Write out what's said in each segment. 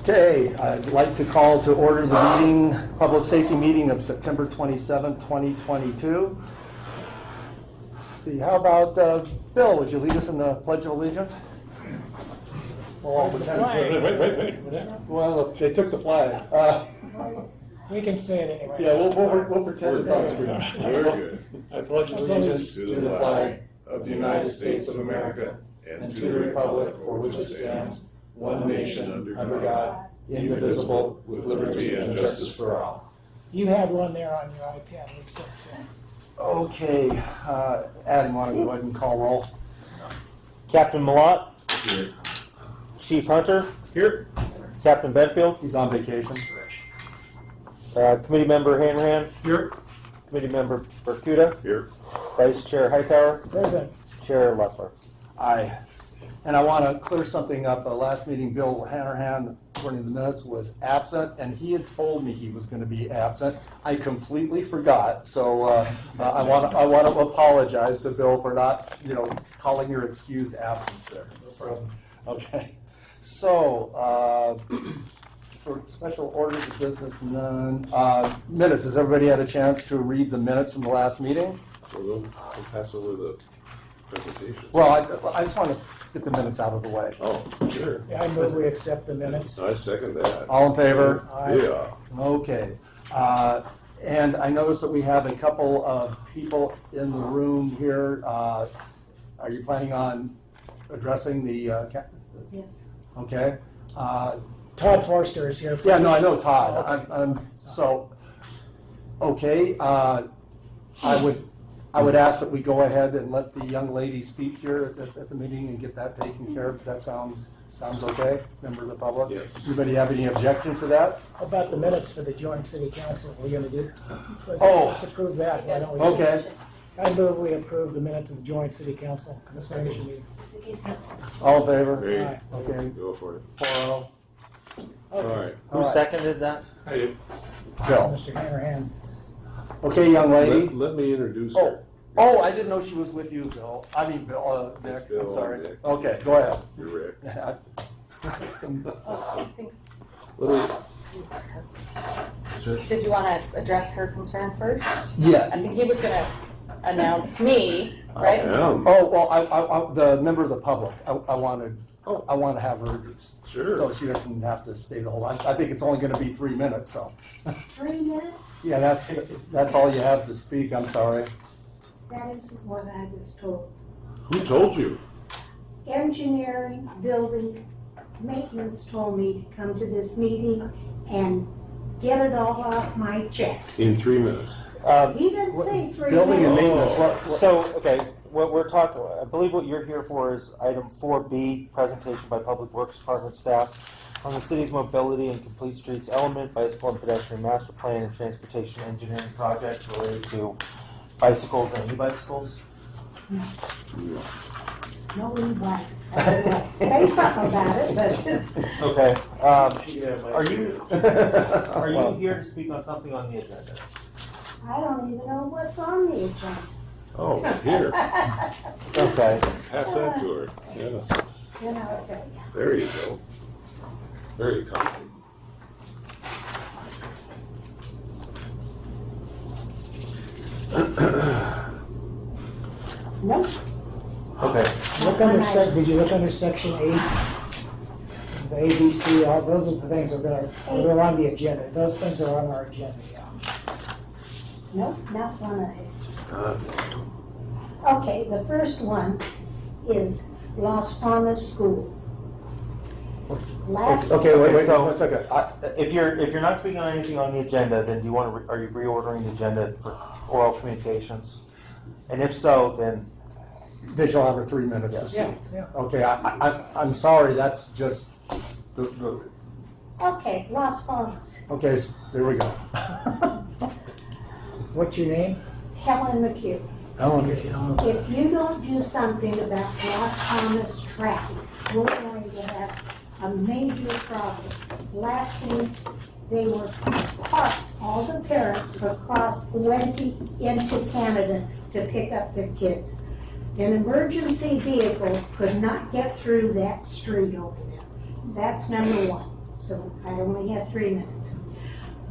Okay, I'd like to call to order the meeting, public safety meeting of September 27, 2022. Let's see, how about Bill, would you lead us in the Pledge of Allegiance? Wait. Well, they took the flag. We can say it anyway. Yeah, we'll pretend it's on screen. Very good. I pledge allegiance to the flag of the United States of America and to the republic for which it stands, one nation, under God, indivisible, with liberty and justice for all. You have one there on your iPad, except for... Okay, Adam, why don't you go ahead and call roll? Captain Malott, Here. Chief Hunter, Here. Captain Benfield, He's on vacation. Committee Member Hanrahan, Here. Committee Member Bercuda, Here. Vice Chair Hightower, Present. Chair Leffler. Aye. And I want to clear something up. Last meeting, Bill Hanrahan, according to the minutes, was absent, and he had told me he was going to be absent. I completely forgot, so I want to apologize to Bill for not, calling your excused absence there. No problem. Okay. So, for special orders of business, none. Minutes. Has everybody had a chance to read the minutes from the last meeting? We'll pass over the presentation. Well, I just want to get the minutes out of the way. Oh, sure. I move we accept the minutes. I second that. All in favor? Aye. Yeah. Okay. And I notice that we have a couple of people in the room here. Are you planning on addressing the? Yes. Okay. Todd Forster is here. Yeah, no, I know Todd. Okay. I would ask that we go ahead and let the young lady speak here at the meeting and get that taken care of. If that sounds okay, member of the public? Yes. Anybody have any objections to that? How about the minutes for the joint city council? We're going to do. Let's approve that. Why don't we? Okay. I move we approve the minutes of the joint city council commission meeting. All in favor? Great. Aye. Okay. Go for it. 4-0. All right. Who seconded that? I did. Bill. Mr. Hanrahan. Okay, young lady. Let me introduce her. Oh, I didn't know she was with you, Bill. I mean, Bill, Nick, It's Bill I'm sorry. and Nick. Okay, go ahead. You're Rick. Oh, Let did you want to address her concern first? I Yeah. think he was going to announce me, right? am. Oh, well, the member of the public, I want to have her, Sure. so she doesn't have to stay the whole, I think it's only going to be 3 minutes, so. 3 minutes? Yeah, that's all you have to speak, I'm sorry. That isn't what I was told. Who told you? Engineering, building, maintenance told me to come to this meeting and get it all off my chest. In 3 minutes. He didn't say 3 Building and minutes. maintenance, So, okay, what we're talking, I believe what you're here for is item 4B, presentation by Public Works Department staff on the city's mobility and complete streets element, bicycle and pedestrian master plan and transportation engineering project related to bicycles and e-bicycles. No e-bikes. Say something about it, but Okay. Are you here to speak on something on the agenda? I don't even know what's on the agenda. Oh, here. Okay. Pass that to her. Yeah. You know, There you go. Very comfortable. nope. Okay. Did you look under section 8? The ABC, all those are the things that are on the agenda. Those things are on our agenda, yeah. Nope, not one of it. God. Okay, the first one is Las Palmas School. Okay, wait, So- 1 second. If you're not speaking on anything on the agenda, then do you want to? Are you reordering the agenda for oral communications? And if so, then Then she'll have her 3 minutes to Yeah, speak. yeah. Okay, I'm sorry, that's just the, Okay, Las Palmas. okay, there we go. What's your name? Helen McHugh. Ellen. If you don't do something about Las Palmas traffic, we're going to have a major problem. Last week, they were parked, all the parents went into Canada to pick up their kids. An emergency vehicle could not get through that street over there. That's number one. so I only have 3 minutes.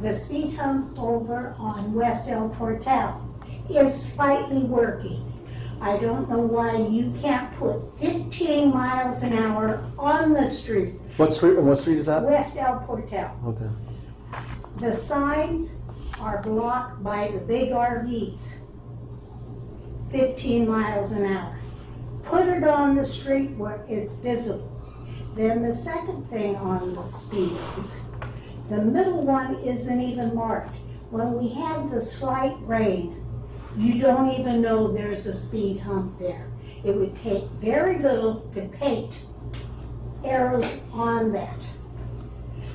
The speed hump over on West El Portal is slightly working. I don't know why you can't put 15 miles an hour on the street, What street is that? West El Portal. Okay. The signs are blocked by the big RVs, 15 miles an hour. Put it on the street where it's visible. Then the second thing on the speed humps, the middle one isn't even marked. When we had the slight rain, you don't even know there's a speed hump there. It would take very little to paint arrows on that.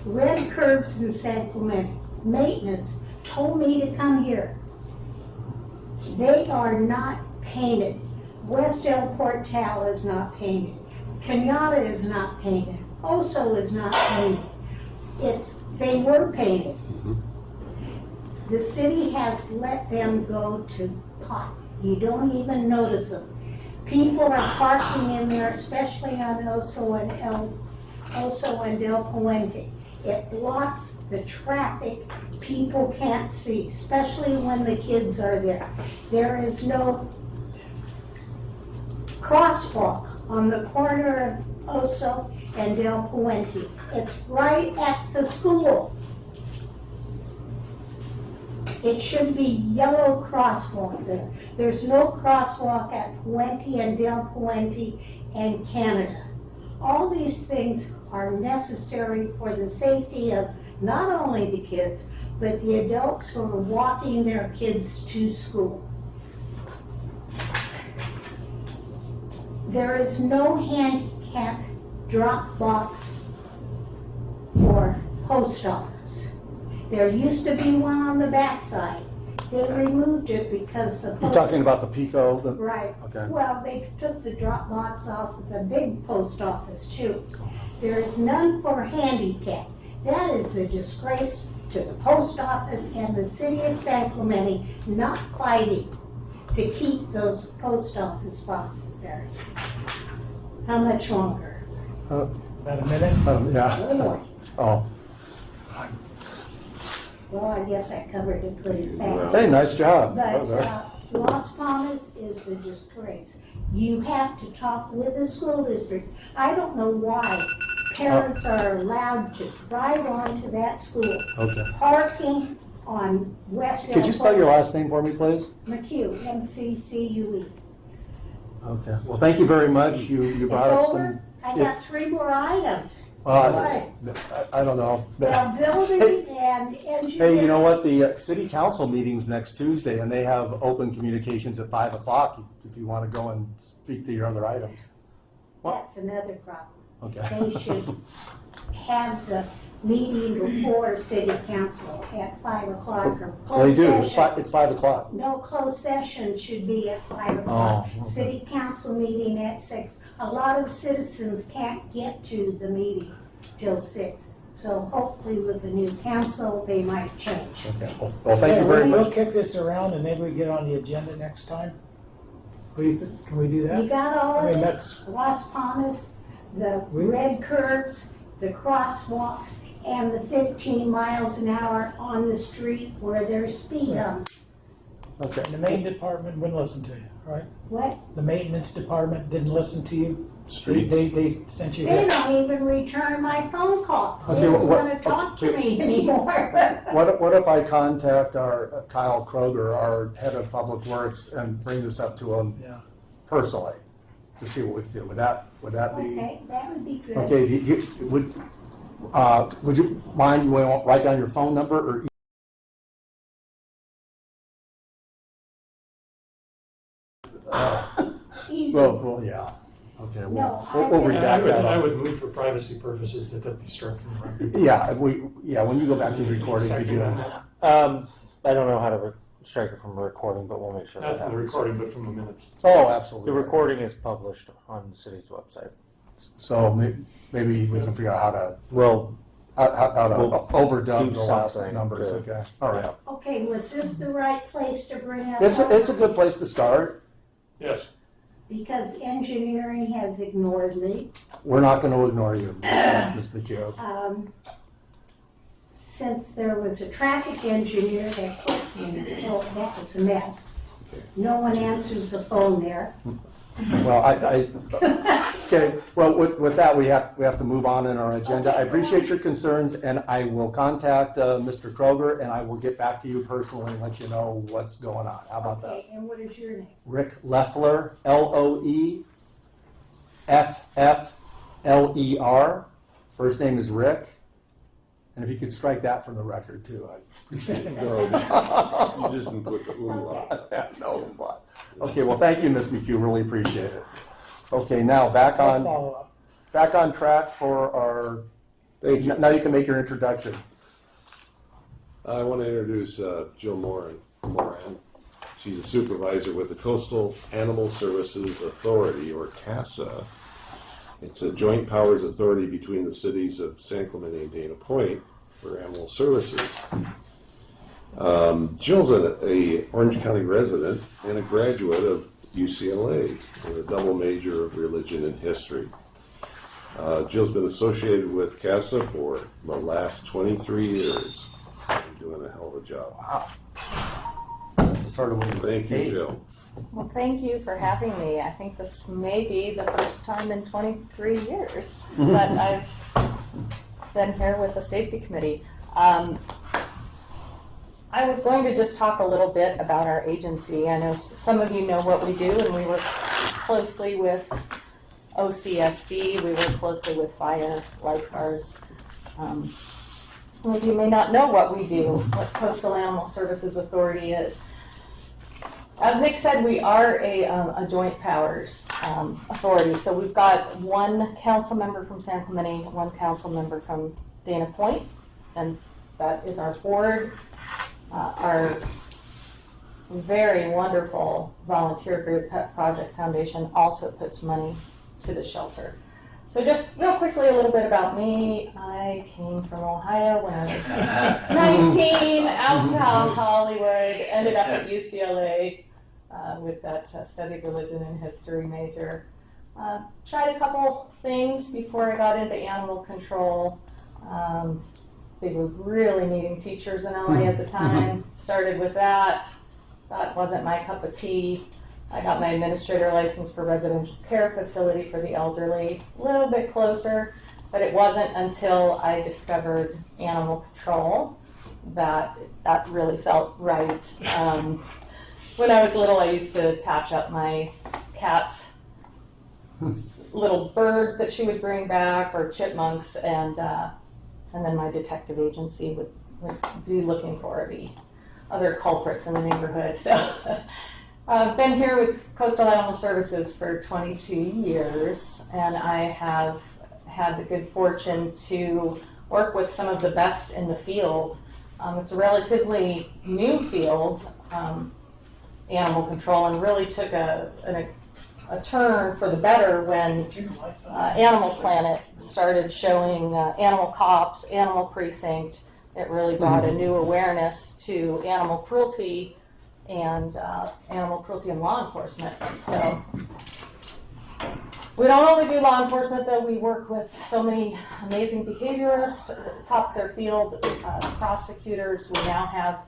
Red curbs in San Clemente, maintenance told me to come here. They are not painted. West El Portal is not painted. Kenyatta is not painted. Oso is not painted. They were painted. The city has let them go to pot. You don't even notice them. People are parking in there, especially on Oso and Del Puente. It blocks the traffic. People can't see, especially when the kids are there. There is no crosswalk on the corner of Oso and Del Puente. It's right at the school. It should be yellow crosswalk there. There's no crosswalk at Puente and Del Puente and Canada. All these things are necessary for the safety of not only the kids, but the adults who are walking their kids to school. There is no handicap drop box for post office. There used to be one on the backside. They removed it because the You're talking about the Pico? Right. Okay. Well, they took the drop box off of the big post office too. There is none for handicap. That is a disgrace to the post office and the city of San Clemente not fighting to keep those post office boxes there. How much longer? About a minute? Yeah. Boy. Oh. Well, I guess I covered it pretty fast. Hey, nice job. But That was all right. Las Palmas is a disgrace. You have to talk with the school district. I don't know why parents are allowed to drive onto that school. Okay. Parking on West. Could you spell your last name for me, please? McCue, MCCUE. Okay. Well, thank you very much. You It's brought up over. some. I got 3 more items. I don't know. Well, building and engineering. Hey, you know what? The city council meeting's next Tuesday, and they have open communications at 5 o'clock if you want to go and speak to your other items. That's another problem. Okay. They should have the meeting before city council at 5 o'clock or Well, they closed do. session. It's 5 o'clock. No, closed session should be at 5 o'clock. Oh, okay. City council meeting at 6. A lot of citizens can't get to the meeting till 6. So hopefully with the new council, they might change. Okay. Well, thank you very We'll much. kick this around and maybe we get on the agenda next time. What do you think? Can we do You that? got all I of mean, it? that's, Las Palmas, the red curbs, the crosswalks, and the 15 miles an hour on the street where there's speed humps. Okay. the main department wouldn't listen to you, right? What? The maintenance department didn't listen to you? Streets. They sent you They here. don't even return my phone call. They Okay, don't what- want to talk to okay. me anymore. What if I contact our Kyle Kroger, our head of public works, and bring this up to him Yeah. personally to see what we can do? Would that be? Okay, that would be good. Okay. Would you mind? You want to write down your phone number or? Easy. Well, yeah. Okay. No, We'll I- redact that. I would move for privacy purposes that be struck from the record. Yeah. When you go back to the recording, could you? I don't know how to strike it from a recording, but we'll make sure Not that from the happens. recording, but from the minutes. Oh, absolutely. The recording is published on the city's website. So maybe we can figure out Well, how to We'll overdub do the last something numbers. to- Okay. All right. Okay, was this the right place to bring up? It's a good place to start. Yes. Because engineering has ignored me. We're not going to ignore you, Ms. McHugh. since there was a traffic engineer that quit him, oh, that was a mess. No one answers the phone there. Well, okay, well, with that, we have to move on in our agenda. I appreciate your concerns, and I will contact Mr. Kroger, and I will get back to you personally and let you know what's going on. How about that? Okay, and what is your name? Rick Loeffler, Loeffler. First name is Rick. And if you could strike that from the record too, I'd appreciate it. No, you just didn't put the umlaut. No, but, okay, well, thank you, Ms. McHugh, really appreciate it. Okay, now back I'll on follow up. track for our, Thank you. now you can make your introduction. I want to introduce Jill Moran. She's a supervisor with the Coastal Animal Services Authority, or CASA. It's a joint powers authority between the cities of San Clemente and Dana Point for animal services. Jill's a Orange County resident and a graduate of UCLA with a double major of religion and history. Jill's been associated with CASA for the last 23 years. Doing a hell of a job. Wow. That's the sort of one. Thank you, Jill. Well, thank you for having me. I think this may be the first time in 23 years that I've been here with the safety committee. I was going to just talk a little bit about our agency. I know some of you know what we do, and we work closely with OCSD. We work closely with fire, lifeguards. Some of you may not know what we do, what Coastal Animal Services Authority is. As Nick said, we are a joint powers authority. So we've got one council member from San Clemente, one council member from Dana Point, and that is our board. Our very wonderful volunteer group, Pet Project Foundation, also puts money to the shelter. So just real quickly, a little bit about me. I came from Ohio when I was 19, out to Hollywood, ended up at UCLA with that studied religion and history major. Tried a couple things before I got into animal control. They were really needing teachers in LA at the time. Started with that. That wasn't my cup of tea. I got my administrator license for residential care facility for the elderly, a little bit closer, but it wasn't until I discovered animal control that really felt right. When I was little, I used to patch up my cat's little birds that she would bring back, or chipmunks, and then my detective agency would be looking for the other culprits in the neighborhood. So I've been here with Coastal Animal Services for 22 years, and I have had the good fortune to work with some of the best in the field. It's a relatively new field, animal control, and really took a turn for the better when Animal Planet started showing Animal Cops, Animal Precinct. It really brought a new awareness to animal cruelty and law enforcement. So we don't only do law enforcement, though. We work with so many amazing behaviorists at the top of their field, prosecutors. We now have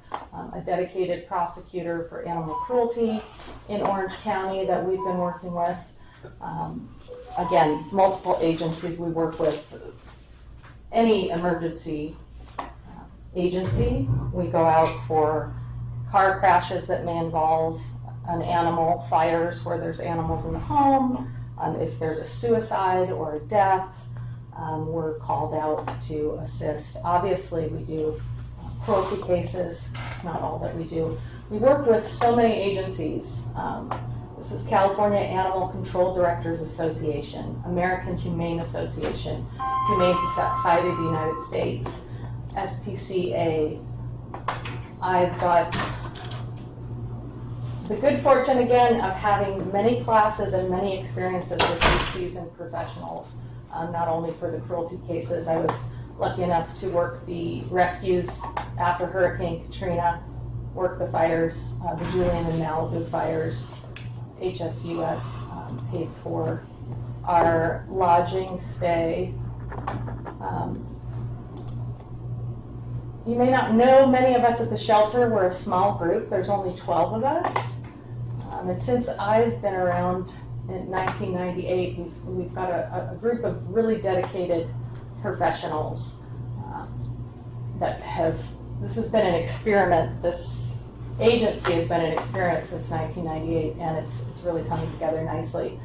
a dedicated prosecutor for animal cruelty in Orange County that we've been working with. Again, multiple agencies we work with. Any emergency agency, we go out for car crashes that may involve an animal, fires where there's animals in the home. If there's a suicide or a death, we're called out to assist. Obviously, we do cruelty cases. It's not all that we do. We work with so many agencies. This is California Animal Control Directors Association, American Humane Association, Humane Society of the United States, SPCA. I've got the good fortune, again, of having many classes and many experiences with these seasoned professionals, not only for the cruelty cases. I was lucky enough to work the rescues after Hurricane Katrina, work the fires, the Julian and Malibu fires. HSUS paid for our lodging stay. You may not know many of us at the shelter. We're a small group. There's only 12 of us. And since I've been around in 1998, we've got a group of really dedicated professionals that have, this has been an experiment. This agency has been an experiment since 1998, and it's really coming together nicely.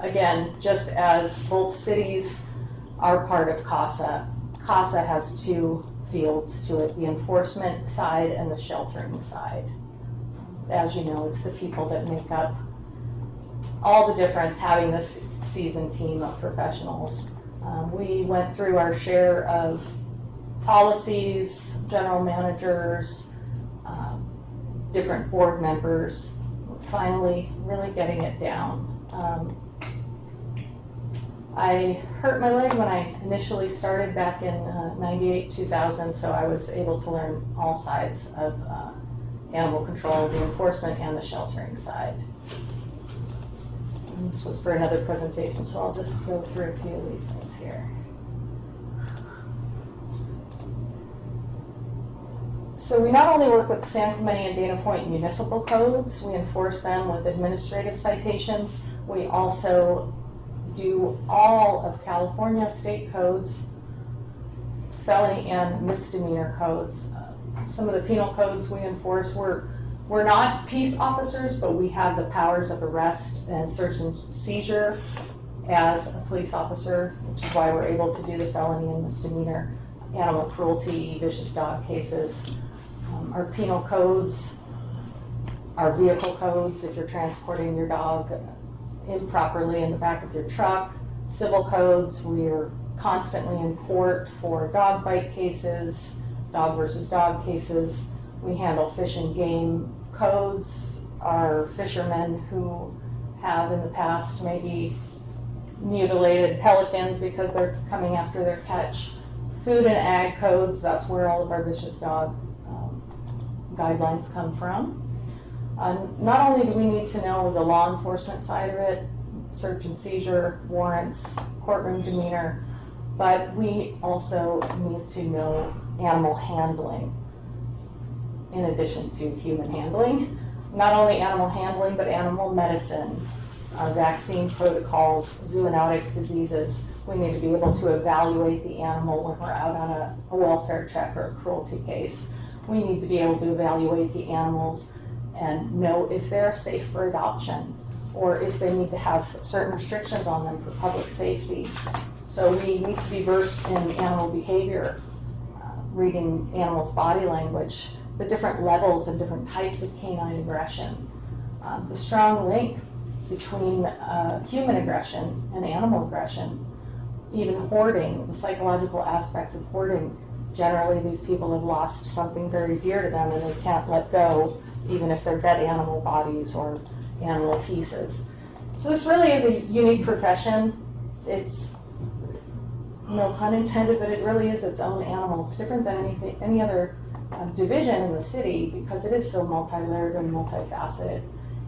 Again, just as both cities are part of CASA, CASA has two fields to it, the enforcement side and the sheltering side. As you know, it's the people that make up all the difference having this seasoned team of professionals. We went through our share of policies, general managers, different board members, finally really getting it down. I hurt my leg when I initially started back in 98, 2000, so I was able to learn all sides of animal control, the enforcement and the sheltering side. And this was for another presentation, so I'll just go through a few of these things here. So we not only work with San Clemente and Dana Point municipal codes, we enforce them with administrative citations. We also do all of California state codes, felony and misdemeanor codes. Some of the penal codes we enforce, we're not peace officers, but we have the powers of arrest and search and seizure as a police officer, which is why we're able to do the felony and misdemeanor animal cruelty, vicious dog cases. Our penal codes, our vehicle codes, if you're transporting your dog improperly in the back of your truck, civil codes, we're constantly in court for dog bite cases, dog versus dog cases. We handle fish and game codes. Our fishermen who have in the past maybe mutilated pelicans because they're coming after their catch. Food and ag codes, that's where all of our vicious dog guidelines come from. Not only do we need to know the law enforcement side of it, search and seizure, warrants, courtroom demeanor, but we also need to know animal handling in addition to human handling. Not only animal handling, but animal medicine, vaccine protocols, zoonotic diseases. We need to be able to evaluate the animal when we're out on a welfare check or a cruelty case. We need to be able to evaluate the animals and know if they're safe for adoption or if they need to have certain restrictions on them for public safety. So we need to be versed in animal behavior, reading animals' body language, the different levels and different types of canine aggression, the strong link between human aggression and animal aggression, even hoarding, the psychological aspects of hoarding. Generally, these people have lost something very dear to them and they can't let go, even if they're dead animal bodies or animal pieces. So this really is a unique profession. It's, no pun intended, but it really is its own animal. It's different than any other division in the city because it is so multi-layered and multifaceted.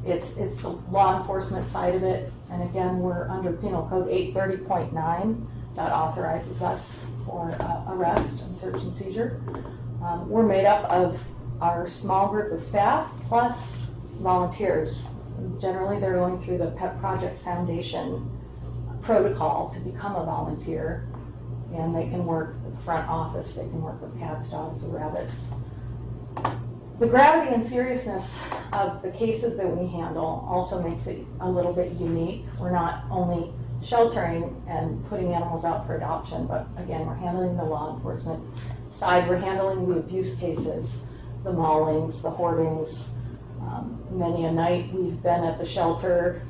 It's the law enforcement side of it, and again, we're under Penal Code 830.9 that authorizes us for arrest and search and seizure. We're made up of our small group of staff plus volunteers. Generally, they're going through the Pet Project Foundation protocol to become a volunteer, and they can work at the front office, they can work with cats, dogs, or rabbits. The gravity and seriousness of the cases that we handle also makes it a little bit unique. We're not only sheltering and putting animals out for adoption, but again, we're handling the law enforcement side. We're handling the abuse cases, the maulings, the hoardings. Many a night we've been at the shelter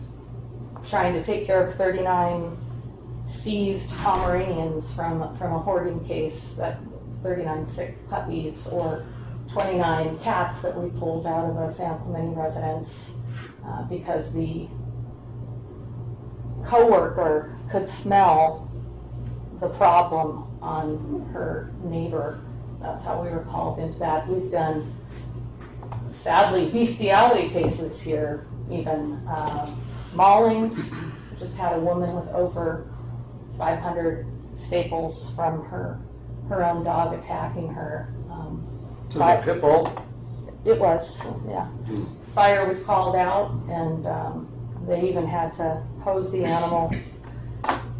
trying to take care of 39 seized Pomeranians from a hoarding case, that 39 sick puppies, or 29 cats that we pulled out of a San Clemente residence because the coworker could smell the problem on her neighbor. That's how we were called into that. We've done, sadly, bestiality cases here, even maulings. Just had a woman with over 500 staples from her her own dog attacking her. Was it a pit bull? It was, yeah. Fire was called out, and they even had to hose the animal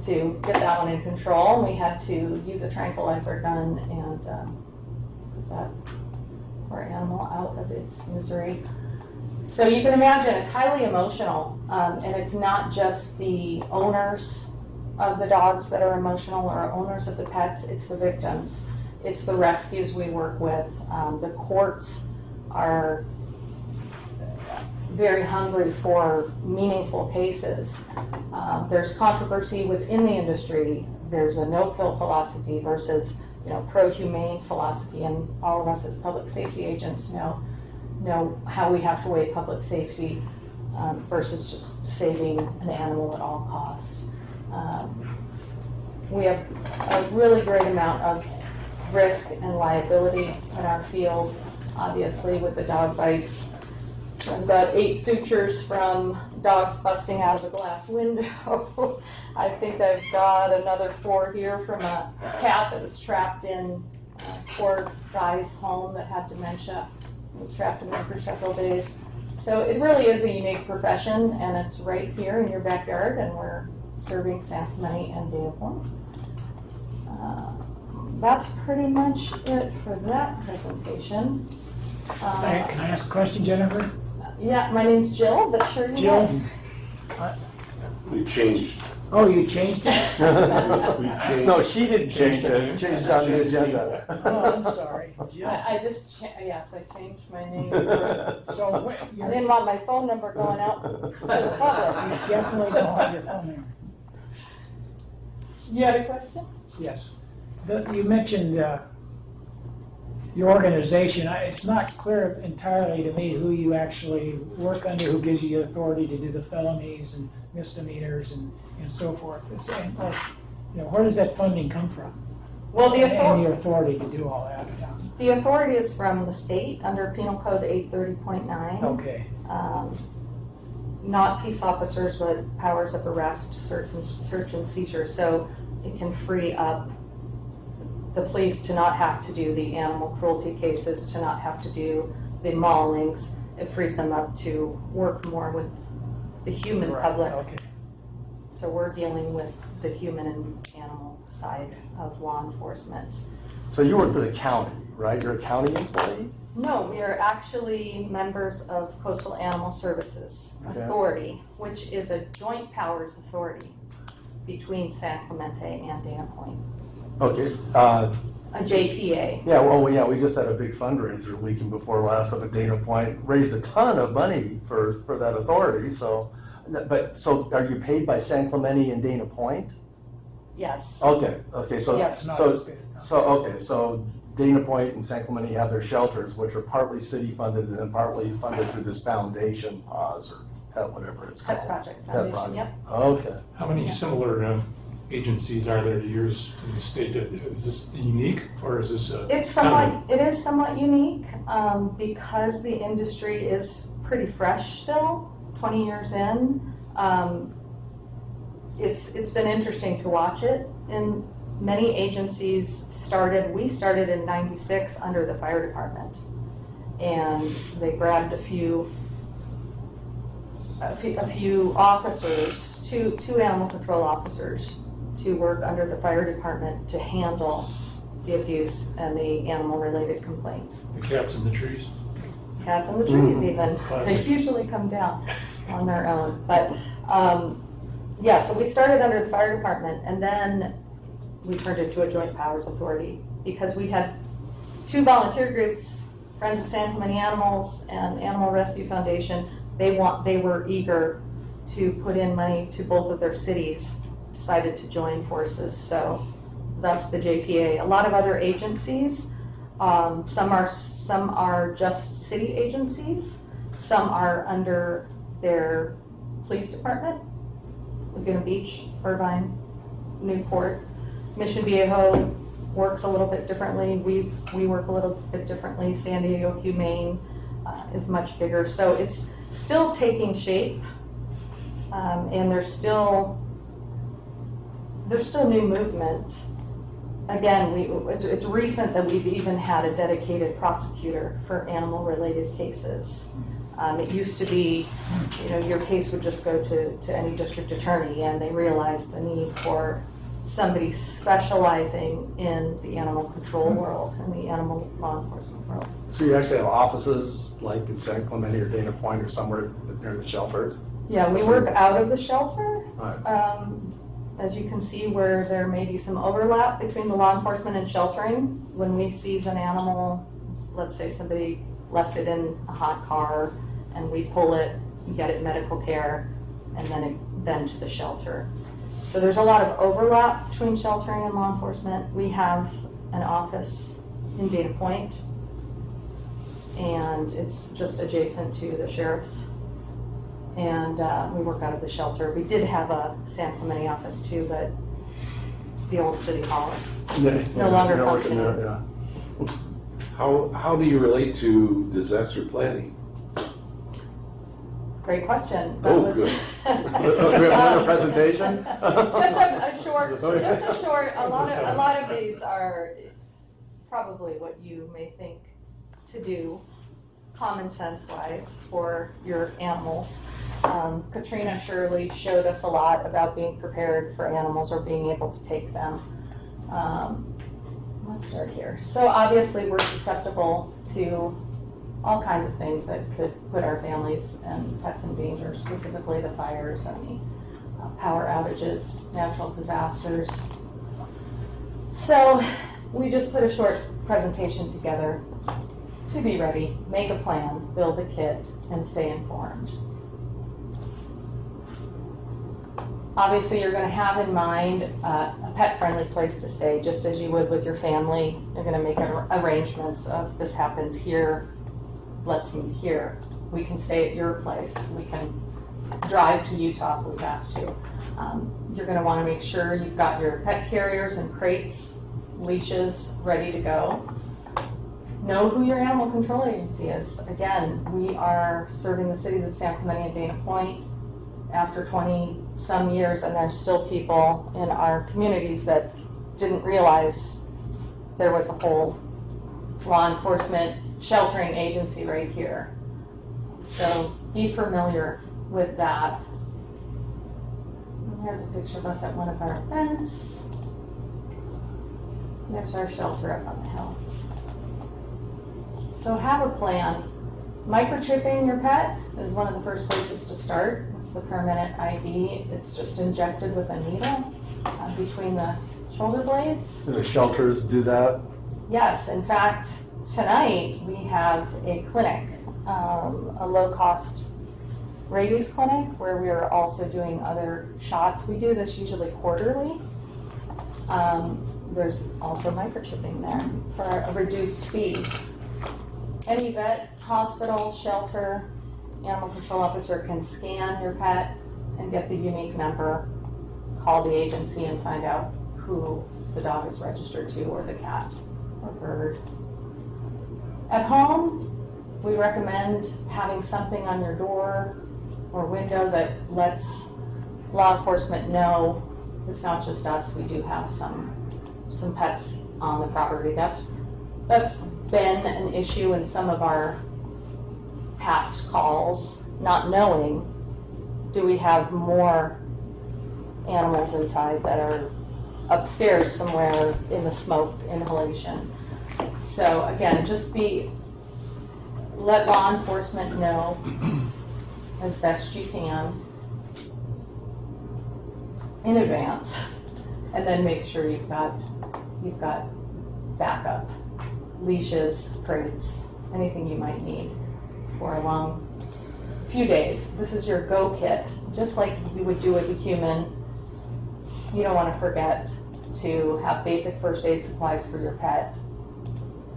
to get that one in control. We had to use a tranquilizer gun and put that poor animal out of its misery. So you can imagine it's highly emotional, and it's not just the owners of the dogs that are emotional or owners of the pets, it's the victims. It's the rescues we work with. The courts are very hungry for meaningful cases. There's controversy within the industry. There's a no-kill philosophy versus, pro-humane philosophy, and all of us as public safety agents know how we have to weigh public safety versus just saving an animal at all costs. We have a really great amount of risk and liability in our field, obviously with the dog bites. I've got 8 sutures from dogs busting out of a glass window. I think I've got another 4 here from a cat that was trapped in a poor guy's home that had dementia. It was trapped in there for several days. So it really is a unique profession, and it's right here in your backyard, and we're serving San Clemente and Dana Point. That's pretty much it for that presentation. Can I ask a question, Jennifer? Yeah, my name's Jill, but sure you Jill? may. We changed. Oh, you changed it? We changed. No, she didn't change it, it's changed on the agenda. Oh, I'm sorry. Jill. I just, yes, I changed my name. So, I you didn't want my phone number going out to the public. definitely don't have your phone number. You had a question? Yes. You mentioned your organization. It's not clear entirely to me who you actually work under, who gives you the authority to do the felonies and misdemeanors and so forth. And plus, where does that funding come from? Well, And your authority to do all that. the authority is from the state under Penal Code 830.9. Okay. Not peace officers, but powers of arrest, search and seizure. So it can free up the police to not have to do the animal cruelty cases, to not have to do the maulings. It frees them up to work more with the human public. Okay. So we're dealing with the human and animal side of law enforcement. So you work for the county, right? You're a county employee? No, we are actually members of Coastal Animal Services Okay. Authority, which is a joint powers authority between San Clemente and Dana Point. Okay, A JPA. yeah, we just had a big fundraiser weekend before last up at Dana Point, raised a ton of money for that authority, so are you paid by San Clemente and Dana Point? Yes. Okay, so, Yes. so Dana Point and San Clemente have their shelters, which are partly city funded and then partly funded through this foundation, or PET, whatever it's called. Pet Project Pet Foundation, Project. yep. Okay. How many similar agencies are there to yours in the state? Is this unique, or is this a? It is somewhat unique, because the industry is pretty fresh still, 20 years in. It's been interesting to watch it. And many agencies we started in '96 under the fire department. And they grabbed a few officers, two animal control officers, to work under the fire department to handle the abuse and the animal-related complaints. The cats in the trees? Cats in the trees even. Classic. They usually come down on their own. But so we started under the fire department, and then we turned it to a joint powers authority because we had 2 volunteer groups, Friends of San Clemente Animals and Animal Rescue Foundation. They were eager to put in money to both of their cities, decided to join forces. So thus the JPA. A lot of other agencies, some are just city agencies, some are under their police department, Laguna Beach, Irvine, Newport. Mission Viejo works a little bit differently. We work a little bit differently. San Diego Humane is much bigger. So it's still taking shape, and there's still new movement again, it's recent that we've even had a dedicated prosecutor for animal-related cases. It used to be, your case would just go to any district attorney, and they realized the need for somebody specializing in the animal control world and the animal law enforcement world. So you actually have offices like in San Clemente or Dana Point or somewhere near the shelters? Yeah, we work out of the shelter. Right. As you can see, where there may be some overlap between the law enforcement and sheltering. When we seize an animal, let's say somebody left it in a hot car, and we pull it, get it medical care, and then to the shelter. So there's a lot of overlap between sheltering and law enforcement. We have an office in Dana Point, and it's just adjacent to the sheriff's. And we work out of the shelter. We did have a San Clemente office too, but the old city hall is no longer functioning. Yeah. How do you relate to disaster planning? Great question. Oh, good. We have another presentation? Just a short, a lot of these are probably what you may think to do, common sense wise, for your animals. Katrina Shirley showed us a lot about being prepared for animals or being able to take them. Let's start here. So obviously we're susceptible to all kinds of things that could put our families and pets in danger, specifically the fires and the power outages, natural disasters. So we just put a short presentation together to be ready, make a plan, build a kit, and stay informed. Obviously, you're going to have in mind a pet-friendly place to stay, just as you would with your family. You're going to make arrangements of this happens here, let's meet here. We can stay at your place. We can drive to Utah if we have to. You're going to want to make sure you've got your pet carriers and crates, leashes ready to go. Know who your animal control agency is. Again, we are serving the cities of San Clemente and Dana Point after 20-some years, and there's still people in our communities that didn't realize there was a whole law enforcement sheltering agency right here. So be familiar with that. And there's a picture of us at one of our events. There's our shelter up on the hill. So have a plan. Microchipping your pet is one of the first places to start. It's the permanent ID. It's just injected with a needle between the shoulder blades. Do the shelters do that? Yes, in fact, tonight we have a clinic, a low-cost rabies clinic where we are also doing other shots. We do this usually quarterly. There's also microchipping there for a reduced fee. Any vet, hospital, shelter, animal control officer can scan your pet and get the unique number, call the agency and find out who the dog is registered to, or the cat or bird. At home, we recommend having something on your door or window that lets law enforcement know it's not just us. We do have some pets on the property. That's been an issue in some of our past calls, not knowing, do we have more animals inside that are upstairs somewhere in the smoke inhalation. So again, just let law enforcement know as best you can in advance, and then make sure you've got backup, leashes, crates, anything you might need for a long few days. This is your go kit, just like you would do with a human. You don't want to forget to have basic first aid supplies for your pet,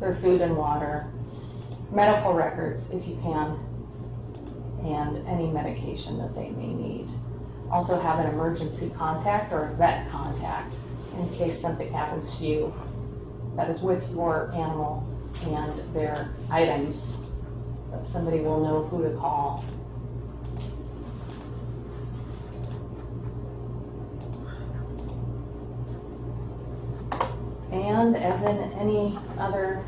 their food and water, medical records if you can, and any medication that they may need. Also have an emergency contact or a vet contact in case something happens to you that is with your animal and their items, that somebody will know who to call. and as in any other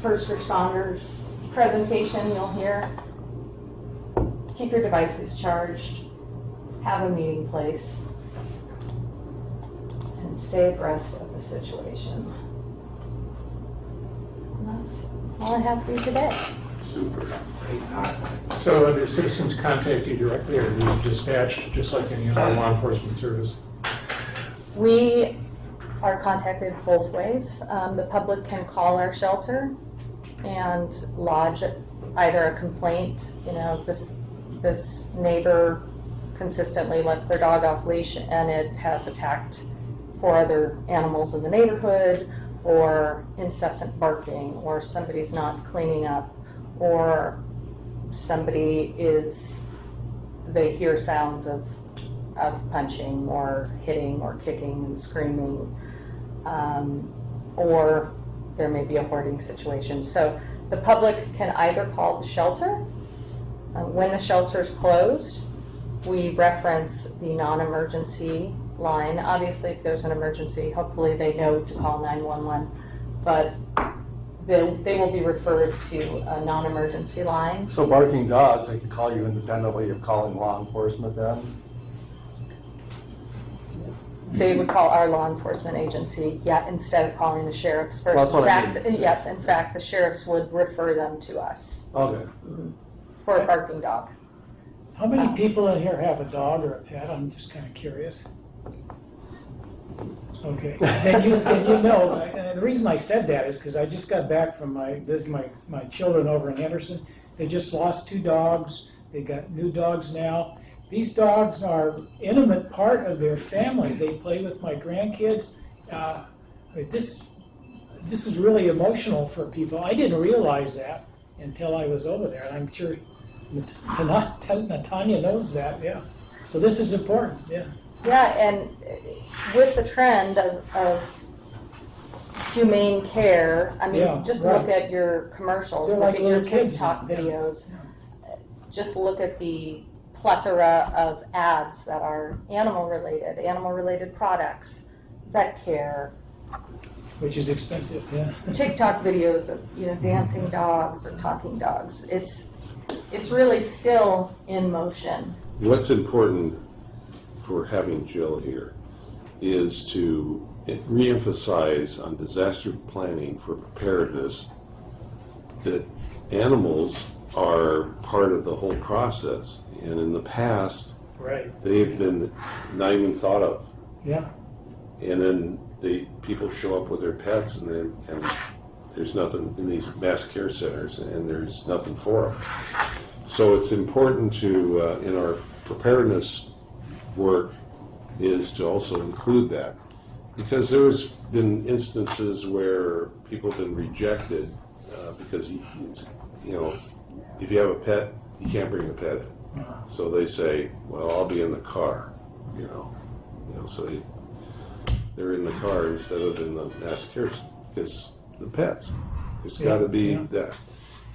first responders presentation you'll hear, keep your devices charged, have a meeting place, and stay abreast of the situation. And that's all I have for you today. Super. So the citizens contact you directly, or are you dispatched just like any other law enforcement service? We are contacted both ways. The public can call our shelter and lodge either a complaint, this neighbor consistently lets their dog off leash and it has attacked 4 other animals in the neighborhood, or incessant barking, or somebody's not cleaning up, or they hear sounds of punching or hitting or kicking and screaming, or there may be a hoarding situation. So the public can either call the shelter. When the shelter is closed, we reference the non-emergency line. Obviously, if there's an emergency, hopefully they know to call 911, but they will be referred to a non-emergency line. So barking dogs, they could call you independently of calling law enforcement then? They would call our law enforcement agency, instead of calling the sheriffs first. Well, that's what I mean. Yes, in fact, the sheriffs would refer them to us Okay. for a barking dog. How many people in here have a dog or a pet? I'm just kind of curious. Okay, then you know, and the reason I said that is because I just got back from visiting my children over in Henderson. They just lost 2 dogs. They got new dogs now. These dogs are intimate part of their family. They play with my grandkids. This is really emotional for people. I didn't realize that until I was over there, and I'm sure Natanya knows that. Yeah, so this is important. Yeah. Yeah, and with the trend of humane care, I mean, just look at your commercials, They're look like at your little kids TikTok now. videos. Just look at the plethora of ads that are animal related products, vet care, Which is expensive, yeah. TikTok videos of dancing dogs or talking dogs. It's really still in motion. What's important for having Jill here is to reemphasize on disaster planning for preparedness that animals are part of the whole process. And in the past, Right. they've been not even thought of. Yeah. And then people show up with their pets, and there's nothing in these mass care centers, and there's nothing for them. So it's important to, in our preparedness work, is to also include that, because there's been instances where people have been rejected because if you have a pet, you can't bring the pet in. So they say, well, I'll be in the car, so they're in the car instead of in the mass care, because the pets. There's got to be that.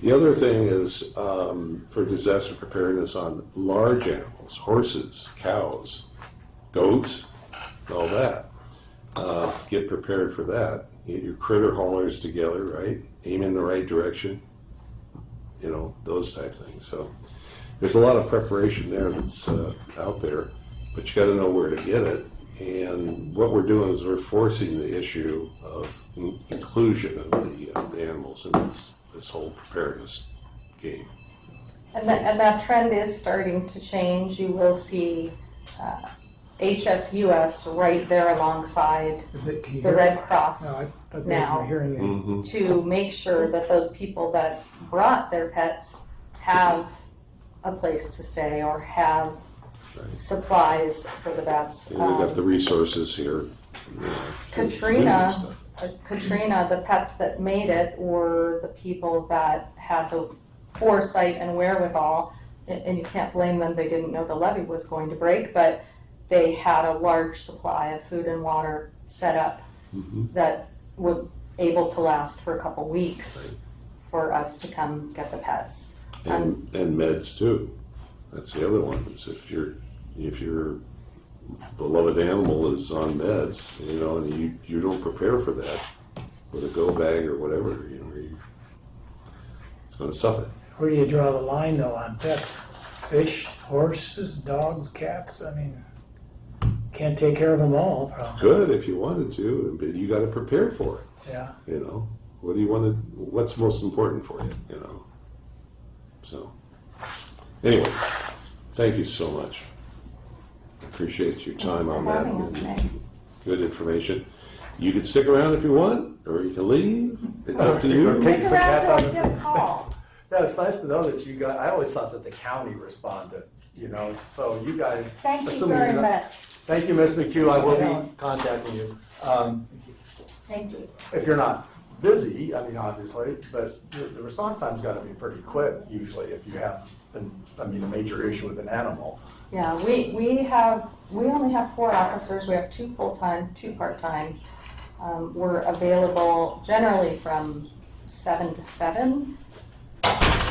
The other thing is for disaster preparedness on large animals, horses, cows, goats, all that. Get prepared for that. Get your critter haulers together, right? Aim in the right direction. Those type of things. So there's a lot of preparation there that's out there, but you got to know where to get it. And what we're doing is we're forcing the issue of inclusion of the animals in this whole preparedness game. And that trend is starting to change. You will see HSUS right there alongside Is it, can you the hear Red it? Cross No, I thought that's now, my hearing aid. Mm-hmm. to make sure that those people that brought their pets have a place to stay or have Right. supplies for the vets. And we've got the resources here. Katrina, stuff. the pets that made it were the people that had the foresight and wherewithal, and you can't blame them, they didn't know the levee was going to break, but they had a large supply of food and water set up that was able to last for a couple weeks for us to come get the pets. And meds too. That's the other one. Is if you're beloved animal is on meds, you know, and you don't prepare for that with a go bag or whatever, you know, it's going to suffer. Where do you draw the line though on pets? Fish, horses, dogs, cats? I mean, can't take care of them all, probably. Good if you wanted to, but you got to prepare for it. Yeah. You know, what do you want to? What's most important for you? You know. So, anyway, thank you so much. Appreciate your time on that. Having us, Nick. Good information. You can stick around if you want, or you can leave. It's up to you. Take Stick the around cats till out I of get a call. Yeah, it's nice to know that you guys, I always thought that the county responded, you know, so you guys. Thank you assuming very you're not- much. Thank you, Ms. McHugh, I will be contacting you. Thank you. If you're not busy, I mean, obviously, but the response time's gotta be pretty quick usually if you have, a major issue with an animal. Yeah, we only have 4 officers. We have 2 full-time, 2 part-time. We're available generally from 7 to 7,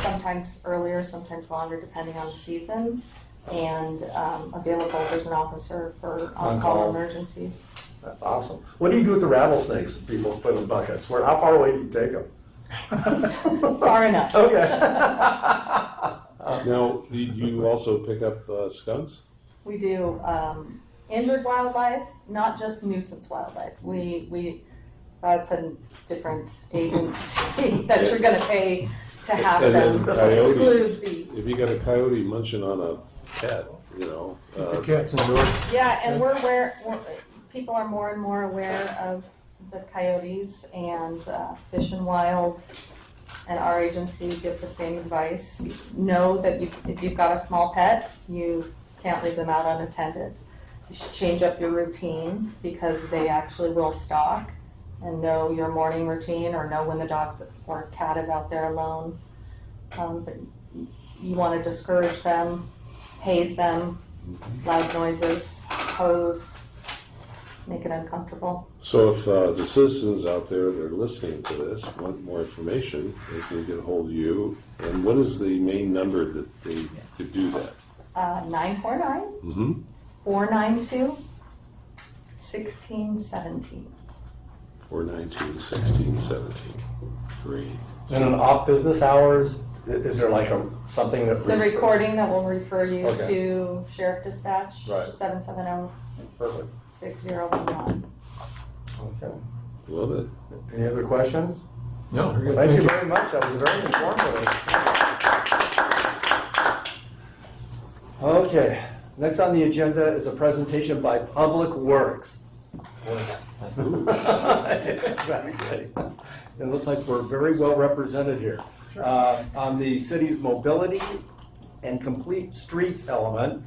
sometimes earlier, sometimes longer, depending on the season. And available, there's an officer for On-call. on-call emergencies. That's awesome. What do you do with the rattlesnakes that people put in buckets? How far away do you take them? Far enough. Okay. Now, you also pick up skunks? We do injured wildlife, not just nuisance wildlife. That's a different agency that you're gonna pay to have And then them coyotes. exclude the. If you got a coyote munching on a pet, you know. The cats indoors. Yeah, and people are more and more aware of the coyotes and Fish and Wild, and our agency give the same advice. Know that if you've got a small pet, you can't leave them out unattended. You should change up your routine because they actually will stalk, and know your morning routine or know when the dog or cat is out there alone. But you want to discourage them, haze them, loud noises, hose, make it uncomfortable. So if the citizens out there that are listening to this want more information, they can get a hold of you. And what is the main number that they could do that? 949 Mm-hmm. 492 1617. 492-1617. Great. And on off business hours, is there like something that? The recording that will refer you Okay. to Sheriff Dispatch, Right. 770-6011. Perfect. Okay. Love it. Any other questions? No, Well, thank you very much. That was very informative. Okay. Next on the agenda is a presentation by Public Works. Exactly. It looks like we're very well represented here. On the city's mobility and complete streets element,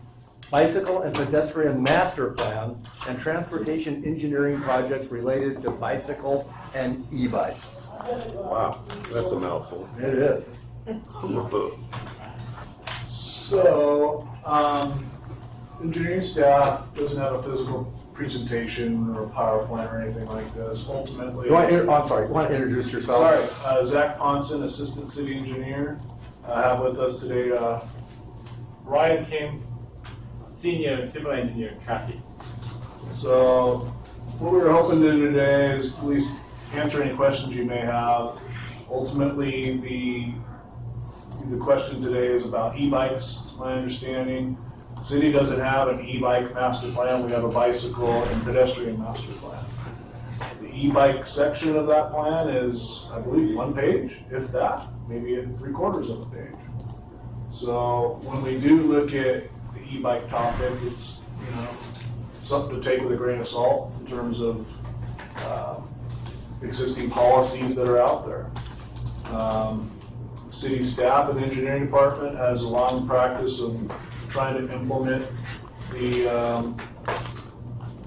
bicycle and pedestrian master plan, and transportation engineering projects related to bicycles and e-bikes. Wow, that's a mouthful. It is. So, engineering staff doesn't have a physical presentation or a PowerPoint or anything like this. Ultimately, I'm sorry, you want to introduce yourself? sorry, Zach Ponson, Assistant City Engineer. I have with us today Ryan Kim, Senior Civil Engineer, Trafficking. So, what we were hoping to do today is at least answer any questions you may have. Ultimately, the question today is about e-bikes, it's my understanding. The city doesn't have an e-bike master plan, we have a bicycle and pedestrian master plan. The e-bike section of that plan is, I believe, 1 page, if that, maybe 3/4 of a page. So when we do look at the e-bike topic, it's, something to take with a grain of salt in terms of existing policies that are out there. City staff and engineering department has a long practice of trying to implement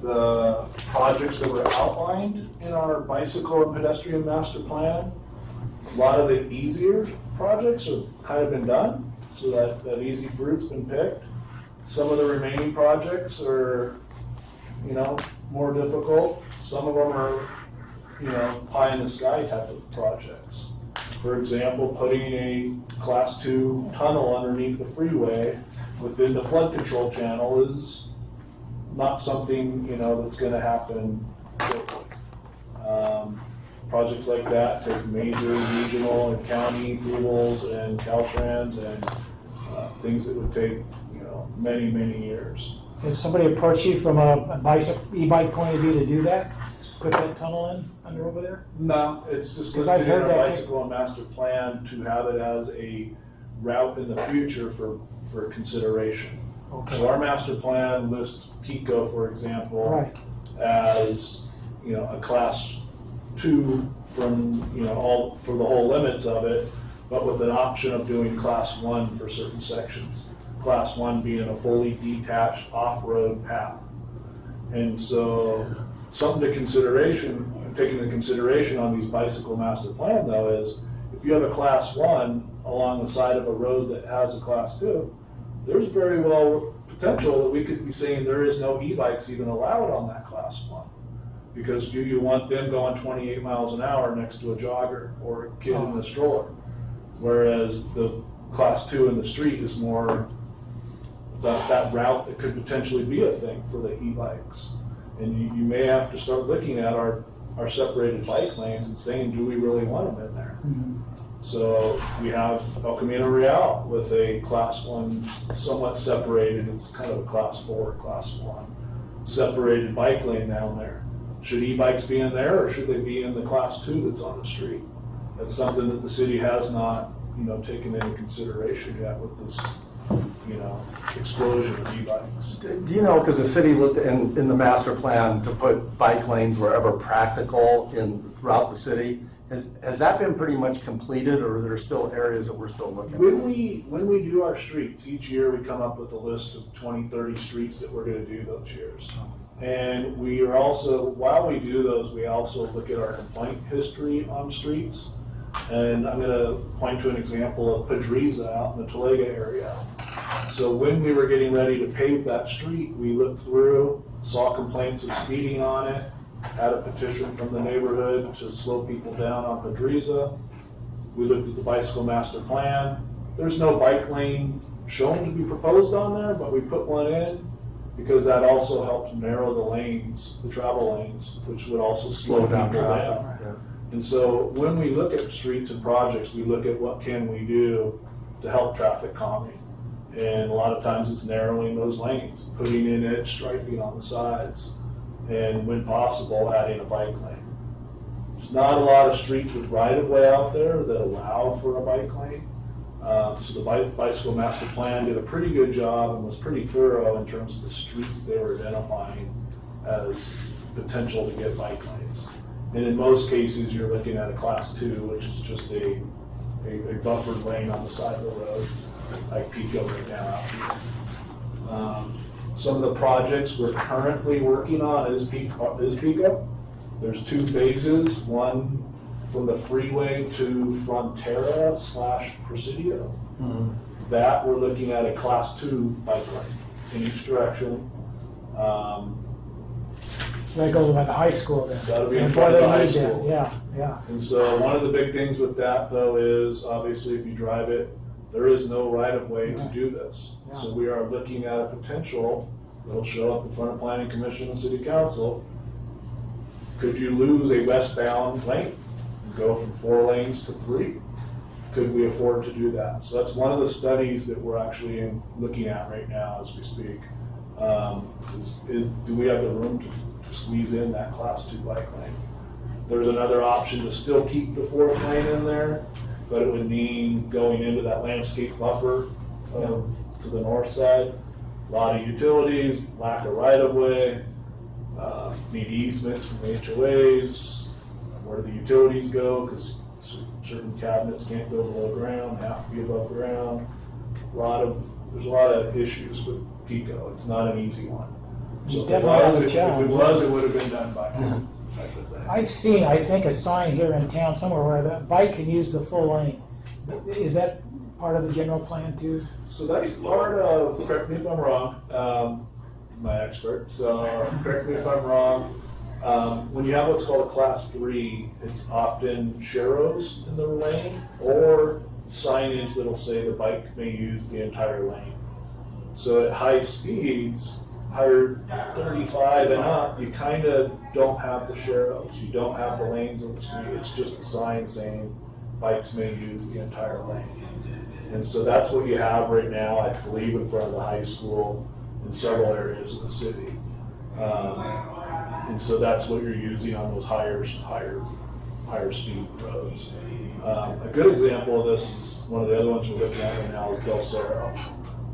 the projects that were outlined in our bicycle and pedestrian master plan. A lot of the easier projects have kind of been done, so that easy fruit's been picked. Some of the remaining projects are, more difficult. Some of them are, pie in the sky type of projects. For example, putting a class 2 tunnel underneath the freeway within the flood control channel is not something, that's gonna happen quickly. Projects like that take major regional and county approvals and Caltrans and things that would take, many, many years. Has somebody approached you from a e-bike point of view to do that? Put that tunnel in under over there? No, it's just 'Cause I've listed in heard our that- bicycle and master plan to have it as a route in the future for consideration. So our master plan lists Pico, for example, Right. as, a class 2 from, all, for the whole limits of it, but with an option of doing class 1 for certain sections. Class 1 being a fully detached off-road path. And so, something to consideration, taking into consideration on these bicycle master plan though, is if you have a class 1 along the side of a road that has a class 2, there's very well potential that we could be saying there is no e-bikes even allowed on that class 1. Because do you want them going 28 miles an hour next to a jogger or a kid in a stroller? Whereas the class 2 in the street is more that route that could potentially be a thing for the e-bikes. And you may have to start looking at our separated bike lanes and saying, do we really want them in there? So we have El Camino Real with a class 1 somewhat separated, it's kind of a class 4, class 1, separated bike lane down there. Should e-bikes be in there or should they be in the class 2 that's on the street? That's something that the city has not, taken into consideration yet with this, explosion of e-bikes. Do you know, because the city looked in the master plan to put bike lanes wherever practical throughout the city, has that been pretty much completed, or are there still areas that we're still looking at? When we do our streets, each year we come up with a list of 20, 30 streets that we're gonna do those years. And we are also, while we do those, we also look at our complaint history on streets. And I'm gonna point to an example of Pedriza out in the Talega area. So when we were getting ready to pave that street, we looked through, saw complaints of speeding on it, had a petition from the neighborhood to slow people down on Pedriza. We looked at the bicycle master plan. There's no bike lane shown to be proposed on there, but we put one in because that also helped narrow the lanes, the travel lanes, which would also slow down people down. Yeah. And so when we look at streets and projects, we look at what can we do to help traffic calming. And a lot of times it's narrowing those lanes, putting in edge striping on the sides, and when possible, adding a bike lane. There's not a lot of streets with right-of-way out there that allow for a bike lane. So the bicycle master plan did a pretty good job and was pretty thorough in terms of the streets they were identifying as potential to get bike lanes. And in most cases, you're looking at a class 2, which is just a buffered lane on the side of the road, like Pico right now. Some of the projects we're currently working on is Pico. There's 2 phases, one from the freeway to Frontera / Presidio. That we're looking at a class 2 bike lane in each direction. So that goes by the high school then? That'll be in And front of boy, the they high need that. school. Yeah. And so one of the big things with that though is obviously if you drive it, there is no right of way to do this. Yeah. So we are looking at a potential that'll show up in front of Planning Commission and City Council. Could you lose a westbound lane and go from 4 lanes to 3? Could we afford to do that? So that's one of the studies that we're actually looking at right now as we speak. Is do we have the room to squeeze in that class 2 bike lane? There's another option to still keep the 4th lane in there, but it would mean going into that landscape buffer to the north side. A lot of utilities, lack of right of way, need easements from the HOAs, where do the utilities go, because certain cabinets can't go below ground, have to be above ground. There's a lot of issues with Pico. It's not an easy one. So if it was, it would have been done by now, type of thing. I've seen, I think, a sign here in town somewhere where the bike can use the full lane. Is that part of the general plan too? So that's part of, correct me if I'm wrong, my expert, so correct me if I'm wrong. When you have what's called a class 3, it's often sharrows in the lane or signage that'll say the bike may use the entire lane. So at high speeds, higher 35 and up, you kind of don't have the sharrows. You don't have the lanes on the street. It's just a sign saying bikes may use the entire lane. And so that's what you have right now, I believe, in front of the high school in several areas of the city. And so that's what you're using on those higher speed roads. A good example of this is one of the other ones we're looking at right now is Del Cerro.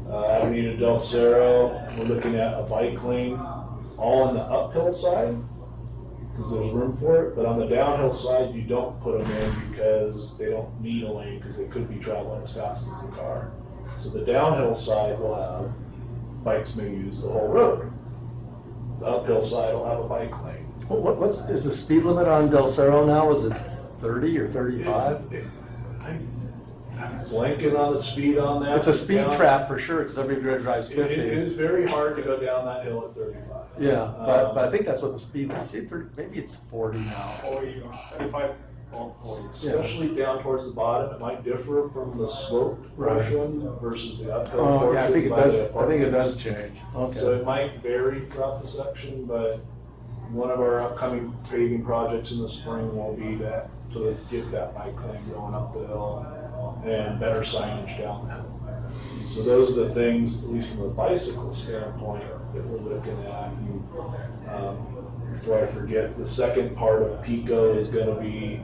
Avenida Del Cerro, we're looking at a bike lane all on the uphill side because there's room for it, but on the downhill side you don't put them in because they don't need a lane because they could be traveling as fast as the car. So the downhill side will have bikes may use the whole road. The uphill side will have a bike lane. Is the speed limit on Del Cerro now? Is it 30 or 35? I'm blanking on the speed on that. It's a speed trap for sure, because everybody drives 50. It is very hard to go down that hill at 35. Yeah, but I think that's what the speed, maybe it's 40 now. 35, 40. Especially down towards the bottom, it might differ from the sloped portion versus the uphill Oh, portion. yeah, I think it by does, the I think it apartments. does change. So Okay. it might vary throughout the section, but one of our upcoming paving projects in the spring will be that, to get that bike lane going up the hill and better signage down the hill. So those are the things, at least from a bicycle standpoint, that we're looking at. And, before I forget, the second part of Pico is gonna be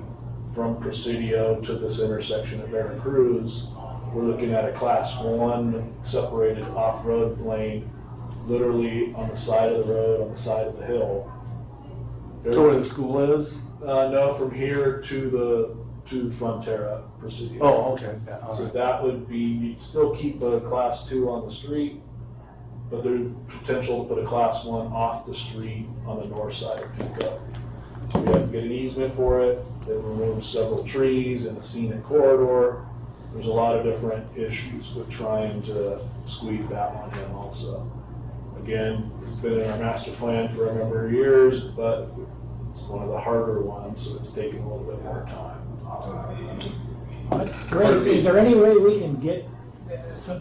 from Presidio to this intersection at Veracruz. We're looking at a class 1 separated off-road lane, literally on the side of the road, on the side of the hill. So where the school is? No, from here to Frontera, Presidio. Oh, okay. Yeah, all So right. that would be, you'd still keep a class 2 on the street, but there's potential to put a class 1 off the street on the north side of Pico. So we have to get an easement for it. It removes several trees and a scenic corridor. There's a lot of different issues with trying to squeeze that one in also. Again, it's been in our master plan for a number of years, but it's one of the harder ones, so it's taking a little bit more time. Great. Is there any way we can get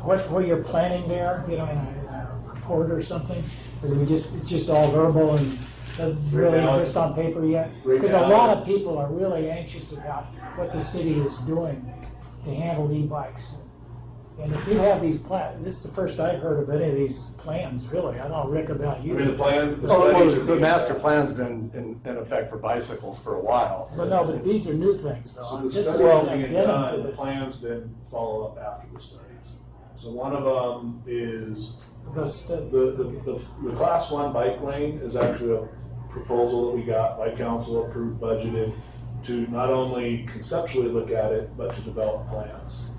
what you're planning there, in a report or something? Or do it's just all verbal and doesn't really now exist on paper yet? right Because a now lot of it's- people are really anxious about what the city is doing to handle e-bikes. And if you have these plans, this is the first I've heard of any of these plans, really. I don't know, Rick, about I mean, the you. plan. Oh, studies are the being master done. plan's been in effect for bicycles for a while. But no, but these are new things, So though. the This is studies are an being addendum done, to the the, plans then follow up after the studies. So one of them is the class 1 bike lane is actually a proposal that we got by council approved, budgeted, to not only conceptually look at it, but to develop plans.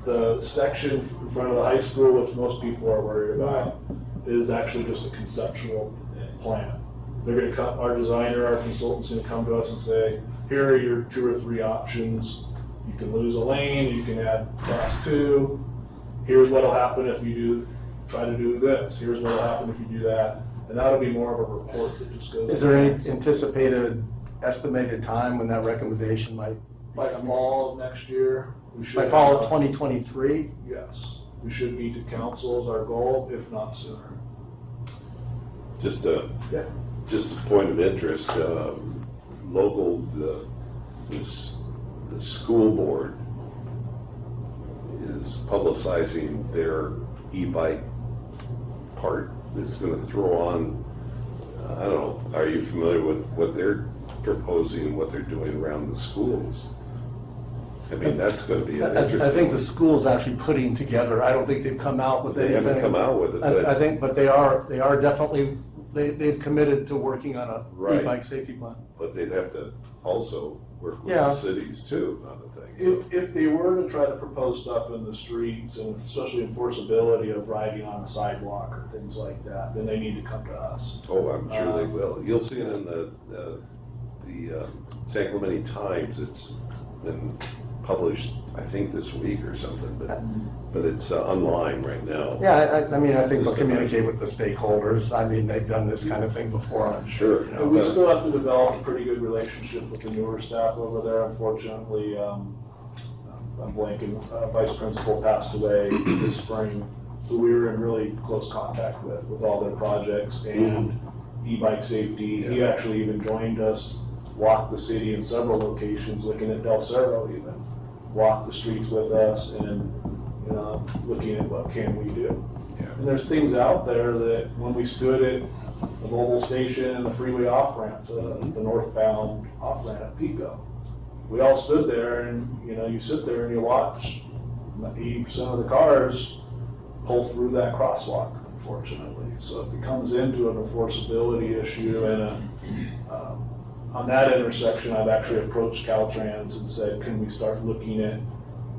The section in front of the high school, which most people are worried about, is actually just a conceptual plan. They're gonna come, our designer, our consultant's gonna come to us and say, here are your 2 or 3 options. You can lose a lane, you can add class 2. Here's what'll happen if you try to do this. Here's what'll happen if you do that. And that'll be more of a report that just goes. Is there any anticipated estimated time when that recommendation might be By coming? fall of next year, we should. By fall of have- 2023? Yes, we should be to council is our goal, if not sooner. Just a Yeah. point of interest, local, the school board is publicizing their e-bike part that's going to throw on, I don't know, are you familiar with what they're proposing, what they're doing around the schools? I mean, that's going to be an interesting. I think the school's actually putting together, I don't think they've come out with They anything. haven't come out with it, but- I think, but they are definitely, they've committed to working on a Right. e-bike safety plan. But they'd have to also work with Yeah. the cities too, on the thing. So- If they were to try to propose stuff in the streets, and especially enforceability of riding on the sidewalk or things like that, then they need to come to us. Oh, I'm sure they will. You'll see it in the San Clemente Times. It's been published, I think, this week or something, but it's online right now. Yeah, I mean, I think they'll communicate with the stakeholders. I mean, they've done this kind of thing before, I'm sure. Sure. You And we know, still have to develop a pretty good relationship with the newer staff over there. Unfortunately, I'm blanking, vice principal passed away this spring. who we were in really close contact with all their projects and e-bike safety. He actually even joined us, walked the city in several locations, looking at Del Cerro even, walked the streets with us and, you know, looking at what can we do. Yeah. And there's things out there that when we stood at the mobile station and the freeway off-ramp, the northbound off-ramp at Pico, we all stood there and, you know, you sit there and you watch 80% of the cars pull through that crosswalk, unfortunately. So it becomes into an enforceability issue, and on that intersection, I've actually approached Caltrans and said, can we start looking at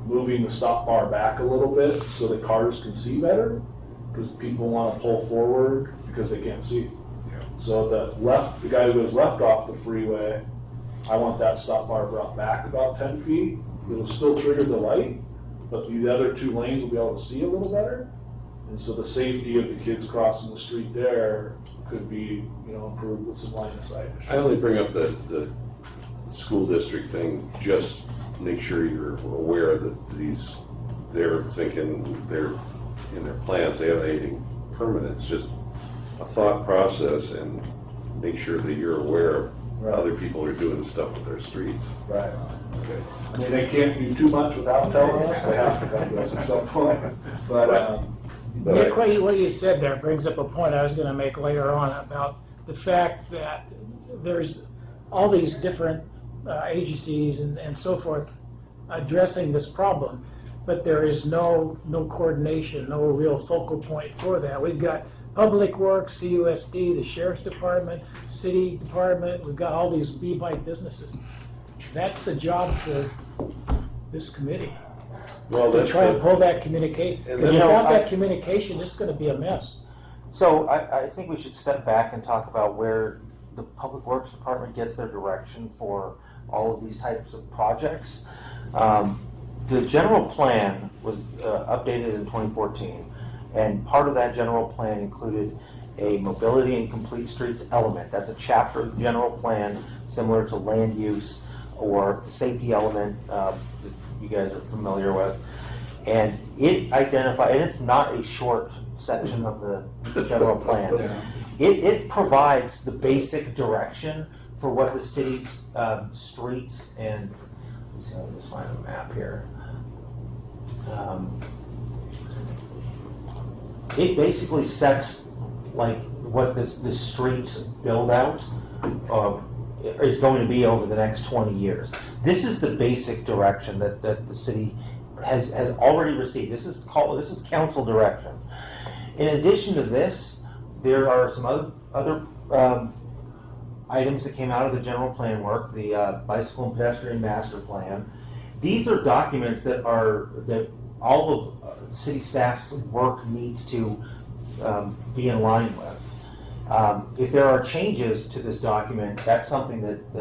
moving the stop bar back a little bit so the cars can see better? Because people want to pull forward because they can't see. Yeah. So the guy who goes left off the freeway, I want that stop bar brought back about 10 feet. It'll still trigger the light, but the other two lanes will be able to see a little better. And so the safety of the kids crossing the street there could be, you know, improved with some line of sight issues. I only bring up the school district thing, just make sure you're aware that they're thinking in their plans, they have anything permanent. It's just a thought process, and make sure that you're aware of other people are doing stuff with their streets. Right. Okay. I mean, they can't do too much without telling us. They have to come to us at some point. But Nick, what you said there brings up a point I was going to make later on about the fact that there's all these different agencies and so forth addressing this problem, but there is no coordination, no real focal point for that. We've got Public Works, CUSD, the Sheriff's Department, City Department, we've got all these e-bike businesses. That's a job for this committee. Well, To that's try and pull that communicate, And because then- without that communication, it's gonna be a mess. So I think we should step back and talk about where the Public Works Department gets their direction for all of these types of projects. The general plan was updated in 2014, and part of that general plan included a mobility and complete streets element. That's a chapter of the general plan similar to land use or the safety element that you guys are familiar with. And it identified, and it's not a short section of the general plan. It provides the basic direction for what the city's streets and, let's see, I'll just find a map here. It basically sets like what the streets build out is going to be over the next 20 years. This is the basic direction that the city has already received. This is council direction. In addition to this, there are some other items that came out of the general plan work, the bicycle and pedestrian master plan. These are documents that all of city staff's work needs to be in line with. If there are changes to this document, that's something that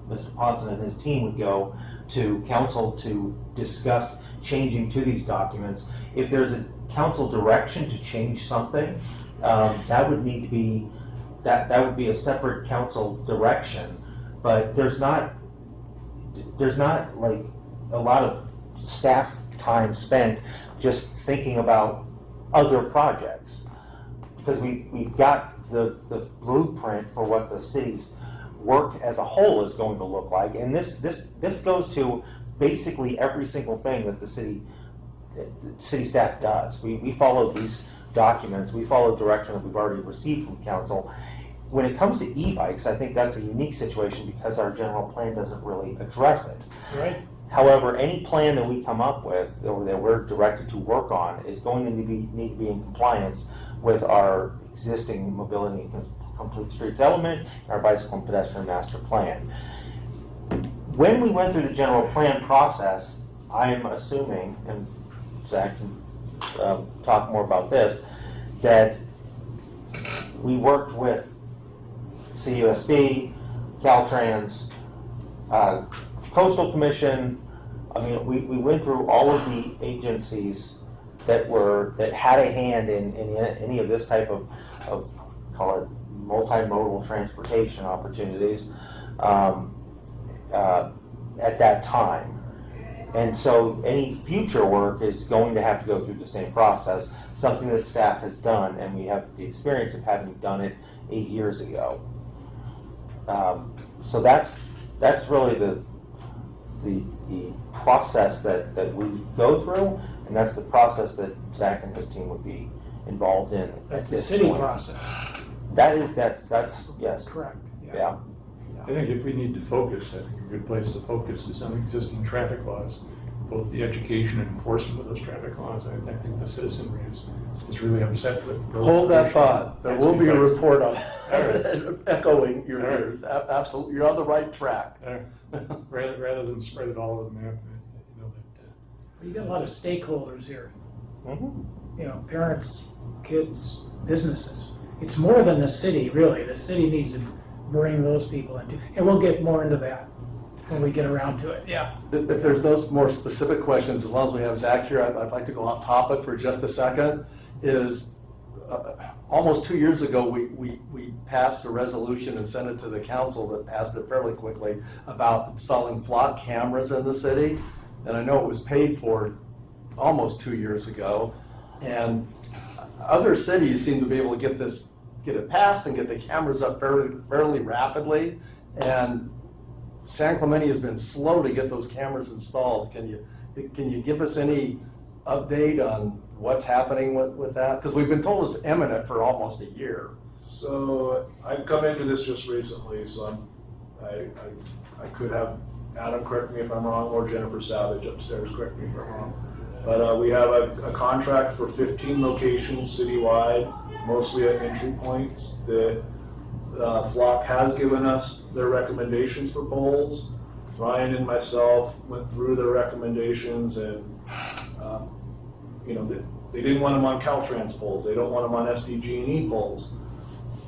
Mr. Ponson and his team would go to council to discuss changing to these documents. If there's a council direction to change something, that would need to be that would be a separate council direction. But there's not like a lot of staff time spent just thinking about other projects, because we've got the blueprint for what the city's work as a whole is going to look like, and this goes to basically every single thing that the city staff does. We follow these documents, we follow direction that we've already received from council. When it comes to e-bikes, I think that's a unique situation because our general plan doesn't really address it. Right. However, any plan that we come up with or that we're directed to work on is going to need to be in compliance with our existing mobility and complete streets element and our bicycle and pedestrian master plan. When we went through the general plan process, I'm assuming, and Zach can talk more about this, that we worked with CUSD, Caltrans, Coastal Commission. I mean, we went through all of the agencies that had a hand in any of this type of call it multimodal transportation opportunities at that time. And so any future work is going to have to go through the same process, something that staff has done, and we have the experience of having done it 8 years ago. So that's really the process that we go through, and that's the process that Zach and his team would be involved in. That's at the this city point. process. That's yes. Correct. Yeah. I think if we need to focus, I think a good place to focus is on existing traffic laws, both the education and enforcement of those traffic laws. I think the citizenry is really upset with. Hold that thought. There will be a report on All echoing your All right. ears. Absolutely, you're on the right track. Rather than spread it all over the map, you know, You got a lot of stakeholders here. Mhm. You know, parents, kids, businesses. It's more than the city, really. The city needs to bring those people into, and we'll get more into that when we get around to it. Yeah. If there's those more specific questions, as long as we have Zach here, I'd like to go off topic for just a second. Is almost 2 years ago, we passed a resolution and sent it to the council that passed it fairly quickly about installing flock cameras in the city. And I know it was paid for almost 2 years ago. And other cities seem to be able to get it passed and get the cameras up fairly rapidly. And San Clemente has been slow to get those cameras installed. Can you give us any update on what's happening with that? Because we've been told it's imminent for almost a year. So I've come into this just recently, so I could have Adam correct me if I'm wrong, or Jennifer Savage upstairs correct me if I'm wrong. But we have a contract for 15 locations citywide, mostly at entry points, that Flock has given us their recommendations for poles. Ryan and myself went through their recommendations, and they didn't want them on Caltrans poles. They don't want them on SDG&E poles.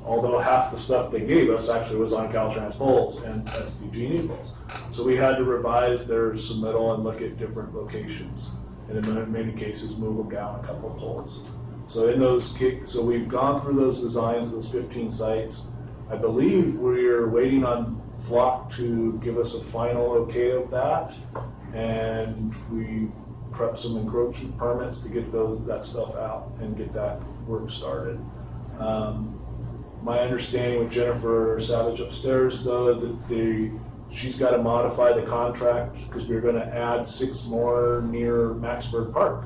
Although half the stuff they gave us actually was on Caltrans poles and SDG&E poles. So we had to revise their submittal and look at different locations, and in many cases move them down a couple of poles. So so we've gone through those designs, those 15 sites. I believe we're waiting on Flock to give us a final okay of that, and we prep some encroachment permits to get that stuff out and get that work started. My understanding with Jennifer Savage upstairs, though, that she's got to modify the contract because we're going to add 6 more near Maxburg Park,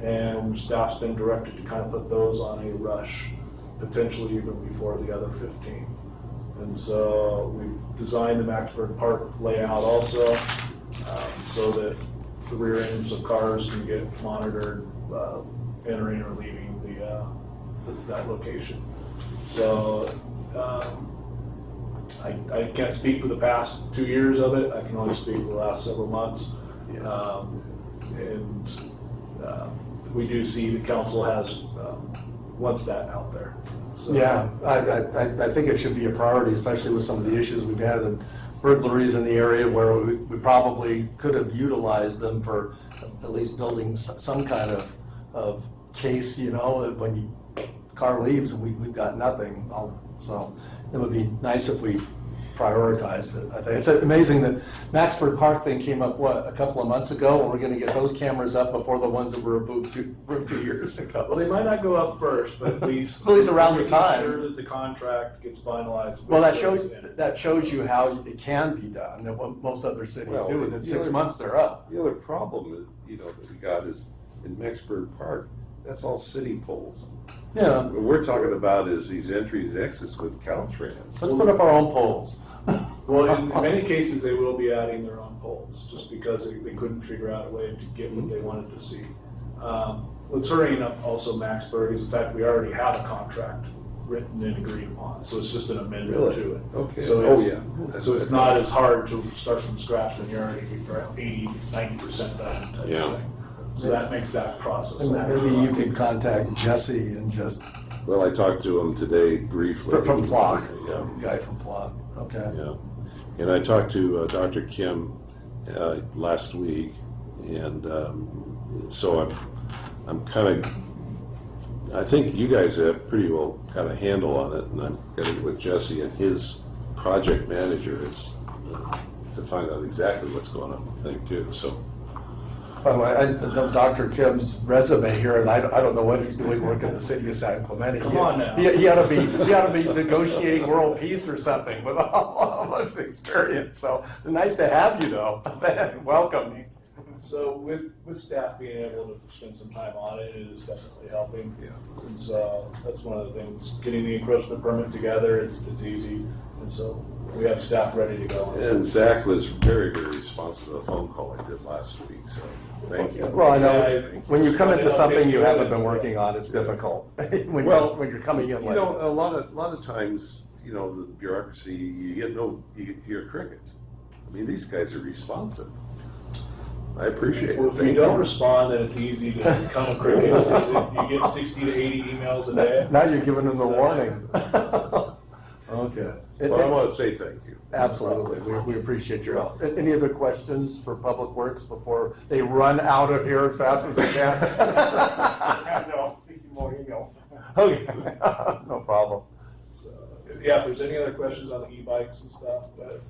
and staff's been directed to kind of put those on a rush, potentially even before the other 15. And so we've designed the Maxburg Park layout also, so that the rear ends of cars can get monitored entering or leaving that location. So I can't speak for the past 2 years of it. I can only speak for the last several months. We do see the council wants that out there. So, Yeah, I think it should be a priority, especially with some of the issues we've had and burglaries in the area where we probably could have utilized them for at least building some kind of case, when your car leaves and we've got nothing. So it would be nice if we prioritized it. I think it's amazing that Maxburg Park thing came up, a couple of months ago, and we're going to get those cameras up before the ones that were removed 2 years ago. Well, they might not go up first, but at least around the time. Sure that the contract gets finalized. Well, that shows you how it can be done, and what most other cities do. Within 6 months, they're up. The other problem that we got is in Maxburg Park, that's all city poles. Yeah, What we're talking about is these entries, exits with Caltrans. let's put up our own poles. Well, in many cases, they will be adding their own poles, just because they couldn't figure out a way to get what they wanted to see. What's hurrying up also Maxburg is the fact we already have a contract written and agreed upon, so it's just an amendment Really? to it. Okay. So Yeah. So it's not as hard to start from scratch when you're already 80-90% done. type of Yeah. thing. So that makes that process. And maybe you could contact Jesse and just, Well, I talked to him today briefly. from Flock, Yeah. guy from Flock, okay. Yeah, and I talked to Dr. Kim last week, and so I'm kind of. I think you guys have pretty well kind of handle on it, and I'm getting with Jesse and his project manager to find out exactly what's going on with the thing too. So By the way, I know Dr. Kim's resume here, and I don't know what he's doing working in the city of San Clemente. Come on now. He ought to be negotiating world peace or something with all of his experience. So nice to have you, though. Welcome. So with staff being able to spend some time on it, it is definitely helping. Yeah. And so that's one of the things, getting the encroachment permit together, it's easy. And so we have staff ready to go. And Zach was very, very responsive to the phone call I did last week, so thank you. Well, I know Yeah, when you come into I'll something take you you haven't in. been working on, it's difficult when you're coming in You late. know, a lot of times, you know, the bureaucracy, you hear crickets. I mean, these guys are responsive. I appreciate it. Well, if we Thank don't you. respond, then it's easy to become a cricket, because you get 60 to 80 emails a day. Now you're giving them the warning. Okay. Well, I want to say thank you. Absolutely, we appreciate your help. Any other questions for Public Works before they run out of here as fast as they can? No, 60 more emails. Okay, no problem. So, yeah, if there's any other questions on the e-bikes and stuff, but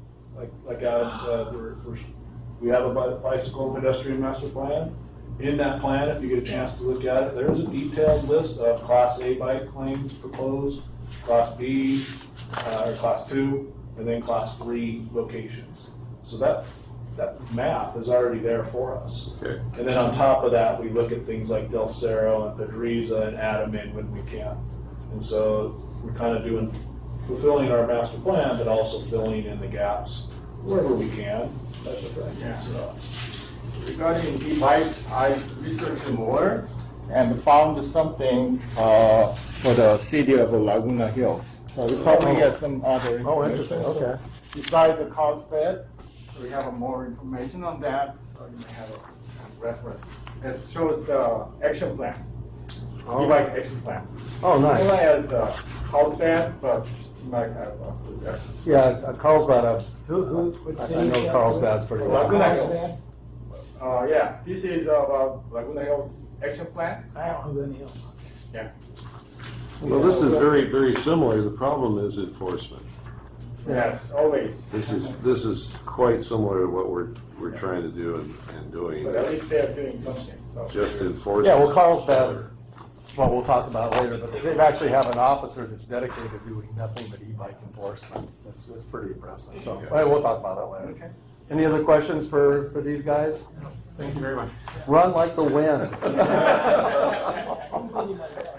like Adam said, we have a bicycle and pedestrian master plan. In that plan, if you get a chance to look at it, there's a detailed list of Class A bike claims proposed, Class B, or Class 2, and then Class 3 locations. So that map is already there for us. Okay. And then on top of that, we look at things like Del Cerro and Pedriza and add them in when we can. And so we're kind of fulfilling our master plan, but also filling in the gaps wherever we can, type of thing. Yeah. So, Regarding e-bikes, I researched more and found something for the city of Laguna Hills. So we probably get some other Oh, information. interesting, okay. Besides the Carlsbad, so we have more information on that, so you may have a reference. It shows the action plans, e-bike action plans. Oh, nice. Same as the Carlsbad, but you might have there. Yeah, Carlsbad, What I city is know that? Carlsbad's pretty well. Laguna Carlsbad? Yeah, this is about Laguna Hills action plan. I don't know any else. Yeah. Well, this is very, very similar. The problem is enforcement. Yes, always. This is quite similar to what we're trying to do and doing. But at least they're doing something. So Just enforcement. Yeah, well, Carlsbad, well, we'll talk about it later, but they actually have an officer that's dedicated to doing nothing but e-bike enforcement. It's pretty impressive, so, well, we'll talk about it later. Okay. Any other questions for these guys? Thank you very much. Run like the wind.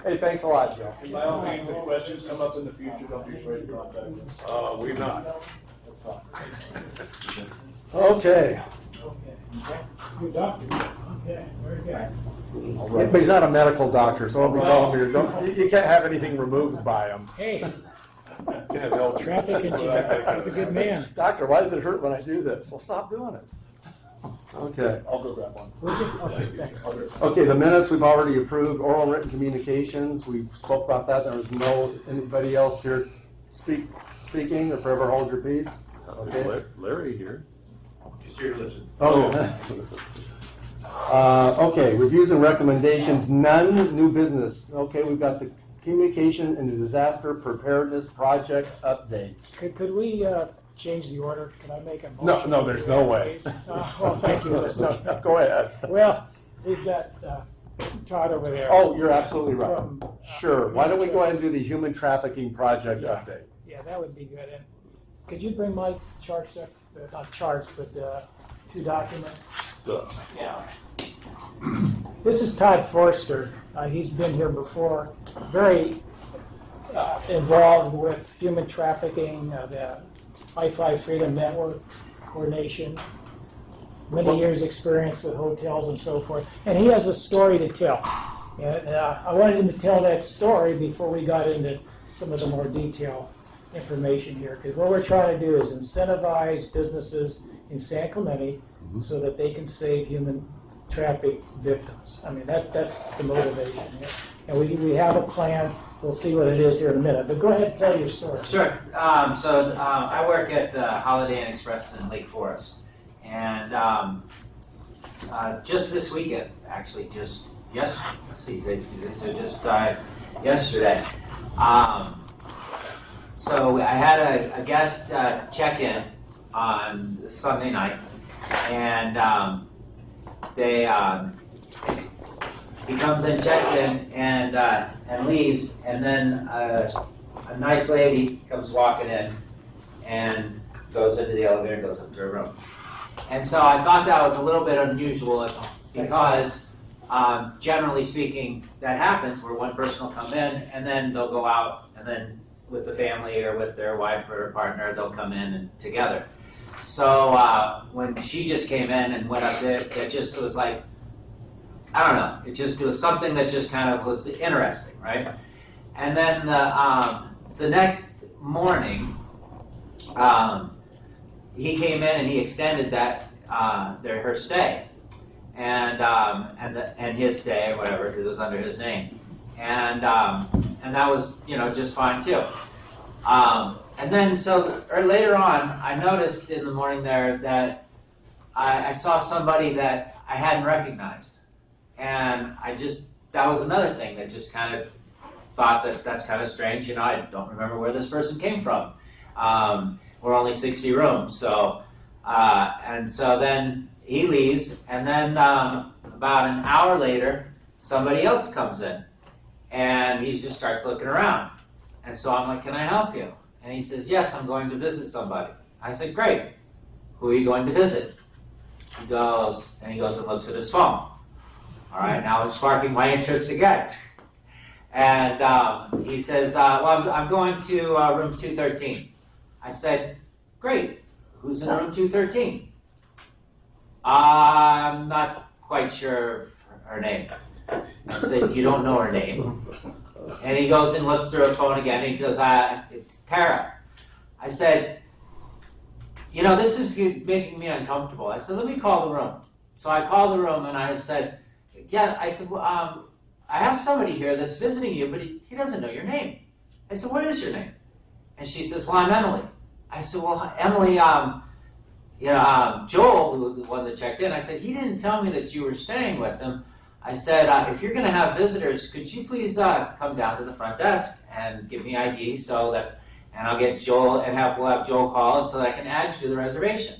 Hey, thanks a lot, Joe. and by all means, if questions come up in the future, don't be afraid to contact us. We've not. That's fine. Okay, Good doctor. Okay, very good. but he's not a medical doctor, so I'll be telling you can't have anything removed by him. Hey, Can't help. traffic engineer, he's a good man. Doctor, why does it hurt when I do this? Well, stop doing it. Okay. I'll go grab one. Would you? Okay, thanks. Okay, the minutes we've already approved, oral and written communications, we spoke about that, there was anybody else here speaking, or forever hold your peace? Is Larry here? Just here to listen. Oh. Okay, reviews and recommendations, none, new business. Okay, we've got the communication and the disaster preparedness project update. Could we change the order? Can I make a motion? No, there's no way. Please? Well, thank you. No, go ahead. Well, we've got Todd over there. Oh, you're absolutely right. From, Sure, why don't we go ahead and do the human trafficking project update? Yeah, that would be good. And could you bring my charts up, not charts, but two documents? Stuff. Yeah. This is Todd Forster. He's been here before, very involved with human trafficking, the Wi-Fi Freedom Network coordination, many years' experience with hotels and so forth. And he has a story to tell. And I wanted him to tell that story before we got into some of the more detailed information here, because what we're trying to do is incentivize businesses in San Clemente so that they can save human traffic victims. I mean, that's the motivation here. And we have a plan. We'll see what it is here in a minute. But go ahead and tell your story. Sure. I work at Holiday Inn Express in Lake Forest. And just this weekend, actually, yesterday. So I had a guest check-in on Sunday night, and he comes in, checks in, and leaves, and then a nice lady comes walking in and goes into the elevator and goes up to her room. And so I thought that was a little bit unusual because generally speaking, that happens where one person will come in and then they'll go out, and then with the family or with their wife or partner, they'll come in and together. So when she just came in and went up there, it just was like, I don't know, it was something that just kind of was interesting, right? And then the next morning, he came in and he extended that her stay, and his stay or whatever, because it was under his name, and that was just fine too. And then so later on, I noticed in the morning there that I saw somebody that I hadn't recognized, and that was another thing that just kind of thought that's kind of strange. I don't remember where this person came from. We're only 60 rooms, so and so then he leaves, and then about an hour later, somebody else comes in, and he just starts looking around, and so I'm like, "Can I help you?" And he says, "Yes, I'm going to visit somebody." I said, "Great. Who are you going to visit?" He goes and looks at his phone. All right, now it's sparking my interest again. And he says, "Well, I'm going to room 213. I said, "Great. Who's in room 213? I'm not quite sure her name. I said, "You don't know her name?" And he goes and looks through her phone again, and he goes, "It's Tara." I said, "This is making me uncomfortable." I said, "Let me call the room." So I called the room, and I said, "Yeah," I said, "Well, I have somebody here that's visiting you, but he doesn't know your name." I said, "What is your name?" And she says, "Well, I'm Emily." I said, "Well, Emily, Joel, who was the one that checked in," I said, "he didn't tell me that you were staying with him." I said, "If you're going to have visitors, could you please come down to the front desk and give me ID and I'll get Joel and we'll have Joel call him so that I can add you to the reservation."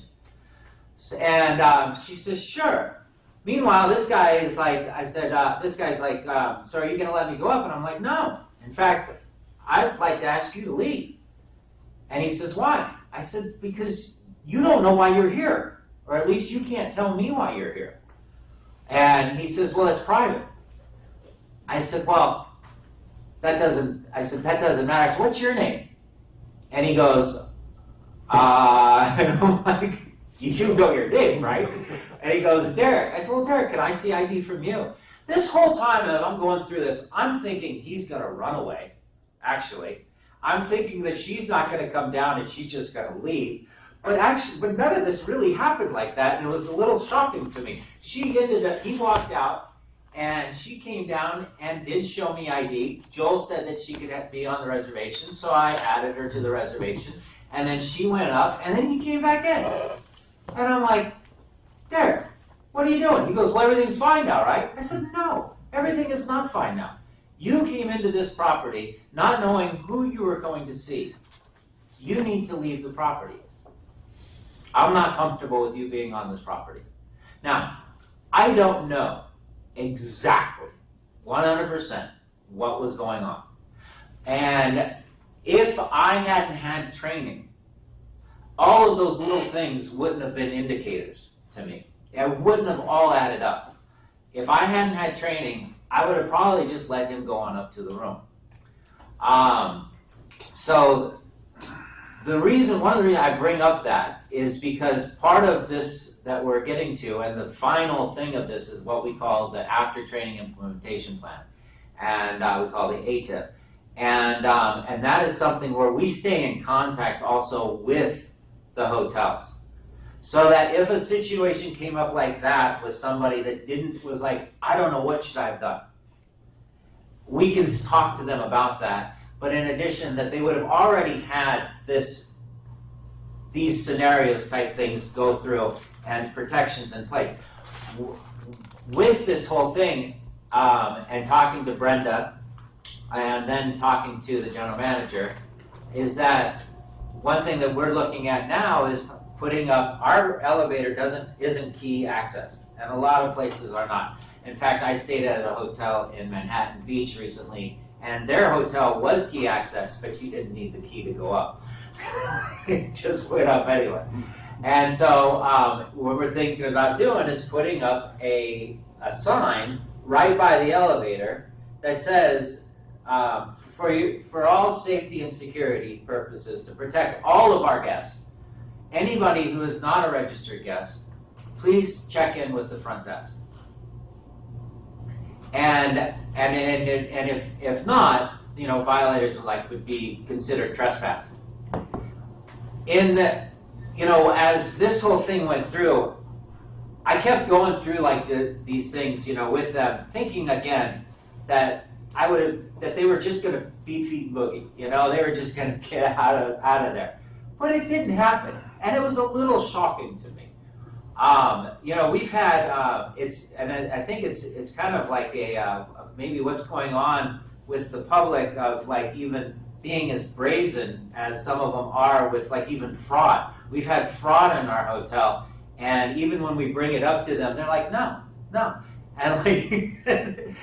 And she says, "Sure." Meanwhile, this guy is like, "So are you going to let me go up?" And I'm like, "No. In fact, I'd like to ask you to leave." And he says, "Why?" I said, "Because you don't know why you're here, or at least you can't tell me why you're here." And he says, "Well, it's private." I said, "Well, that doesn't matter." I said, "What's your name?" And he goes, and I'm like, "You do know your name, right?" And he goes, "Derek." I said, "Well, Derek, can I see ID from you?" This whole time as I'm going through this, I'm thinking he's going to run away, actually. I'm thinking that she's not going to come down and she's just going to leave. But none of this really happened like that, and it was a little shocking to me. He walked out, and she came down and did show me ID. Joel said that she could be on the reservation, so I added her to the reservation. And then she went up, and then he came back in. And I'm like, "Derek, what are you doing?" He goes, "Well, everything's fine now, right?" I said, "No, everything is not fine now. You came into this property not knowing who you were going to see. You need to leave the property. I'm not comfortable with you being on this property." Now, I don't know exactly, 100%, what was going on. And if I hadn't had training, all of those little things wouldn't have been indicators to me. It wouldn't have all added up. If I hadn't had training, I would have probably just let him go on up to the room. So one of the reasons I bring up that is because part of this that we're getting to, and the final thing of this, is what we call the After Training Implementation Plan, and we call the ATIP. And that is something where we stay in contact also with the hotels. So that if a situation came up like that with somebody that was like, "I don't know, what should I have done?" We can talk to them about that. But in addition, that they would have already had these scenarios type things go through and protections in place. With this whole thing, and talking to Brenda, and then talking to the general manager, is that one thing that we're looking at now is putting up, our elevator isn't key access, and a lot of places are not. In fact, I stayed at a hotel in Manhattan Beach recently, and their hotel was key access, but you didn't need the key to go up. It just went up anyway. And so what we're thinking about doing is putting up a sign right by the elevator that says, for all safety and security purposes, to protect all of our guests, anybody who is not a registered guest, please check in with the front desk. And if not, you know, violators would be considered trespassing. You know, as this whole thing went through, I kept going through these things, you know, with them, thinking again that they were just going to beat feet boogie, you know, they were just going to get out of there. But it didn't happen, and it was a little shocking to me. You know, we've had I think it's kind of like maybe what's going on with the public of even being as brazen as some of them are with even fraud. We've had fraud in our hotel, and even when we bring it up to them, they're like, no, and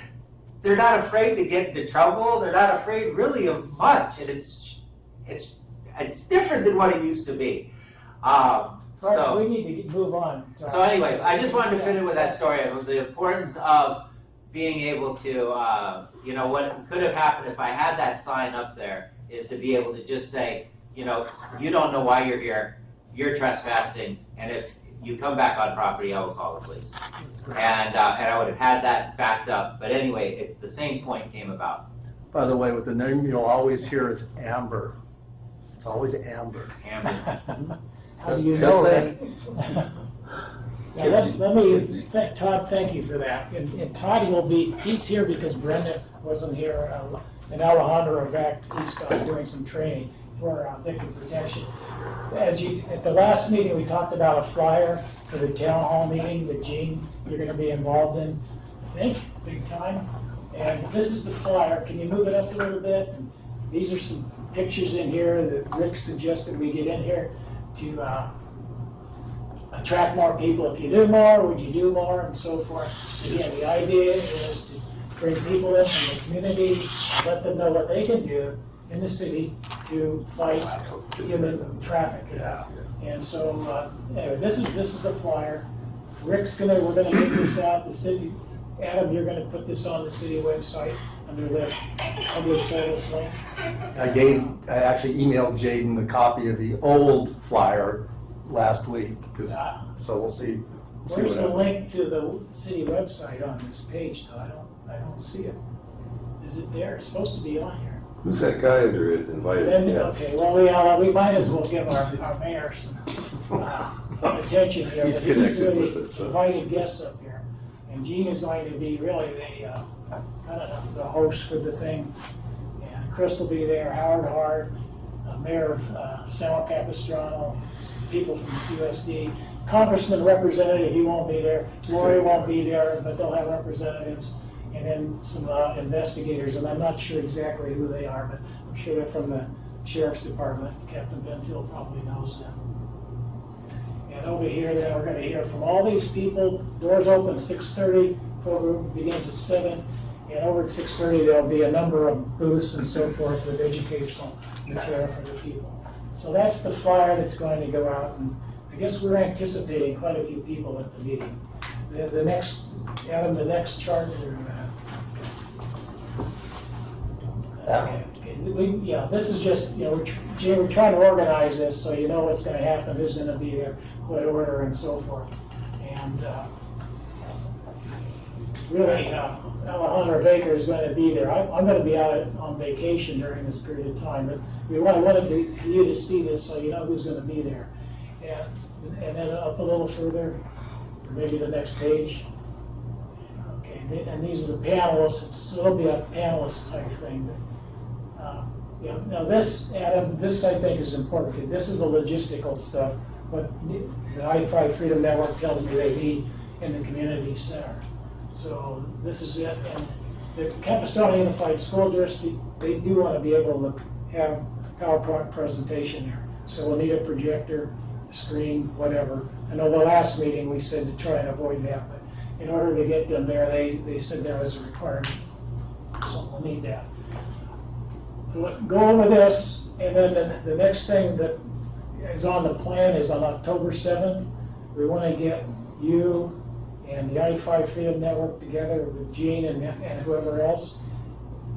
they're not afraid to get into trouble. They're not afraid really of much, and it's different than what it used to be. So we need to move on. So anyway, I just wanted to finish with that story of the importance of being able to, you know, what could have happened if I had that sign up there is to be able to just say, you know, you don't know why you're here, you're trespassing, and if you come back on property, I will call the police. And I would have had that backed up. But anyway, the same point came about. By the way, with the name you'll always hear is Amber. It's always Amber. Amber. How do you know that? Let me thank Todd. Thank you for that. And Todd will be. He's here because Brenda wasn't here, and Alejandro are back east doing some training for victim protection. At the last meeting, we talked about a flyer for the town hall meeting that Gene, you're going to be involved in. I think big time. And this is the flyer. Can you move it up a little bit? And these are some pictures in here that Rick suggested we get in here to attract more people. If you do more, would you do more, and so forth. Again, the idea is to bring people in from the community, let them know what they can do in the city to fight human trafficking. Yeah. And so, anyway, this is the flyer. We're gonna get this out. The city, Adam, you're gonna put this on the city website under the public service link. I actually emailed Jaden the copy of the old flyer last week, so we'll see. Where's the link to the city website on this page, though? I don't see it. Is it there? It's supposed to be on here. Who's that guy under it invited guests? Okay, well, we might as well give our mayor some attention here. He's but connected really with it, so. invited guests up here. And Gene is going to be really the host for the thing. And Chris will be there, Howard Hart, Mayor of San Capistrano, people from the CSD, Congressman representative, he won't be there, Lori won't be there, but they'll have representatives, and then some investigators, and I'm not sure exactly who they are, but I'm sure they're from the Sheriff's Department. Captain Benfield probably knows them. And over here, then we're going to hear from all these people. Doors open 6:30, program begins at 7, and over at 6:30 there'll be a number of booths and so forth with educational material for the people. So that's the flyer that's going to go out, and I guess we're anticipating quite a few people at the meeting. The next, Adam, the next chart. Okay. This is just, we're trying to organize this so you know what's going to happen, who's going to be there, what order, and so forth. And really, Alejandro Baker is going to be there. I'm going to be out on vacation during this period of time, but we wanted you to see this so you know who's going to be there. And then up a little further, maybe the next page. Okay, and these are the panelists. So it'll be a panelist type thing. Now this, Adam, this I think is important. This is the logistical stuff. What the I-5 Freedom Network tells me they need in the community center. So this is it. And the Capistrano Unified School District, they do want to be able to have PowerPoint presentation there. So we'll need a projector. screen, whatever. I know the last meeting, we said to try and avoid that, but in order to get them there, they said that was a requirement. So we'll need that. So go over this, and then the next thing that is on the plan is on October 7th. We want to get you and the I-5 Freedom Network together with Gene and whoever else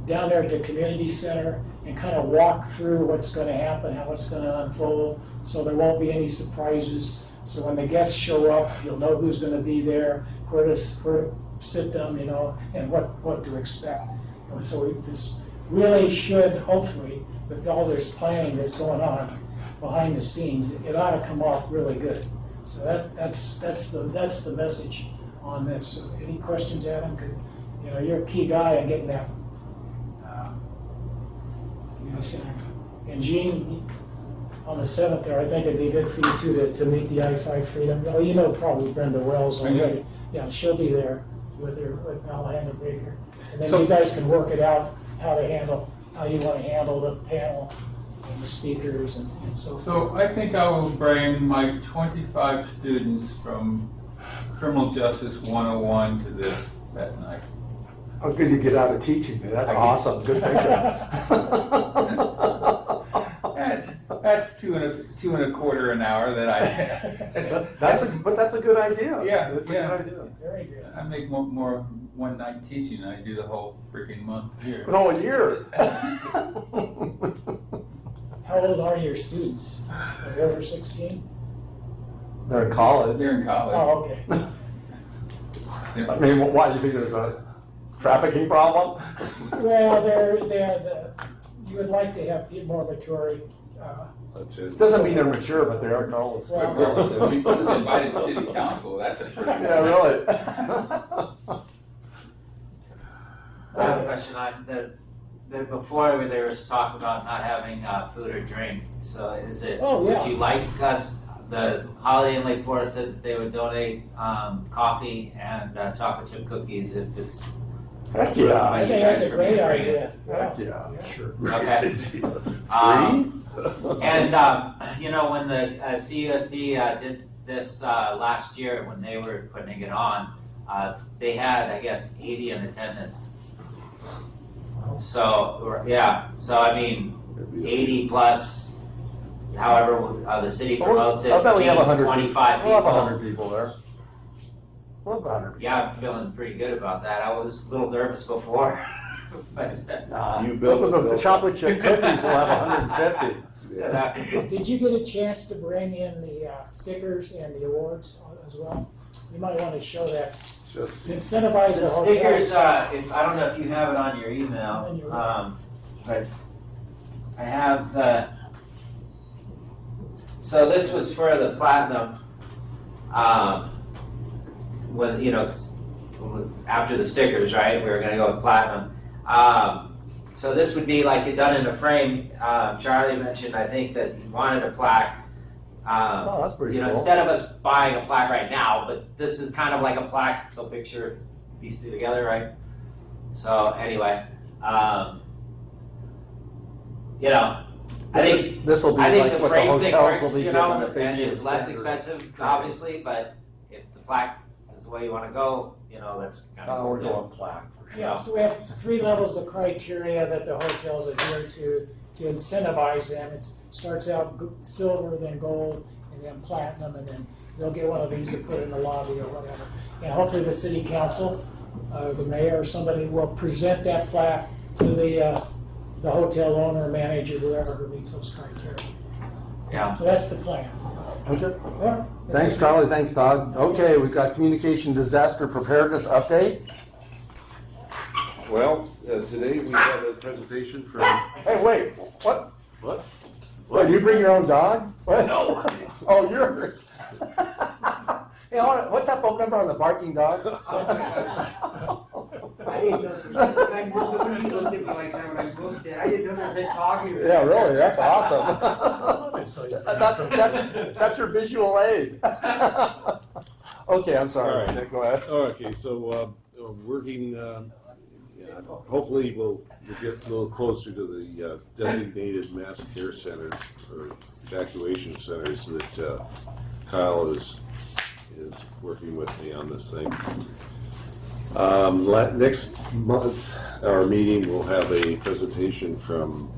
down there at the community center and kind of walk through what's going to happen, how it's going to unfold, so there won't be any surprises. So when the guests show up, you'll know who's going to be there, where to sit them, you know, and what to expect. And so this really should, hopefully, with all this planning that's going on behind the scenes, it ought to come off really good. So that's the message on this. So any questions, Adam? 'Cause, you know, you're a key guy in getting that. And Gene, on the 7th there, I think it'd be good for you two to meet the I-5 Freedom. Oh, you know probably Brenda Wells already. Yeah, she'll be there with Alejandra Baker. And then you guys can work it out, how you want to handle the panel and the speakers and so forth. So I think I will bring my 25 students from Criminal Justice 101 to this that night. How good you get out of teaching me. That's awesome. Good thinking. That's two and a quarter an hour that I. But that's a good idea. Yeah, That's yeah. a good idea. Very good. I make more one night teaching than I do the whole freaking month here. No, a year. How old are your students? Are they over 16? They're in college. They're in college. Oh, okay. I mean, why, you think there's a trafficking problem? Well, you would like to have more mature. That's it. Doesn't mean they're mature, but they are college. Well, If you invited city council, that's a pretty good. Yeah, really. I have a question on that before there was talk about not having food or drink. So is it, Oh, yeah. would you like us, the Holiday Inn Lake Forest said that they would donate coffee and chocolate chip cookies if it's. Heck yeah. I think that's a great idea. Heck yeah, sure. Okay. Free? And, you know, when the CUSD did this last year, when they were putting it on, they had, I guess, 80 in attendance. So, yeah, so I mean, 80 plus, however the city promotes it, I bet we have 100 25 people. We'll have 100 people there. We'll have 100 people. Yeah, I'm feeling pretty good about that. I was a little nervous before. But, You built the chocolate chip cookies will have 150. Yeah. Did you get a chance to bring in the stickers and the awards as well? You might want to show that Just to incentivize the the hotel. stickers, if I don't know if you have it on your email, but I have. So this was for the platinum. When after the stickers, right? We were going to go with platinum. So this would be like done in a frame. Charlie mentioned, I think, that he wanted a plaque. Oh, that's pretty cool. Instead of us buying a plaque right now, but this is kind of like a plaque, so picture these two together, right? So anyway, I think This will be I think like the what the frame thing hotels works, will be you given know, if they and need a it's less standard expensive, trophy. obviously, but if the plaque is the way you want to go, that's kind of We're going plaque for sure. Yeah, so we have 3 levels of criteria that the hotels adhere to incentivize them. It starts out silver, then gold, and then platinum, and then they'll get one of these to put in the lobby or whatever. And hopefully the city council, the mayor or somebody will present that plaque to the hotel owner, manager, whoever who meets those criteria. Yeah. So that's the plan. Okay. Yeah, that's Thanks, it. Charlie. Thanks, Todd. Okay, we've got communication disaster preparedness update. well, today we have a presentation from. Hey, wait. What? What? What? You bring your own dog? What? No. Oh, yours. Hey, what's that phone number on the barking dog? Yeah, really. That's awesome. That's your visual aid. Okay, I'm sorry. All right. Go ahead. Okay, so working. Hopefully, we'll get a little closer to the designated mass care centers or evacuation centers that Kyle is working with me on this thing. Next month, our meeting will have a presentation from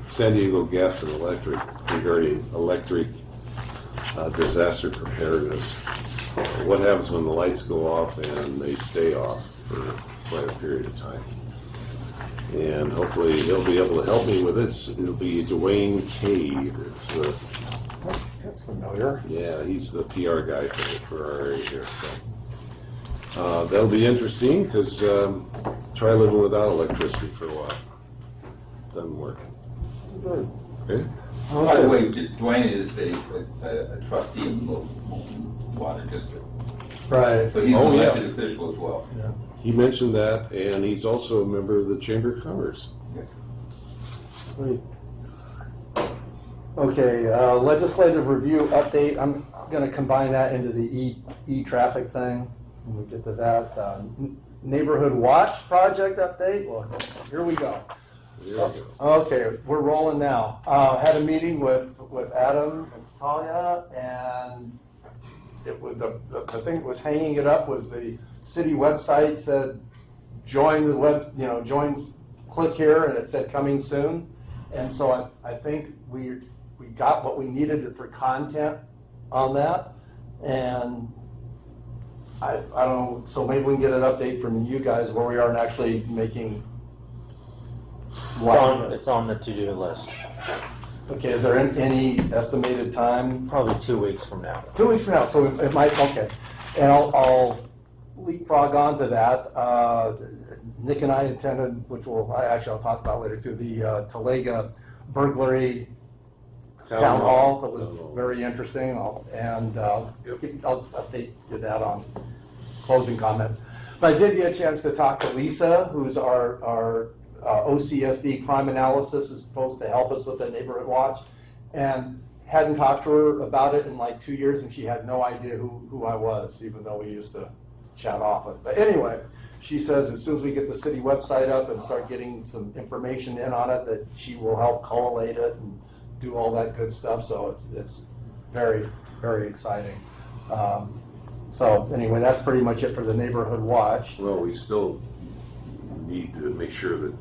San Diego Gas and Electric regarding electric disaster preparedness. What happens when the lights go off and they stay off for quite a period of time? And hopefully he'll be able to help me with this. It'll be Dwayne Cave. That's familiar. Yeah, he's the PR guy for our area here. So that'll be interesting because try living without electricity for a while. Doesn't work. Good. Okay. By the way, Dwayne is a trustee of the local water district. Right. So he's an Oh, yeah. elected official as well. Yeah. He mentioned that, and he's also a member of the Chamber of Commerce. Sweet. Okay, legislative review update. I'm going to combine that into the e-traffic thing when we get to that. Neighborhood Watch project update. Well, here we go. There we go. Okay, we're rolling now. Had a meeting with Adam and Talia, and it was the thing that was hanging it up was the city website said join the web, click here, and it said coming soon. And so I think we got what we needed for content on that, and I don't know. So maybe we can get an update from you guys where we are in actually making. It's on the to-do list. Okay, is there any estimated time? Probably 2 weeks from now. 2 weeks from now, so it might, okay. And I'll leapfrog onto that. Nick and I attended, which I'll talk about later too, the Talega burglary town hall. That was very interesting, I'll update you that on closing comments. But I did get a chance to talk to Lisa, who's our OCSD crime analysis, is supposed to help us with the neighborhood watch, and hadn't talked to her about it in like 2 years, and she had no idea who I was, even though we used to chat often. But anyway, she says as soon as we get the city website up and start getting some information in on it, that she will help collate it and do all that good stuff. So it's very, very exciting. So anyway, that's pretty much it for the neighborhood watch. Well, we still need to make sure that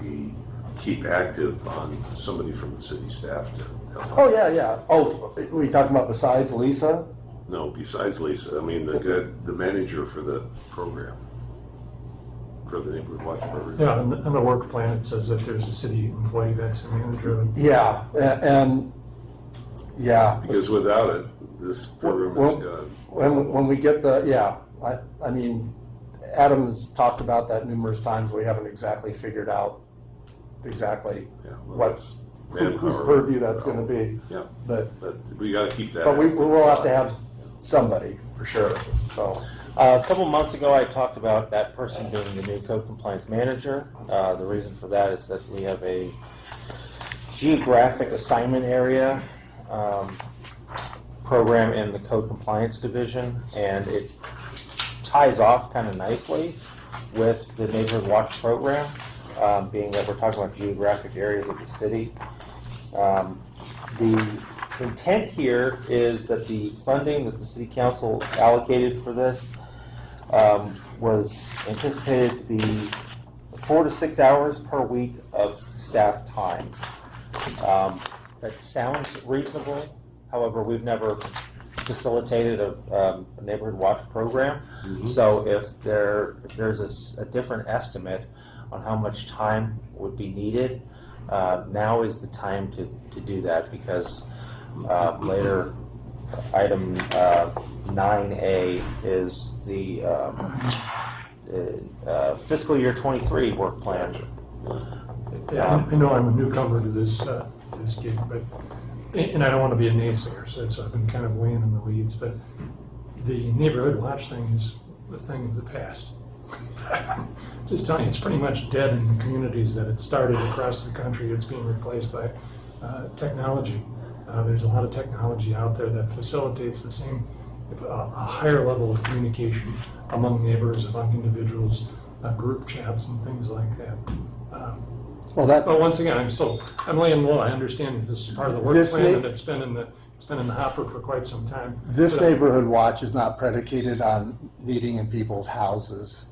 we keep active on somebody from the city staff to help. Oh, yeah. Oh, were you talking about besides Lisa? No, besides Lisa, I mean the manager for the program, for the neighborhood watch program. Yeah, on the work plan, it says if there's a city employee, that's the manager of it. Yeah, and yeah. Because without it, this program is gone. When we get I mean, Adam's talked about that numerous times. We haven't exactly figured out what's whose purview that's going to be. Yeah, but we got to keep that. But we will have to have somebody for sure. So a couple months ago, I talked about that person being the new code compliance manager. The reason for that is that we have a geographic assignment area program in the code compliance division, and it ties off kind of nicely with the neighborhood watch program, being that we're talking about geographic areas of the city. The intent here is that the funding that the city council allocated for this was anticipated to be 4 to 6 hours per week of staff time. That sounds reasonable. However, we've never facilitated a neighborhood watch program. Mm-hmm. So if there's a different estimate on how much time would be needed, now is the time to do that, because later item 9A is the fiscal year 23 work plan. Yeah, I know I'm a newcomer to this gig, and I don't want to be a naysayer, so I've been kind of laying in the weeds, but the neighborhood watch thing is a thing of the past. Just telling you, it's pretty much dead in the communities that it started across the country. It's being replaced by technology. There's a lot of technology out there that facilitates the same, a higher level of communication among neighbors, among individuals, group chats and things like that. Well, that, But once again, I'm laying low. I understand this is part of the work This plan, na- and it's been in the hopper for quite some time. this But, neighborhood watch is not predicated on meeting in people's houses.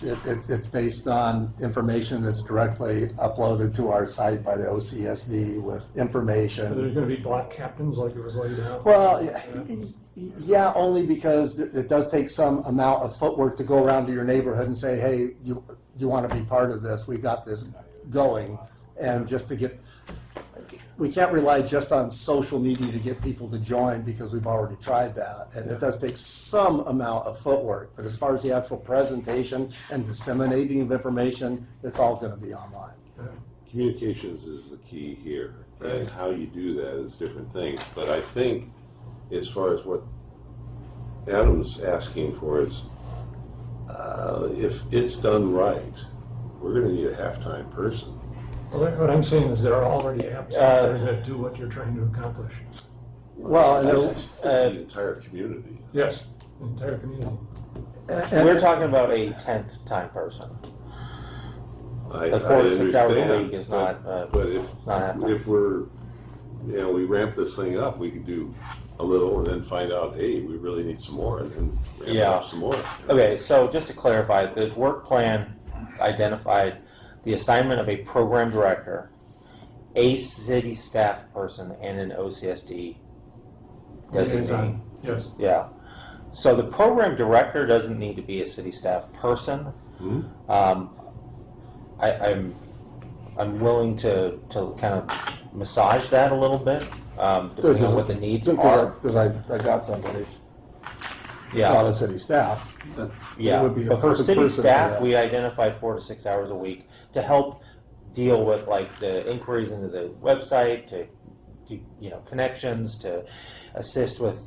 It's based on information that's directly uploaded to our site by the OCSD with information. There's going to be block captains like it was laid out. Well, yeah, only because it does take some amount of footwork to go around to your neighborhood and say, hey, you want to be part of this, we've got this going. And just to get, we can't rely just on social media to get people to join because we've already tried that. And it does take some amount of footwork, but as far as the actual presentation and disseminating of information, it's all going to be online. Communications is the key here, and how you do that is different things. But I think, as far as what Adam's asking for is, if it's done right, we're going to need a half-time person. Well, what I'm saying is there are already apps out there that do what you're trying to accomplish. Well, and That's the entire community. Yes, the entire community. We're talking about a 10th time person. I Like 4 to 6 hours a understand, week is not, but not half-time. if we're, we ramp this thing up, we could do a little and then find out, hey, we really need some more, and then ramp it Yeah. up some more. Okay, so just to clarify, the work plan identified the assignment of a program director, a city staff person, and an OCSD designee. Liaison. Yes. Yeah. So the program director doesn't need to be a city staff person. Hmm? I'm willing to kind of massage that a little bit, depending on what the needs are. Because I got somebody, it's not Yeah. a city staff, but it Yeah, would be a but for perfect city person for staff, that. we identified 4 to 6 hours a week to help deal with like the inquiries into the website, to connections, to assist with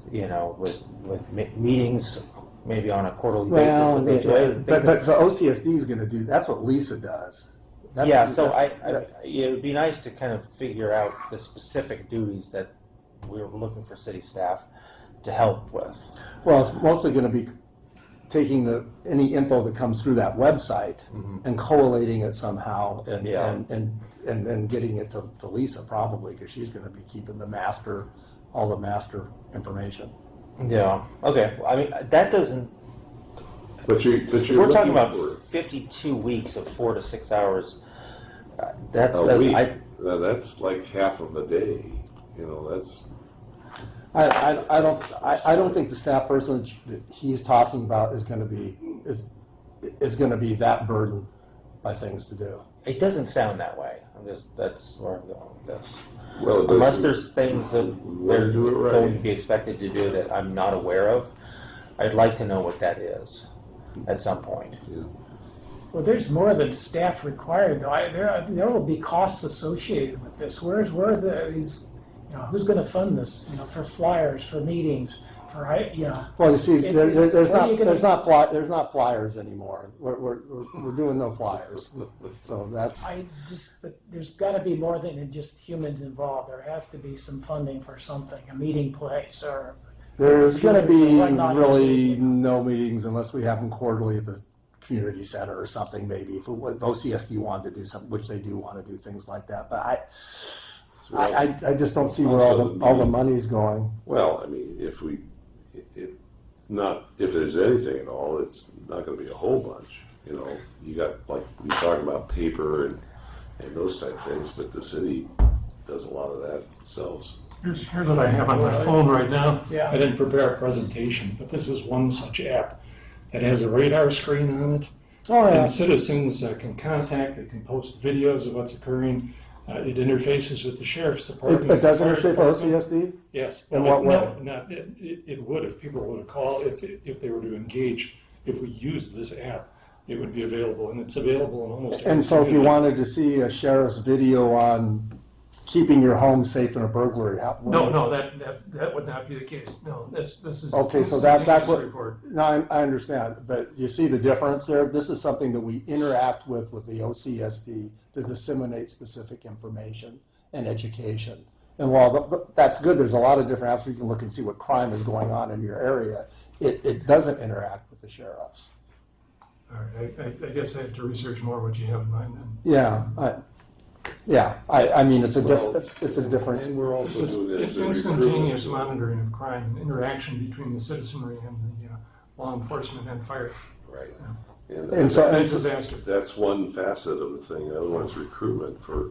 meetings, maybe on a quarterly Well, basis. but the OCSD is going to do, that's what Lisa does. It would be nice to kind of figure out the specific duties that we were looking for city staff to help with. Well, it's mostly going to be taking any info that comes through that website and collating it somehow and Yeah. and getting it to Lisa probably, because she's going to be keeping all the master information. Yeah. Okay. I mean, that doesn't. But you're If we're talking looking about for 52 weeks of 4 to 6 hours, that a does. week. Now, that's like half of a day. That's I don't think the staff person that he's talking about is going to be that burdened by things to do. It doesn't sound that way. That's where I'm going with this. well, Unless there's things that Let they're her do it right. going to be expected to do that I'm not aware of, I'd like to know what that is at some point. Well, there's more than staff required, though. There will be costs associated with this. Where are these? Who's going to fund this? For flyers, for meetings, for Well, you see, It's- there's what are you gonna- there's not flyers anymore. We're doing no flyers, so that's. But there's got to be more than just humans involved. There has to be some funding for something, a meeting place, or There's going to be whatnot. really no meetings unless we have them quarterly at the community center or something, maybe. If OCSD wanted to do something, which they do want to do things like that, but I just don't see where all the money's going. Well, I mean, if there's anything at all, it's not going to be a whole bunch. You got, like, we talk about paper and those type of things, but the city does a lot of that themselves. Here's what I have on my phone right now. Yeah. I didn't prepare a presentation, but this is one such app that has a radar screen on it. Oh, yeah. And citizens can contact, they can post videos of what's occurring. It interfaces with the sheriff's department. It does fire interface with department. OCSD? Yes. In Well, what way? No, it would if people were to call, if they were to engage, if we used this app, it would be available, and it's available in almost every And so if you community. wanted to see a sheriff's video on keeping your home safe in a burglary, No, that would not be the case. No, this is. Okay, so this is that's a what, report. no, I understand, but you see the difference there? This is something that we interact with the OCSD to disseminate specific information and education. And while that's good, there's a lot of different apps where you can look and see what crime is going on in your area. It doesn't interact with the sheriffs. All right, I guess I have to research more what you have in mind then. Yeah, Yeah, I mean, it's a Well, different, And we're It's also just doing it as a instantaneous recruitment. monitoring of crime, and interaction between the citizenry and the law enforcement and fire. Right. and so, It's a disaster. That's one facet of the thing. The other one's recruitment for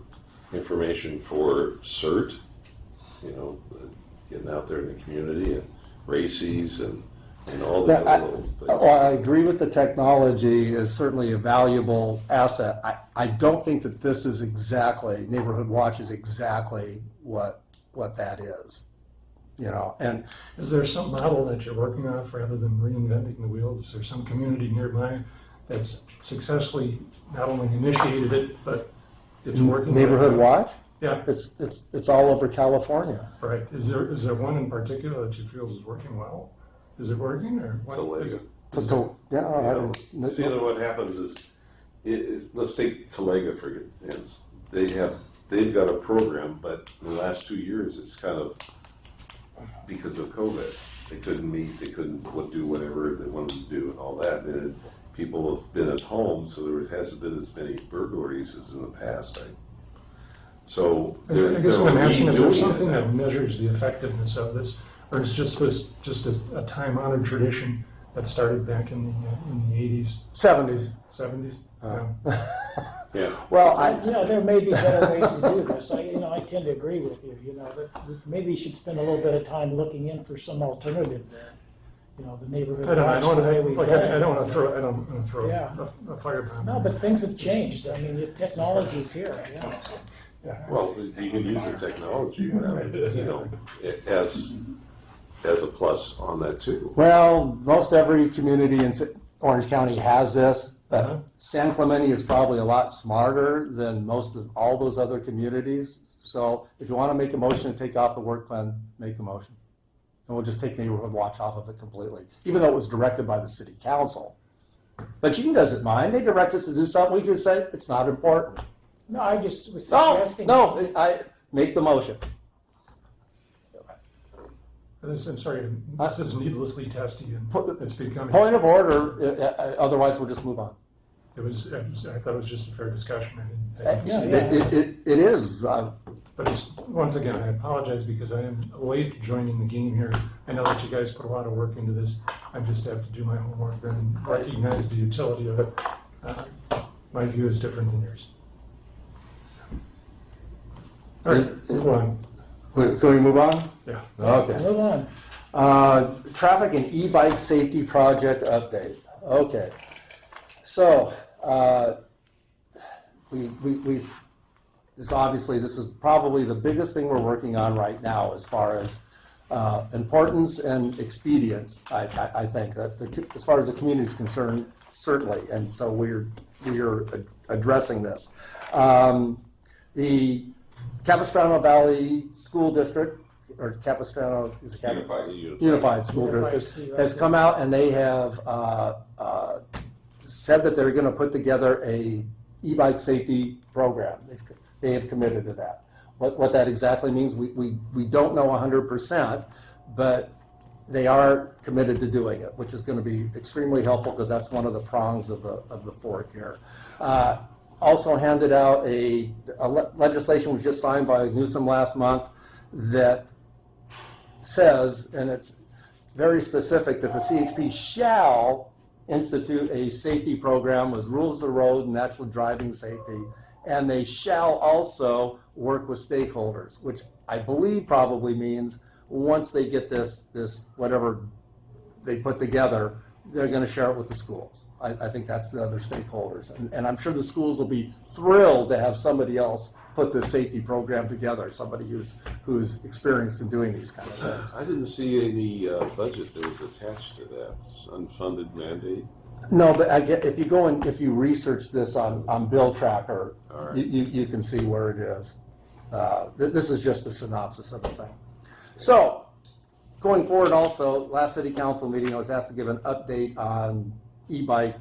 information for CERT, getting out there in the community and races and all the Yeah, other little things. Well, I agree with the technology is certainly a valuable asset. I don't think that this is exactly, Neighborhood Watch is exactly what that is. And Is there some model that you're working off rather than reinventing the wheel? Is there some community nearby that's successfully not only initiated it, but it's working? Neighborhood Watch, Yeah, it's all over California. right. Is there one in particular that you feel is working well? Is it working or what? Talega. Is it- See, what happens is, let's take Talega for instance. They've got a program, but in the last 2 years, it's kind of because of COVID. They couldn't meet, they couldn't do whatever they wanted to do and all that. And people have been at home, so there hasn't been as many burglaries as in the past. So I guess what I'm asking is there redoing something it now. that measures the effectiveness of this, or is just a time-honored tradition that started back in the 80s, 70s. 70s? Yeah. Well, There may be better ways to do this. I tend to agree with you, that we maybe should spend a little bit of time looking in for some alternative there. The neighborhood watch, the way we've done it. I don't want to throw Yeah. a firebomb. No, but things have changed. I mean, the technology's here, Well, you can use the technology, as a plus on that too. Well, most every community in Orange County has this, but Uh-huh. San Clemente is probably a lot smarter than most of all those other communities. So if you want to make a motion to take off the work plan, make the motion. And we'll just take Neighborhood Watch off of it completely, even though it was directed by the city council. But Gene doesn't mind. They direct us to do something, we can say it's not important. No, I just was No, suggesting. I make the motion. I'm sorry, this is needlessly testy and it's becoming, Point of order, otherwise we'll just move on. I thought it was just a fair discussion. I didn't see Yeah, it. It is. But once again, I apologize because I am late joining the game here. I know that you guys put a lot of work into this. I just have to do my homework and recognize the utility of it. My view is different than yours. All right, move on. Can we move on? Yeah. Okay. Move on. Traffic and e-bike safety project update. Okay. So, this is probably the biggest thing we're working on right now as far as importance and expedience, I think, as far as the community is concerned, certainly. And so we're addressing this. The Capistrano Valley School District, or Capistrano, is it Unified School Unified District, has come out and they have said that they're going to put together a e-bike safety program. They have committed to that. What that exactly means, we don't know 100%, but they are committed to doing it, which is going to be extremely helpful because that's one of the prongs of the fork here. Also handed out a legislation was just signed by Newsom last month that says, and it's very specific, that the CHP shall institute a safety program with rules of the road and natural driving safety, and they shall also work with stakeholders, which I believe probably means once they get this whatever they put together, they're going to share it with the schools. I think that's the other stakeholders. And I'm sure the schools will be thrilled to have somebody else put this safety program together, somebody who's experienced in doing these kind of things. I didn't see any budget that was attached to that. It's unfunded mandate. No, but if you go and if you research this on Bill Tracker, Right. you can see where it is. This is just a synopsis of the thing. So, going forward also, last city council meeting, I was asked to give an update on e-bike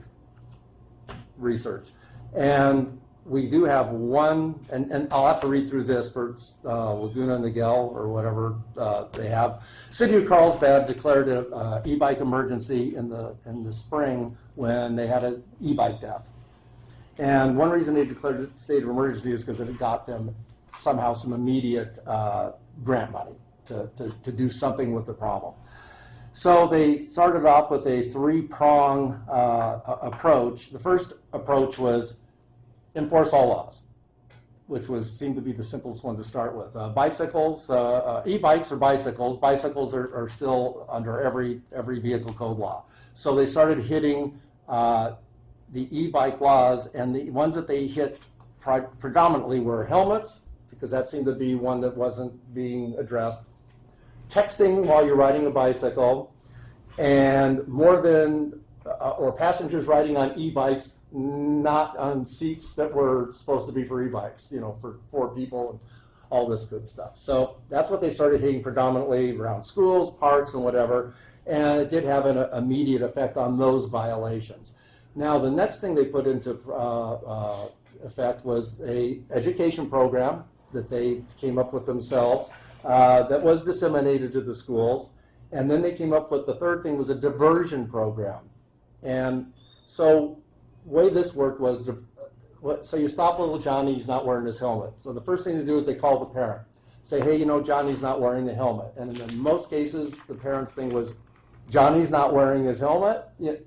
research. And we do have one, and I'll have to read through this for Laguna, Niguel, or whatever they have. City of Carlsbad declared an e-bike emergency in the spring when they had an e-bike death. And one reason they declared a state of emergency is because it got them somehow some immediate grant money to do something with the problem. So they started off with a three-prong approach. The first approach was enforce all laws, which seemed to be the simplest one to start with. Bicycles, e-bikes or bicycles. Bicycles are still under every vehicle code law. So they started hitting the e-bike laws, and the ones that they hit predominantly were helmets, because that seemed to be one that wasn't being addressed. Texting while you're riding a bicycle, and or passengers riding on e-bikes, not on seats that were supposed to be for e-bikes, for 4 people and all this good stuff. So that's what they started hitting predominantly around schools, parks, and whatever, and it did have an immediate effect on those violations. Now, the next thing they put into effect was a education program that they came up with themselves that was disseminated to the schools. And then they came up with the third thing was a diversion program. And so the way this worked was, so you stop little Johnny, he's not wearing his helmet. So the first thing to do is they call the parent. Say, hey, Johnny's not wearing the helmet. And in most cases, the parent's thing was, Johnny's not wearing his helmet.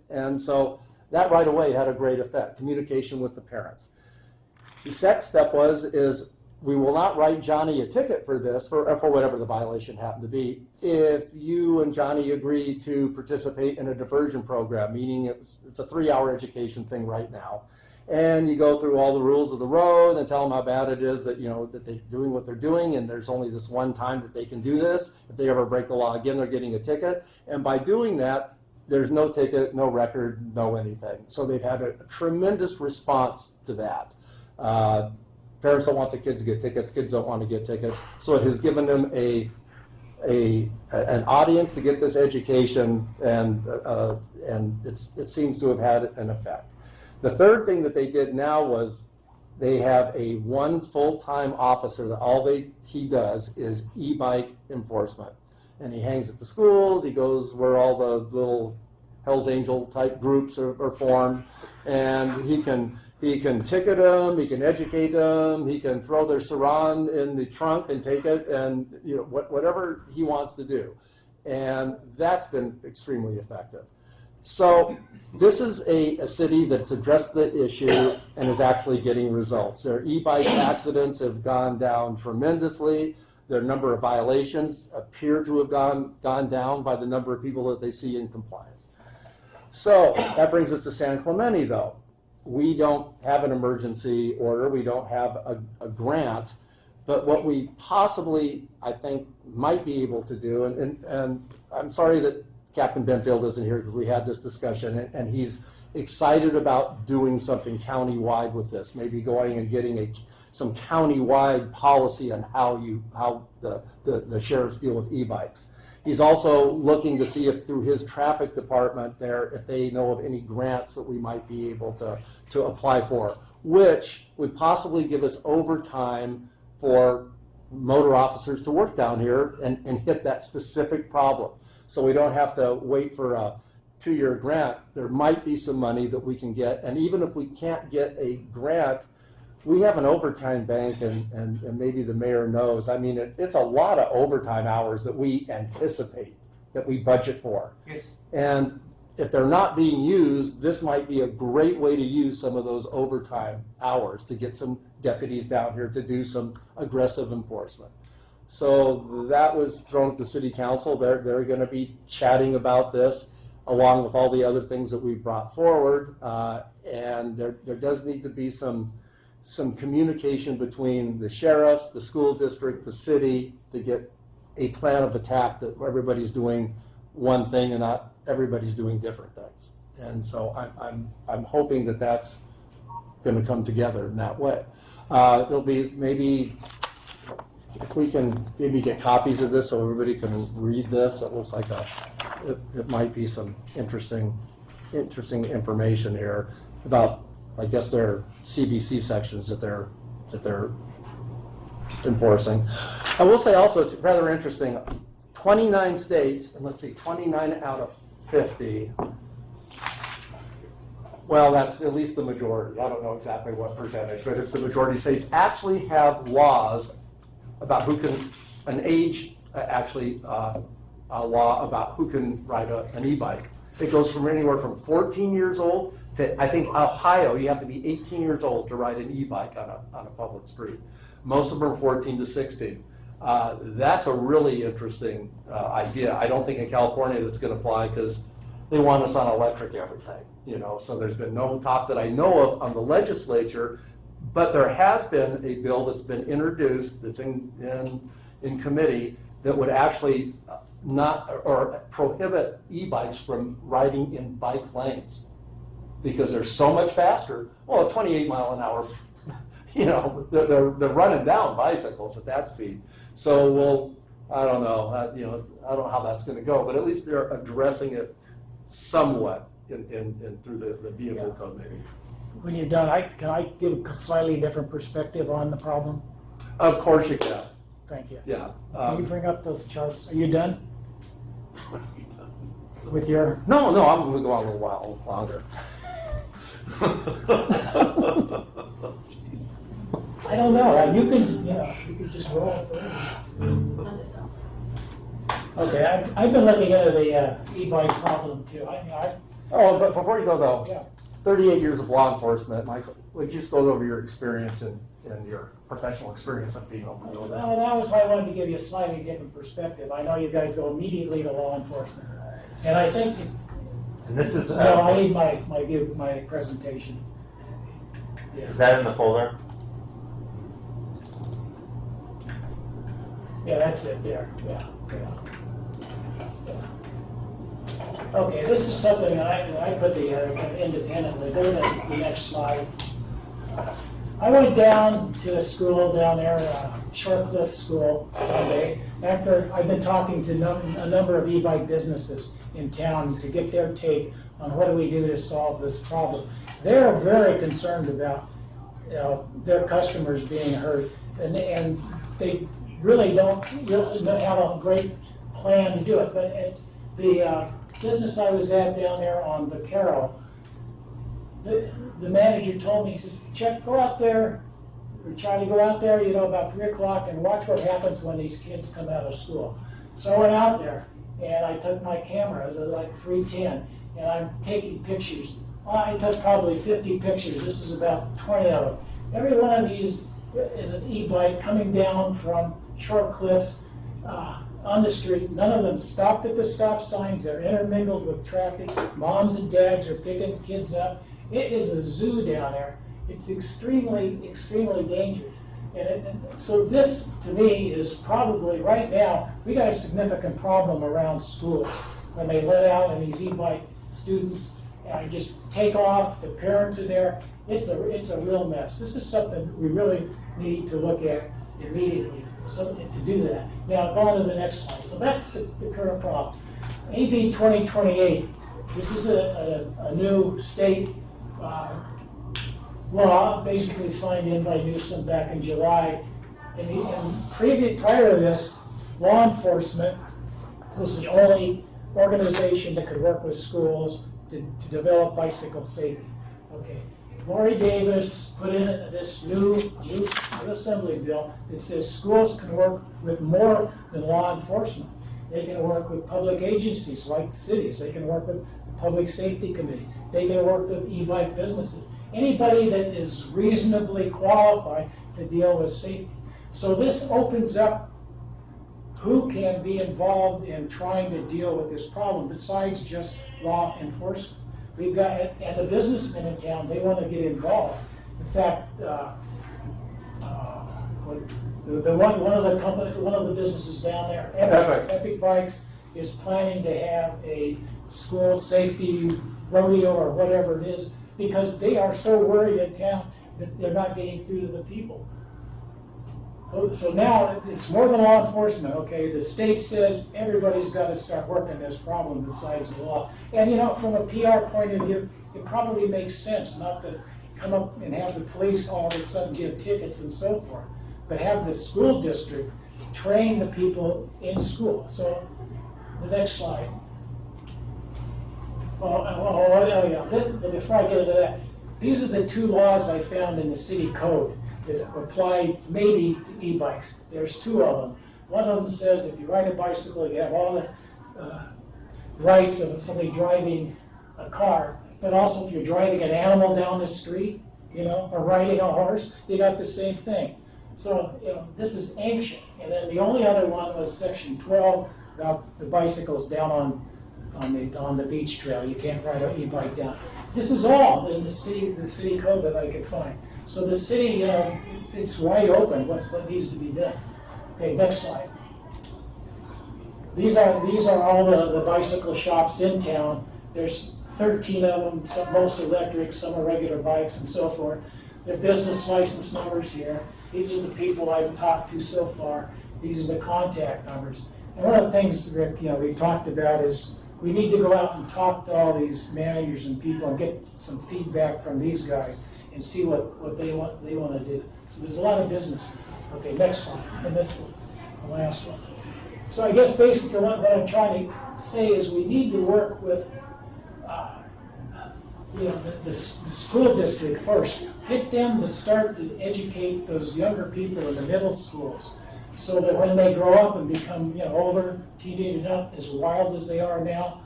And so that right away had a great effect, communication with the parents. The next step is we will not write Johnny a ticket for this, for whatever the violation happened to be, if you and Johnny agree to participate in a diversion program, meaning it's a 3-hour education thing right now. And you go through all the rules of the road and tell them how bad it is that, that they're doing what they're doing, and there's only this one time that they can do this. If they ever break the law again, they're getting a ticket. And by doing that, there's no ticket, no record, no anything. So they've had a tremendous response to that. Parents don't want the kids to get tickets. Kids don't want to get tickets. So it has given them an audience to get this education, and it seems to have had an effect. The third thing that they did now was they have one full-time officer that he does is e-bike enforcement. And he hangs at the schools, he goes where all the little Hell's Angel type groups are formed, and he can ticket them, he can educate them, he can throw their sarong in the trunk and take it, and whatever he wants to do. And that's been extremely effective. So this is a city that's addressed the issue and is actually getting results. Their e-bike accidents have gone down tremendously. Their number of violations appear to have gone down by the number of people that they see in compliance. So that brings us to San Clemente, though. We don't have an emergency order. We don't have a grant. But what we possibly, I think, might be able to do, and I'm sorry that Captain Benfield isn't here because we had this discussion, and he's excited about doing something county-wide with this, maybe going and getting some county-wide policy on how the sheriffs deal with e-bikes. He's also looking to see if through his traffic department there, if they know of any grants that we might be able to apply for, which would possibly give us overtime for motor officers to work down here and hit that specific problem. So we don't have to wait for a 2-year grant. There might be some money that we can get, and even if we can't get a grant, we have an overtime bank, and maybe the mayor knows. I mean, it's a lot of overtime hours that we anticipate, that we budget for. Yes. And if they're not being used, this might be a great way to use some of those overtime hours to get some deputies down here to do some aggressive enforcement. So that was thrown at the city council. They're going to be chatting about this along with all the other things that we've brought forward. And there does need to be some communication between the sheriffs, the school district, the city, to get a plan of attack that everybody's doing one thing and not everybody's doing different things. And so I'm hoping that that's going to come together in that way. It'll be maybe, if we can maybe get copies of this so everybody can read this. It looks like it might be some interesting information here about, I guess, their CVC sections that they're enforcing. I will say also it's rather interesting. 29 states, and let's see, 29 out of 50 Well, that's at least the majority. I don't know exactly what percentage, but it's the majority. States actually have laws about who can, an age, a law about who can ride an e-bike. It goes from anywhere from 14 years old to, I think, Ohio, you have to be 18 years old to ride an e-bike on a public street. Most of them are 14 to 16. That's a really interesting idea. I don't think in California that's going to fly because they want us on electric everything, you know. So there's been no talk that I know of on the legislature, but there has been a bill that's been introduced that's in committee that would actually not or prohibit e-bikes from riding in bike lanes because they're so much faster. Well, at 28 mile an hour, you know, they're running down bicycles at that speed. So, well, I don't know, you know, I don't know how that's going to go, but at least they're addressing it somewhat in through the vehicle code maybe. When you're done, can I give a slightly different perspective on the problem? Of course you can. Thank you. Yeah. Can you bring up those charts? Are you done? With your... No, I'm going to go on a little while longer. I don't know. You can just roll it through. Okay, I've been looking into the e-bike problem too. Oh, but before you go though, Yeah. 38 years of law enforcement, Michael, would you just go over your experience and your professional experience of being able to do that? Well, that was why I wanted to give you a slightly different perspective. I know you guys go immediately to law enforcement, and I think. And this is, No, I need my presentation. Yeah. is that in the folder? Yeah, that's it there. Yeah. Okay, this is something that I put together kind of independently. Go to the next slide. I went down to a school down there, Short Cliff School, one day, after I've been talking to a number of e-bike businesses in town to get their take on what do we do to solve this problem. They're very concerned about their customers being hurt, and they really don't have a great plan to do it. But at the business I was at down there on Vaquero, the manager told me, he says, Chuck, go out there, or try to go out there, about 3 o'clock and watch what happens when these kids come out of school. So I went out there and I took my camera, it was like 310, and I'm taking pictures. I took probably 50 pictures. This is about 20 of them. Every one of these is an e-bike coming down from Short Cliffs on the street. None of them stopped at the stop signs. They're intermingled with traffic. Moms and dads are picking kids up. It is a zoo down there. It's extremely, extremely dangerous. And so this, to me, is probably, right now, we got a significant problem around schools. When they let out and these e-bike students just take off, the parents are there, it's a real mess. This is something we really need to look at immediately to do that. Now, go on to the next slide. So that's the current problem. AB 2028, this is a new state law, basically signed in by Newsom back in July. And prior to this, law enforcement was the only organization that could work with schools to develop bicycle safety. Okay. Lori Davis put in this new assembly bill that says schools can work with more than law enforcement. They can work with public agencies like cities. They can work with the Public Safety Committee. They can work with e-bike businesses. Anybody that is reasonably qualified to deal with safety. So this opens up who can be involved in trying to deal with this problem besides just law enforcement. We've got, and the businessmen in town, they want to get involved. In fact, one of the businesses down there, Epic Bikes, is planning to have a school safety rodeo or whatever it is, because they are so worried in town that they're not getting through to the people. So now it's more than law enforcement, okay? The state says everybody's got to start working this problem besides the law. And from a PR point of view, it probably makes sense not to come up and have the police all of a sudden give tickets and so forth, but have the school district train the people in school. So the next slide. Before I get into that, these are the two laws I found in the city code that apply maybe to e-bikes. There's two of them. One of them says if you ride a bicycle, you have all the rights of somebody driving a car, but also if you're driving an animal down the street, or riding a horse, you got the same thing. So, this is ancient. And then the only other one was section 12 about the bicycles down on the beach trail. You can't ride an e-bike down. This is all in the city code that I could find. So the city, it's wide open what needs to be done. Okay, next slide. These are all the bicycle shops in town. There's 13 of them, most electric, some are regular bikes and so forth. Their business license numbers here. These are the people I've talked to so far. These are the contact numbers. And one of the things, Rick, we've talked about is we need to go out and talk to all these managers and people and get some feedback from these guys and see what they want to do. So there's a lot of businesses. Okay, next slide. And that's the last one. So I guess basically what I'm trying to say is we need to work with the school district first. Get them to start to educate those younger people in the middle schools so that when they grow up and become older, teenagers, not as wild as they are now,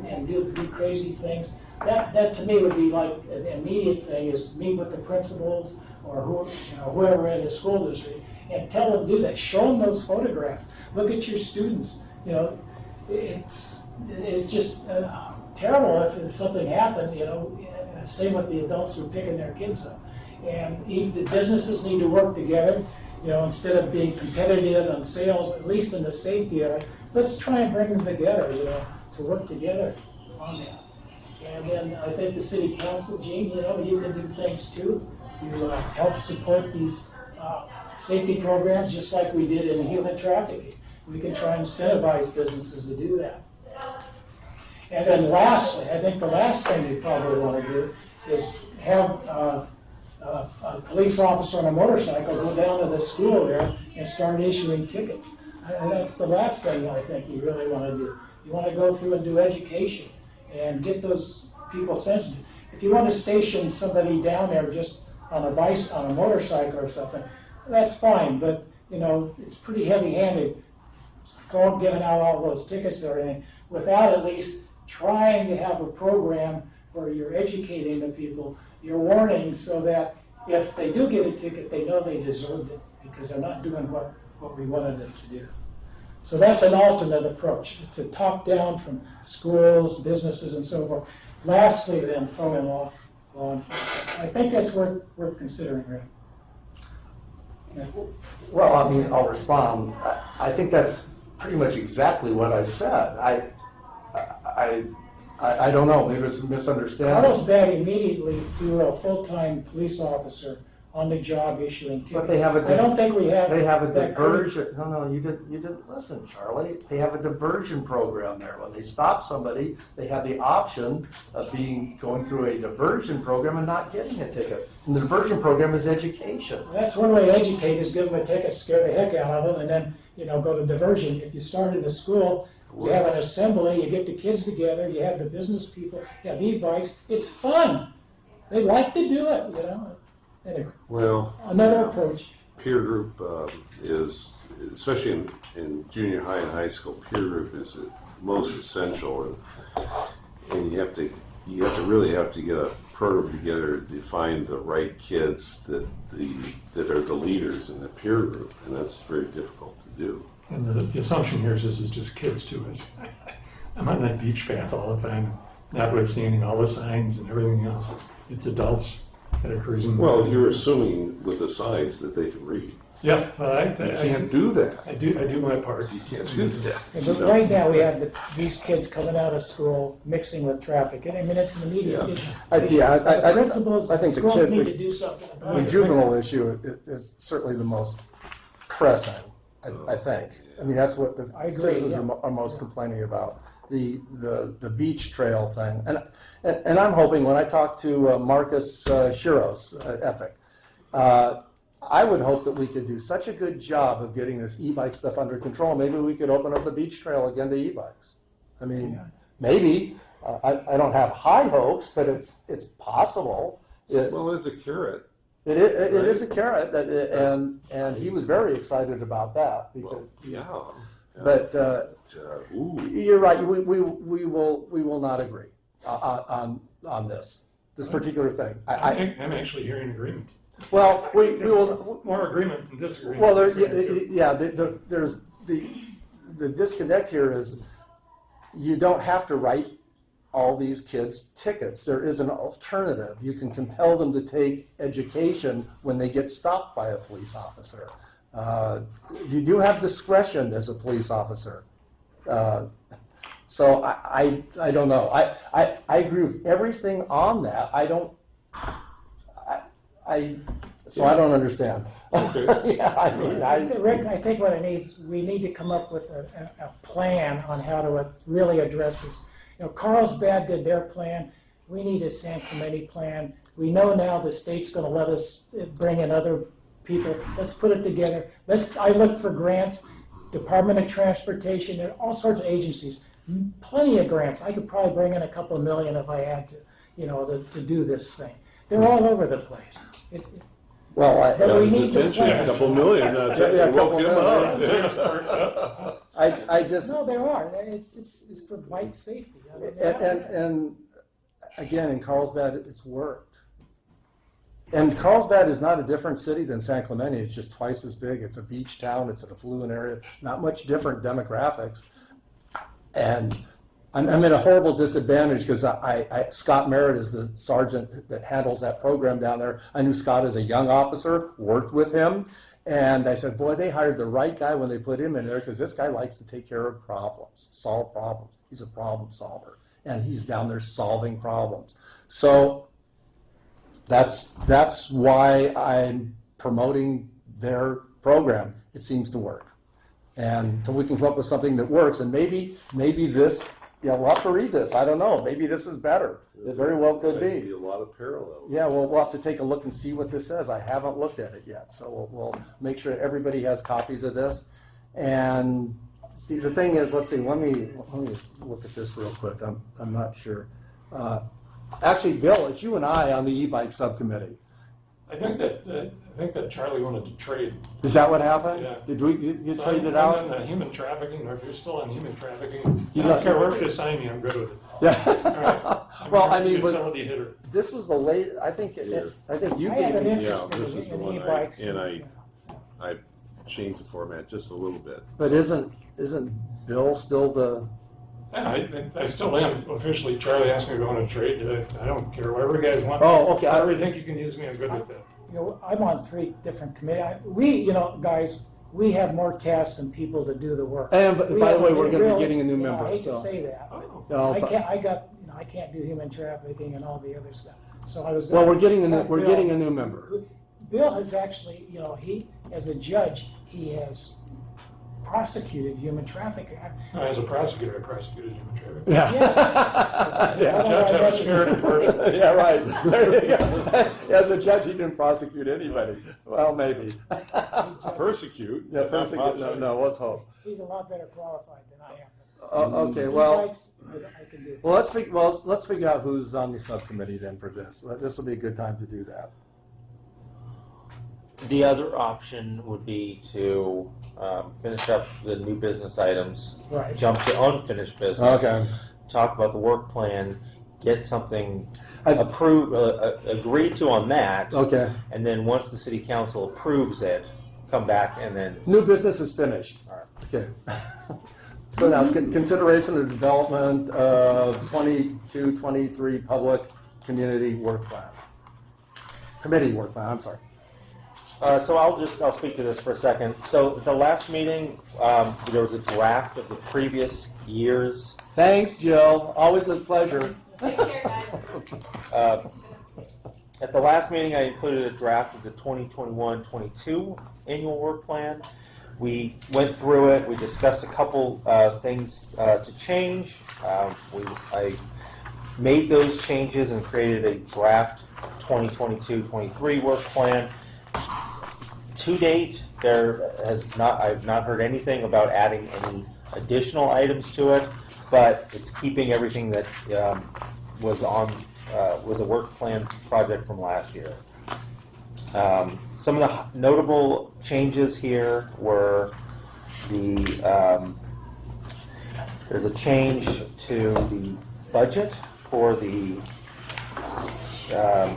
and do crazy things, that to me would be like an immediate thing, is meet with the principals or whoever in the school district and tell them to do that. Show them those photographs. Look at your students. It's just terrible if something happened. Same with the adults who are picking their kids up. And the businesses need to work together. Instead of being competitive on sales, at least in the safety area, let's try and bring them together. To work together on that. And then I think the city council, Gene, you can do things too to help support these safety programs, just like we did in human trafficking. We can try and incentivize businesses to do that. And then lastly, I think the last thing we probably want to do is have a police officer on a motorcycle go down to the school there and start issuing tickets. And that's the last thing I think you really want to do. You want to go through and do education and get those people sensitive. If you want to station somebody down there just on a motorcycle or something, that's fine, but it's pretty heavy-handed giving out all those tickets or anything without at least trying to have a program where you're educating the people, you're warning so that if they do get a ticket, they know they deserved it because they're not doing what we wanted them to do. So that's an alternate approach. It's a top-down from schools, businesses, and so forth. Lastly, then, from law enforcement. I think that's worth considering, right? Yeah. Well, I'll respond. I think that's pretty much exactly what I said. I don't know, maybe it's a misunderstanding. Carlsbad immediately threw a full-time police officer on the job issuing tickets. But they have I don't think we have. They have a that diversion. No, you didn't listen, Charlie. They have a diversion program there. When they stop somebody, they have the option of going through a diversion program and not getting a ticket. And the diversion program is education. That's one way to educate, is give them a ticket, scare the heck out of them, and then go to diversion. If you start in the school, you have an assembly, you get the kids together, you have the business people, you have e-bikes. It's fun. They like to do it, Anyway, Well, another approach. peer group is, especially in junior high and high school, peer group is most essential, and you have to really get a program together to find the right kids that are the leaders in the peer group, and that's very difficult to do. And the assumption here is this is just kids too. I'm on that beach path all the time, notwithstanding all the signs and everything else. It's adults that are cruising. Well, you're assuming with the signs that they can read. Yeah, well, You can't do that. I do my part. You can't do that. But right now, we have these kids coming out of school mixing with traffic. It's an immediate issue. The principals, I think the schools kid- need to do something about The it. juvenile issue is certainly the most pressing, I think. That's what the I agree, citizens yeah. are most complaining about, the beach trail thing. And I'm hoping, when I talk to Marcus Shiros at Epic, I would hope that we could do such a good job of getting this e-bike stuff under control. Maybe we could open up the beach trail again to e-bikes. Maybe. I don't have high hopes, but it's possible. Well, it's a carrot. It is a carrot, and he was very excited about that because. Well, yeah. But Ooh. you're right. We will not agree on this particular thing. I'm actually hearing agreement. Well, we will. More agreement than disagreement. Well, there's the disconnect here is you don't have to write all these kids tickets. There is an alternative. You can compel them to take education when they get stopped by a police officer. You do have discretion as a police officer. So I don't know. I agree with everything on that. I don't understand. Rick, I think what it needs, we need to come up with a plan on how to really address this. Carlsbad did their plan. We need a San Clemente plan. We know now the state's going to let us bring in other people. Let's put it together. I look for grants, Department of Transportation, and all sorts of agencies. Plenty of grants. I could probably bring in a couple of million if I had to, to do this thing. They're all over the place. Well, we need to plan. A couple million. Woke him up. No, there are. It's for bike safety. And again, in Carlsbad, it's worked. And Carlsbad is not a different city than San Clemente. It's just twice as big. It's a beach town. It's an affluent area. Not much different demographics. And I'm in a horrible disadvantage because Scott Merritt is the sergeant that handles that program down there. I knew Scott as a young officer, worked with him. And I said, boy, they hired the right guy when they put him in there because this guy likes to take care of problems, solve problems. He's a problem solver. And he's down there solving problems. So that's why I'm promoting their program. It seems to work. And until we can come up with something that works, and maybe this, we'll have to read this. I don't know. Maybe this is better. It very well could Might be. a lot of parallels. Yeah, well, we'll have to take a look and see what this says. I haven't looked at it yet, so we'll make sure everybody has copies of this. And see, the thing is, let's see. Let me look at this real quick. I'm not sure. Actually, Bill, it's you and I on the e-bike subcommittee. I think that Charlie wanted to trade. Is that what happened? Yeah. Did we get So traded I'm out? on the human trafficking, or if you're still on human trafficking, He's I don't not- care where you assign me, I'm good with it. Yeah. All right. Well, I I'm mean, a but utility hitter. this was the late. I think you I have gave an me. interest this is the in one e-bikes. I changed the format just a little bit. But isn't Bill still the? Yeah, I still am officially. Charlie asked me to go on a trade. I don't care whatever you guys want. Oh, okay. Whatever you think you can use me, I'm good with that. I'm on 3 different committees. Guys, we have more tasks than people to do the work. And by the way, we're going to be Really, getting a new I member. hate So to say that. Oh. No, I but- can't do human trafficking and all the other stuff. So I was. Well, we're getting Bill- a new member. Bill has actually, he as a judge, he has prosecuted human trafficking. As a prosecutor, I prosecuted human trafficking. Yeah. As a judge, I was fair and impartial. Yeah, right. There you go. As a judge, he didn't prosecute anybody. Well, maybe. Persecute. Yeah, not prosecute. prosecute. No, let's hope. He's a lot better qualified than I am. Okay, well. E-bikes, I can do. Well, let's figure out who's on the subcommittee then for this. This will be a good time to do that. The other option would be to finish up the new business items, Right. jump to unfinished business, Okay. talk about the work plan, get something I've- approved, agreed to on that, Okay. and then once the city council approves it, come back and then. New business is finished. All right. Okay. So now, consideration of development of 22-23 public community work plan. Committee work plan, I'm sorry. So I'll speak to this for a second. So at the last meeting, there was a draft of the previous year's. Thanks, Jill. Always a pleasure. Take care, guys. At the last meeting, I included a draft of the 2021-22 annual work plan. We went through it. We discussed a couple things to change. I made those changes and created a draft 2022-23 work plan. To date, I've not heard anything about adding any additional items to it. but it's keeping everything that was a work plan project from last year. Some of the notable changes here were there's a change to the budget for the I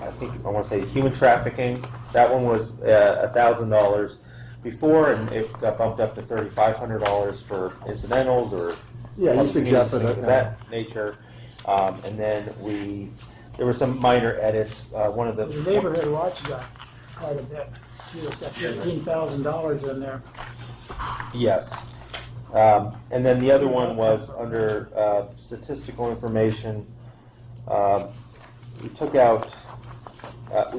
want to say human trafficking. That one was $1,000 before, and it got bumped up to $3,500 for incidentals or Yeah, you suggested things it. of that nature. And then there were some minor edits. One of The the neighborhood watch got quite a bit. It's got $15,000 in there. Yes. And then the other one was under statistical information. We took out,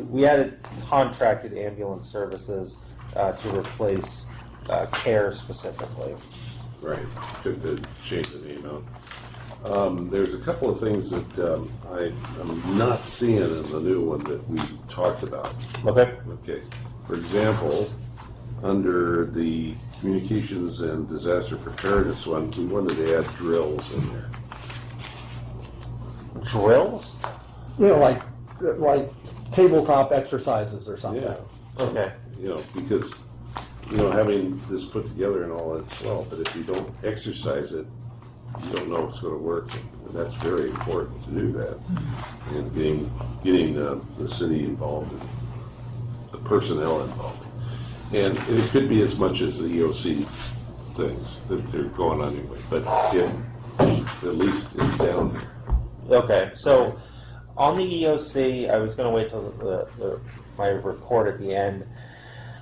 we added contracted ambulance services to replace care specifically. Right, took the change the name out. There's a couple of things that I'm not seeing in the new one that we talked about. Okay. Okay. For example, under the communications and disaster preparedness one, we wanted to add drills in there. Drills? You know, like tabletop exercises or something. Yeah. Okay. You know, because, you know, having this put together and all that's well, but if you don't exercise it, you don't know if it's going to work. And that's very important to do that. And getting the city involved and the personnel involved. And it could be as much as the EOC things that they're going on anyway, but at least it's down here. Okay. So on the EOC, I was going to wait till my report at the end.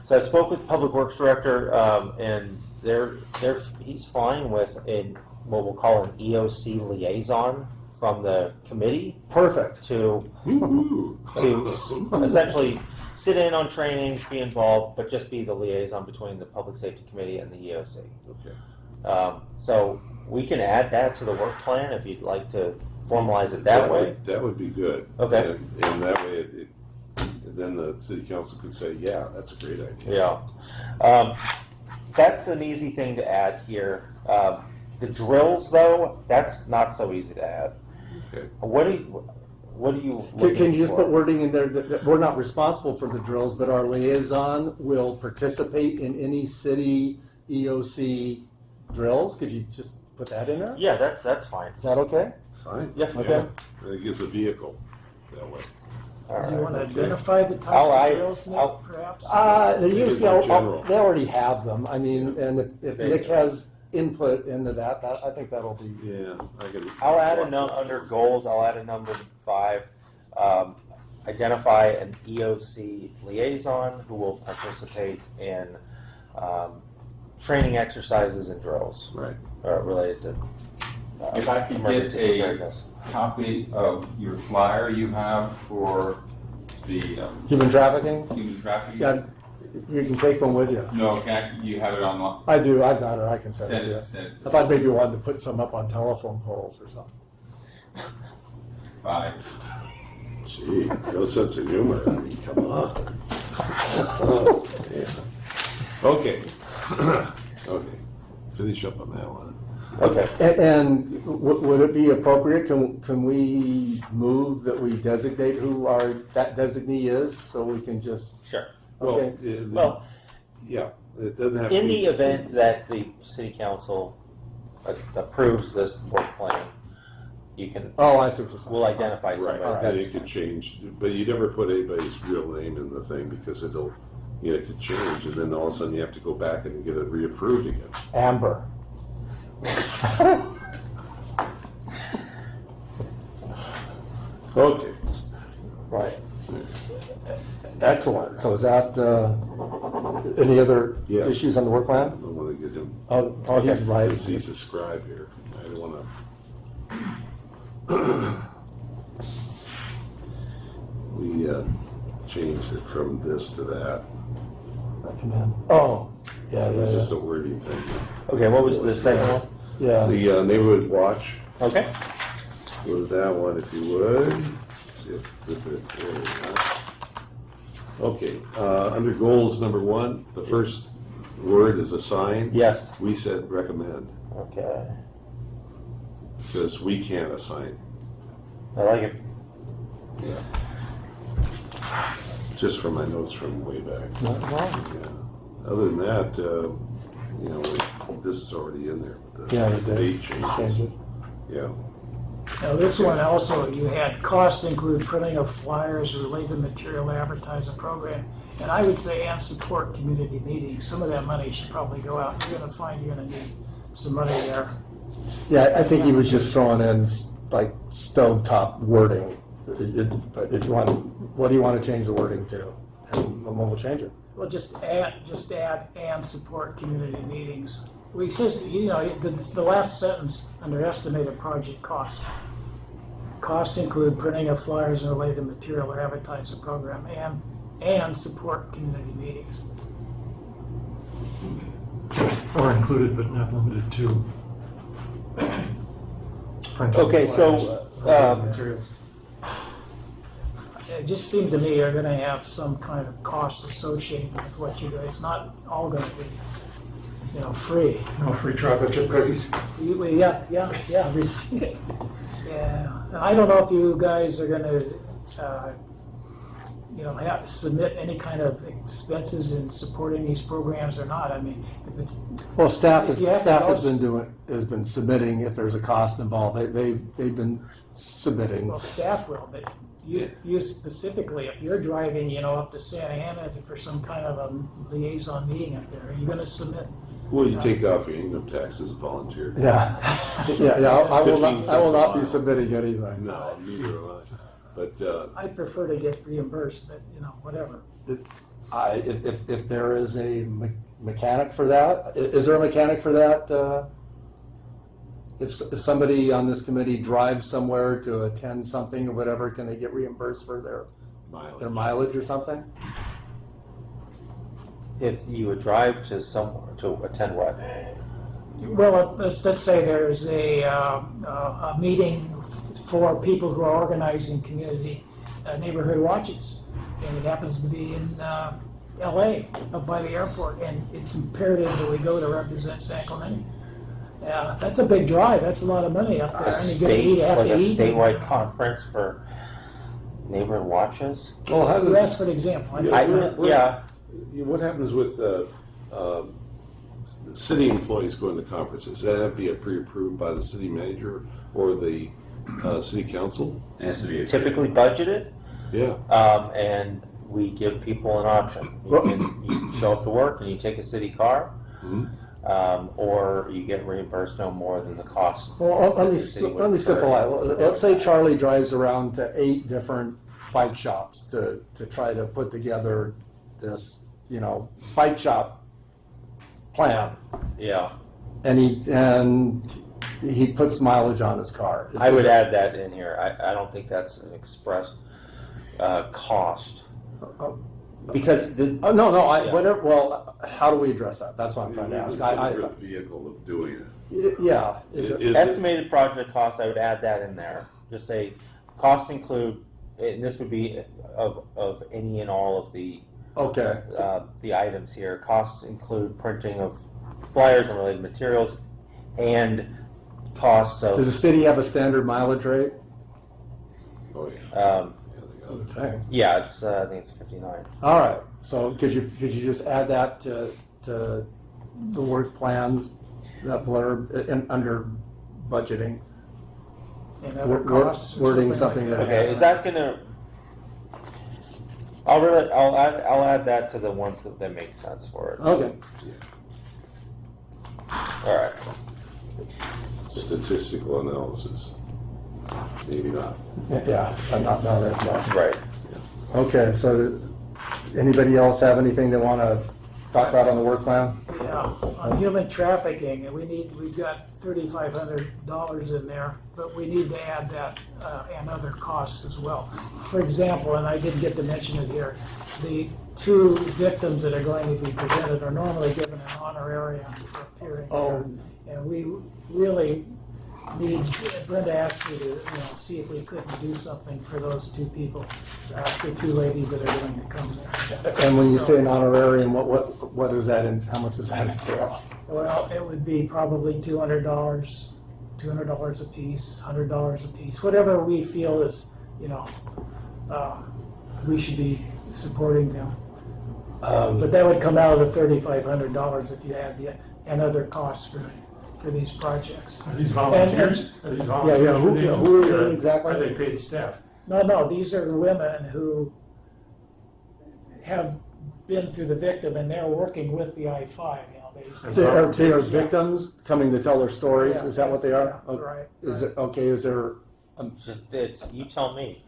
So I spoke with the Public Works Director, and he's fine with what we'll call an EOC liaison from the committee. Perfect. To essentially sit in on trainings, be involved, but just be the liaison between the Public Safety Committee and the EOC. Okay. So we can add that to the work plan if you'd like to formalize it that way. That would be good. Okay. And that way, then the city council could say, yeah, that's a great idea. Yeah. That's an easy thing to add here. The drills, though, that's not so easy to add. Okay. What do you Can you just put wording in there that we're not responsible for the drills, but our liaison will participate in any city EOC drills? Could you just put that in there? Yeah, that's fine. Is that okay? Fine. Yeah. Okay. It gives a vehicle that way. All Do you want to okay. identify the types of drills, Nick, perhaps? The Make it EOC, more general. they already have them. I mean, and if They- Nick has input into that, I think that'll be. Yeah, I'll add under goals. I'll add a number 5. Identify an EOC liaison who will participate in training exercises and drills Right. related to. If I could get emergency a preparedness. copy of your flyer you have for the Human trafficking? human trafficking. Yeah, you can take one with you. No, you have it online? I do, I've got it, I can send it to you. Send it. I thought maybe you wanted to put some up on telephone poles or something. Bye. Gee, no sense of humor. I mean, come on. Oh, yeah. Okay. Okay. Finish up on that one. Okay. And would it be appropriate, can we move that we designate who that designee is, so we can just, Sure. okay? Well, Yeah, it doesn't have to in be. the event that the city council approves this work plan, you can. Oh, I see what you're saying. We'll identify somebody. Right, and it could change, but you never put anybody's real name in the thing because it could change, and then all of a sudden you have to go back and get it reapproved again. Amber. Okay. Right. Excellent. So is that, any other Yes. issues on the work I plan? don't want to get him, Oh, he's right. since he's a scribe here, I don't want to. We changed it from this to that. Recommend. Oh, yeah, It was yeah, just yeah. a wording thing. Okay, what was the second one? Yeah. The neighborhood watch, Okay. go to that one if you would. See if it's there. or not. Okay, under goals number 1, the first word is assign. Yes. We said recommend. Okay. because we can't assign. I like it. Just from my notes from way back. Not wrong. Yeah. Other than that, this is already in there. The Yeah, it date did. changes. Change it. Yeah. Now, this one also, you had costs include printing of flyers, related material, advertising program, and I would say, and support community meetings. Some of that money should probably go out. You're gonna find you're gonna need some money there. Yeah, I think he was just throwing in like stovetop wording. But if you want, what do you want to change the wording to? And we'll change it. Well, just add and support community meetings. Well, he says, the last sentence under estimated project cost. Costs include printing of flyers and related material or advertising program and support community meetings. Or included but not limited to. Printing Okay, flyers, so, materials. It just seemed to me you're gonna have some kind of cost associated with what you do. It's not all gonna be, free. No free chocolate chip cookies. Yeah. And I don't know if you guys are gonna, have to submit any kind of expenses in supporting these programs or not. I mean, if it's, Well, staff If you have has those- been submitting if there's a cost involved. They've been submitting. well, staff will, but you specifically, if you're driving, up to Santa Ana for some kind of a liaison meeting up there, are you gonna submit? Well, you take off your income taxes as volunteer. Yeah, I will 15 not. cents I will a not be mile. submitting anything. No, neither am I. But I'd prefer to get reimbursed, but, whatever. If there is a mechanic for that, is there a mechanic for that? If somebody on this committee drives somewhere to attend something or whatever, can they get reimbursed for their mileage or something? If you would drive to somewhere to attend what? Well, let's say there's a meeting for people who are organizing community neighborhood watches, and it happens to be in L.A. up by the airport, and it's imperative that we go to represent San Clemente. Yeah, that's a big drive. That's a lot of money up there. A And you gotta eat, have like to a eat. statewide conference for neighborhood watches? well, how You asked does for an example. what happens with city employees going to conferences? Does that have to be pre-approved by the city manager or the city council? It has to be Typically budgeted, Yeah. and we give people an option. You show up to work and you take a city car, or you get reimbursed no more than the cost. Well, that the city would let me incur. simplify. Let's say Charlie drives around to 8 different bike shops to try to put together this, bike shop plan, Yeah, and he puts mileage on his car. I would add that in here. I don't think that's an express cost. Because the, No, Yeah. whatever. Well, how do we address that? That's what I'm trying to ask. For the vehicle of doing it. Yeah. Is it- Is it- estimated project cost, I would add that in there. Just say, costs include, and this would be of any and all of the Okay. items here. Costs include printing of flyers and related materials, and costs Does the of, city have a standard mileage rate? Oh, yeah. Yeah, they got it. Okay. yeah, it's, I think it's 59. All right. So could you just add that to the work plans, that blurb under budgeting? And other Wor- costs. or wording like something that- Okay, is that gonna, I'll add that to the ones that make sense for it. Okay. All right. Statistical analysis. Maybe not. Yeah. Not as much. Right. Okay. So anybody else have anything they want to talk about on the work plan? Yeah, on human trafficking, we've got $3,500 in there, but we need to add that and other costs as well. For example, and I didn't get to mention it here, the 2 victims that are going to be presented are normally given an honorarium for appearing Oh. here. And we really need, Brenda asked me to see if we couldn't do something for those 2 people, the 2 ladies that are going to come there. And when you say an honorarium, what is that and how much does that entail? Well, it would be probably $200 $200 a piece, $100 a piece, whatever we feel is, we should be supporting them. But that would come out of the $3,500 if you had and other costs for these projects. Are these volunteers? Are these volunteers? yeah, for the who are agency, they or exactly? Are they paid staff? No, these are women who have been through the victim and they're working with the I-5, They are victims coming to tell their stories, Yeah. is that what they are? Yeah, right, Is it, okay, is there, You tell me.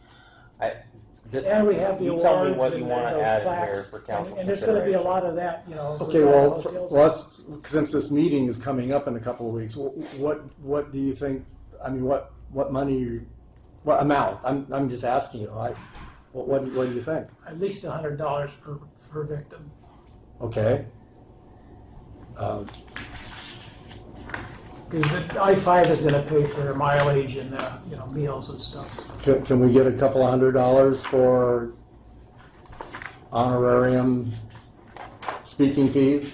And we have the You awards tell me what you and want to those add in plaques. here for council And there's gonna be a consideration. lot of that, okay, with well, hotels. let's, since this meeting is coming up in a couple of weeks, what do you think, I mean, what money, what amount? I'm just asking you, what do you think? At least $100 per victim. Okay. Because the I-5 is gonna pay for their mileage and, meals and stuff. Can we get a couple of $100 for honorarium speaking fees?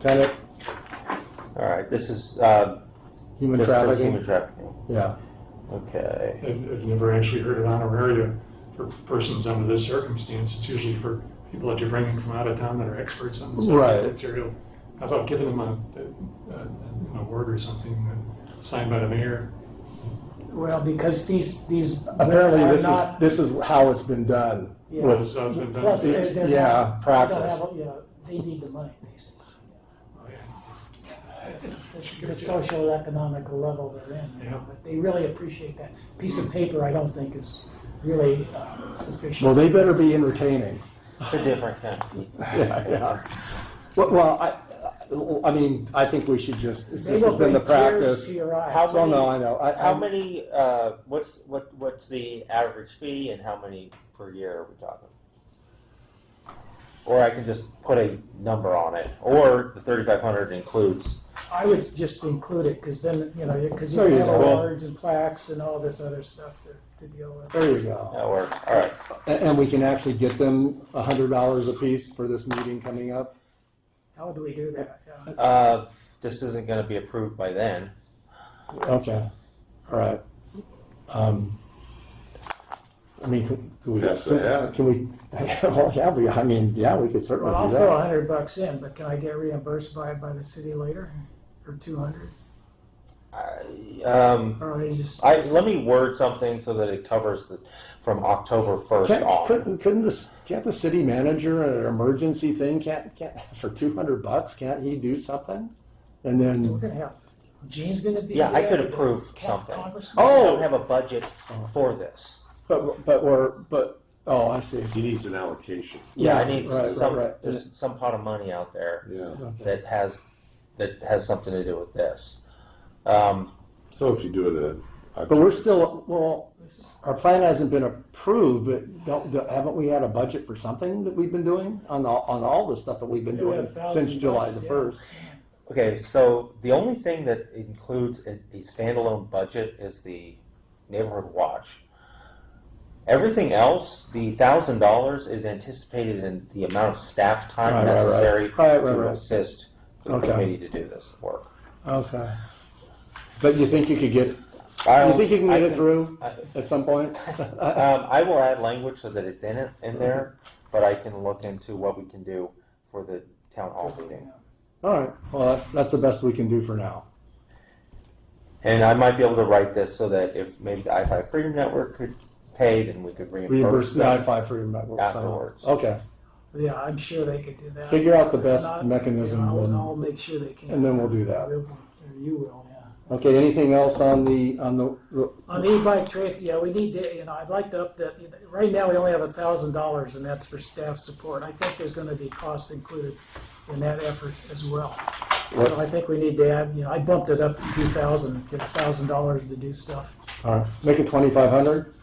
Kind of All right, this is human just for trafficking? human trafficking. Yeah. Okay. I've never actually heard of honoraria for persons under this circumstance. It's usually for people that you're bringing from out of town that are experts on the subject Right. material. How about giving them an award or something signed by the mayor? Well, because these Apparently, women are this not. is how it's been done. Yeah. With, So it's been done. Plus, they're not- yeah, they practice. don't have, they need the money, basically. Oh, yeah. It's the social economical level they're in. Yeah. But they really appreciate that. Piece of paper, I don't think is really sufficient. Well, they better be entertaining. It's a different kind of people. Yeah. Well, I mean, I think we should just, if They this will has been the bring tears practice. to your eyes. How Well, many- no, I know. How many? What's the average fee, and how many per year are we talking? Or I can just put a number on it, or the 3,500 includes. I would just include it, because then, because you There you have go. awards and plaques and all this other stuff to deal with. There you go. That works. All right. And we can actually get them $100 a piece for this meeting coming up. How do we do that? Yeah. This isn't going to be approved by then. Okay. All right. I mean, can we? Yes, I have. Can we? Well, yeah, we could certainly Well, I'll do throw that. $100 in, but can I get reimbursed by the city later, or 200? Or they just. Let me word something so that it covers from October 1st on. Can't the city manager an emergency thing can't for $200 can't he do something? And We're then gonna have. Gene's gonna be. Yeah, I there, could there's approve Cap- something. Congressman. We don't have a budget for this. oh, I see. He needs an allocation. Yeah, Yeah, I need right, right. there's some pot of money out there Yeah. that has something to do with this. So if you do it But we're still This is- our plan hasn't been approved. But haven't we had a budget for something that we've been doing on all the stuff that we've been Yeah, we doing have $1,000 since July the yeah. 1st? Okay, so the only thing that includes a standalone budget is the neighborhood watch. Everything else, the $1,000 is anticipated in the amount of staff time Right, necessary right. to assist the Okay. committee to do this work. Okay. But you think you could get? I'll- You think you can I get it through I- at some point? I will add language so that it's in there, but I can look into what we can do for the town hall meeting. All right. Well, that's the best we can do for now. And I might be able to write this so that if maybe the I-5 Freedom Network could pay, then we could Reimburse reimburse the them. I-5 Freedom Network. afterwards. Okay. Yeah, I'm sure they could do that. Figure out the best If not, mechanism and- I'll make sure they can. and then we'll do that. Or you will, yeah. Okay. Anything else on the? On the e-bike traffic, yeah, we need to, I'd like to up that, right now we only have $1,000 and that's for staff support. I think there's gonna be costs included in that effort as well. So I think we need to add, I bumped it up to 2,000, get $1,000 to do stuff. All right. Make it 2,500.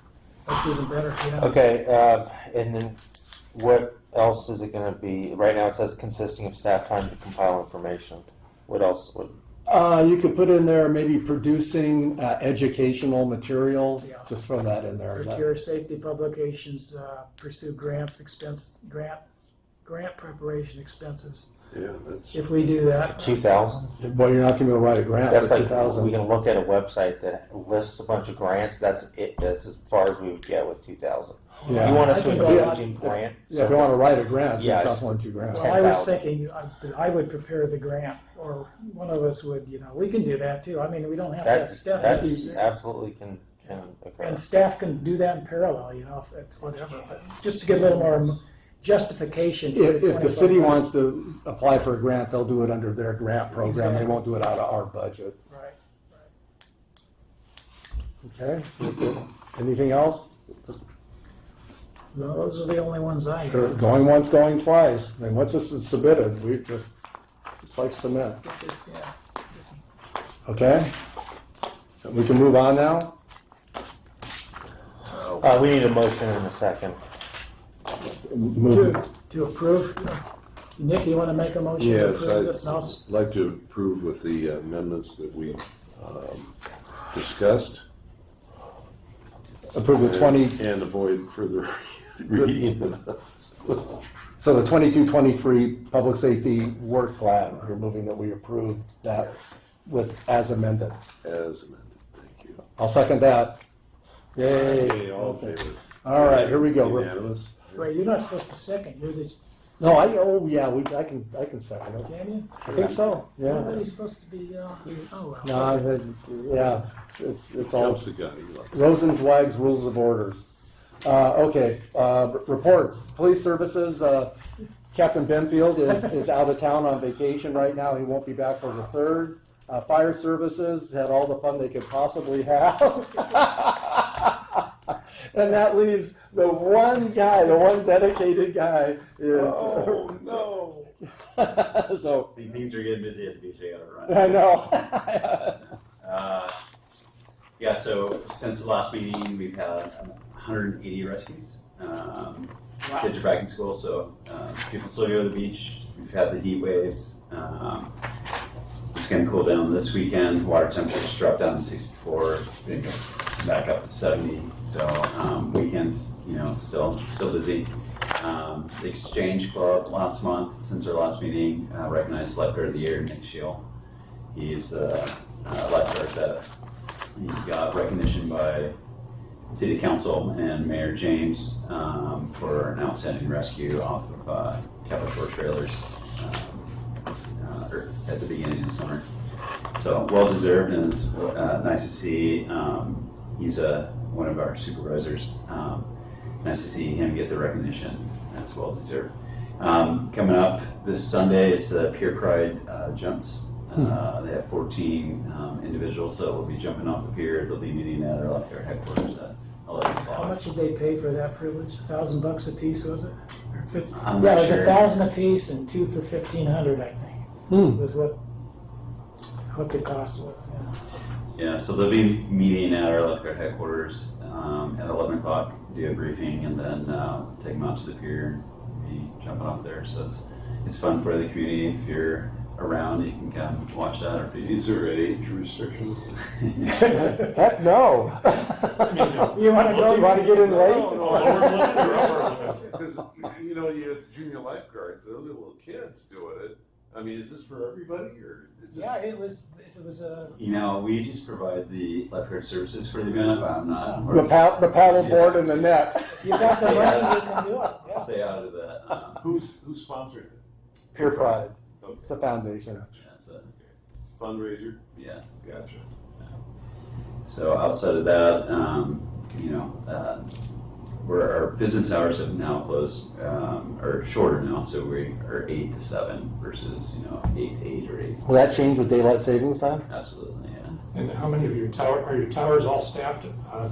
That's even better, yeah. Okay, and then what else is it going to be? Right now it says consisting of staff time to compile information. What else would? You could put in there maybe producing educational materials. Yeah. Just throw that in there. Procure safety publications, pursue grant grant preparation expenses, Yeah, that's, if we do that. 2,000. Well, you're not gonna write a grant That's for like, 2,000. we can look at a website that lists a bunch of grants. That's it. That's as far as we would get with 2,000. Yeah. You want us I to can go engage out- in grant? Yeah, if you wanna write a grant, it's gonna Yeah, cost more than $2,000. Well, I was 10,000. thinking I would prepare the grant, or one of us would, we can do that too. I mean, we don't have to have staff. That use it. absolutely can occur. And staff can do that in parallel, if that's whatever, but just to get a little more justification. for the If the city 25. wants to apply for a grant, they'll do it under their grant program. They won't do it out of our budget. Right. Okay? Anything else? No, those are the only ones I have. Going once, going twice. And once this is submitted, it's like cement. Get this, yeah. Okay? We can move on now? We need a motion in a second. Move. To approve. Nick, you want to make a motion to yes, approve this? And I'll I'd like to approve with the amendments that we discussed. Approve the 20, And avoid further reading of those. so the 22-23 public safety work plan, you're moving that we approve that with, as amended. As amended, thank you. I'll second that. Yay. Okay, all in favor? All right, here we go. Unanimous? Wait, you're not supposed to second. You're the, No, I can second it. can you? I think so, I thought yeah. he's supposed to be, oh, well. No, yeah, it's all Jumps the gun. He likes it. Rosenzweig's Rules of Orders. Okay, reports. Police services, Captain Benfield is out of town on vacation right now. He won't be back for the 3rd. Fire services had all the fun they could possibly have. And that leaves the one guy, the one dedicated guy is. Oh, no. So, Things are getting busy at the beach. I gotta run. I know. Yeah, so since the last meeting, we've had 180 rescues. Kids are back in school, so people still go to the beach. We've had the heat waves. It's going to cool down this weekend. Water temperatures dropped down to 64, then go back up to 70. So weekends, it's still busy. The Exchange Club last month, since our last meeting, recognized Lifeguard of the Year, Nick Shield. He's the lifeguard that he got recognition by City Council and Mayor James for an outstanding rescue off of Capital Shore trailers at the beginning of the summer. So well deserved, and it's nice to see. He's one of our supervisors. Nice to see him get the recognition. That's well deserved. Coming up this Sunday is the Pier Pride jumps. They have 14 individuals that will be jumping off the pier. They'll be meeting at our lifeguard headquarters at 11 How o'clock. much did they pay for that privilege? $1,000 a piece, was it? I'm Yeah, not it was sure. 1,000 a piece and 2 for 1,500, I think. Was what the cost was. Yeah, so they'll be meeting at our lifeguard headquarters at 11 o'clock, do a briefing, and then take them out to the pier and be jumping off there. So it's fun for the community. If you're around, you can come watch that. Or if you Is there an age restriction? Heck, no. You want to go? You want to get in late? Because, you have junior lifeguards, those are little kids doing it. I mean, is this for everybody, or? Is this... Yeah, it was a. we just provide the lifeguard services for the event. I'm not. The paddle board and the net. If you got the money, you can do it. Yeah. Stay out of that. Who's sponsored it? Pure Pride. Okay. It's a foundation. That's it. Fundraiser? Yeah. Gotcha. So outside of that, our business hours have now closed, are shorter now, so we are 8 to 7 versus 8 to 8 or 8. Will that change with daylight savings time? Absolutely, yeah. And how many of your are your towers all staffed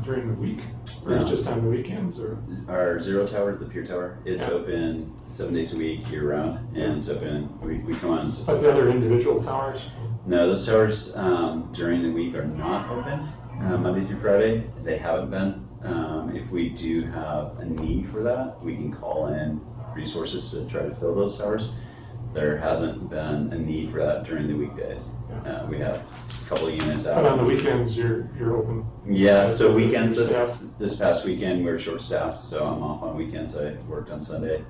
during the week, or No. just on the weekends, or? Our Zero Tower, the Pier Tower, it's Yeah. open 7 days a week, year round, and it's open. We come on. But the other individual towers? No, those towers during the week are not open Monday through Friday. They haven't been. If we do have a need for that, we can call in resources to try to fill those towers. there hasn't been a need for that during the weekdays. We have a couple of units out. But on the weekends, you're open. Yeah, so You're weekends, staffed. this past weekend, we were short-staffed, so I'm off on weekends. I worked on Sunday.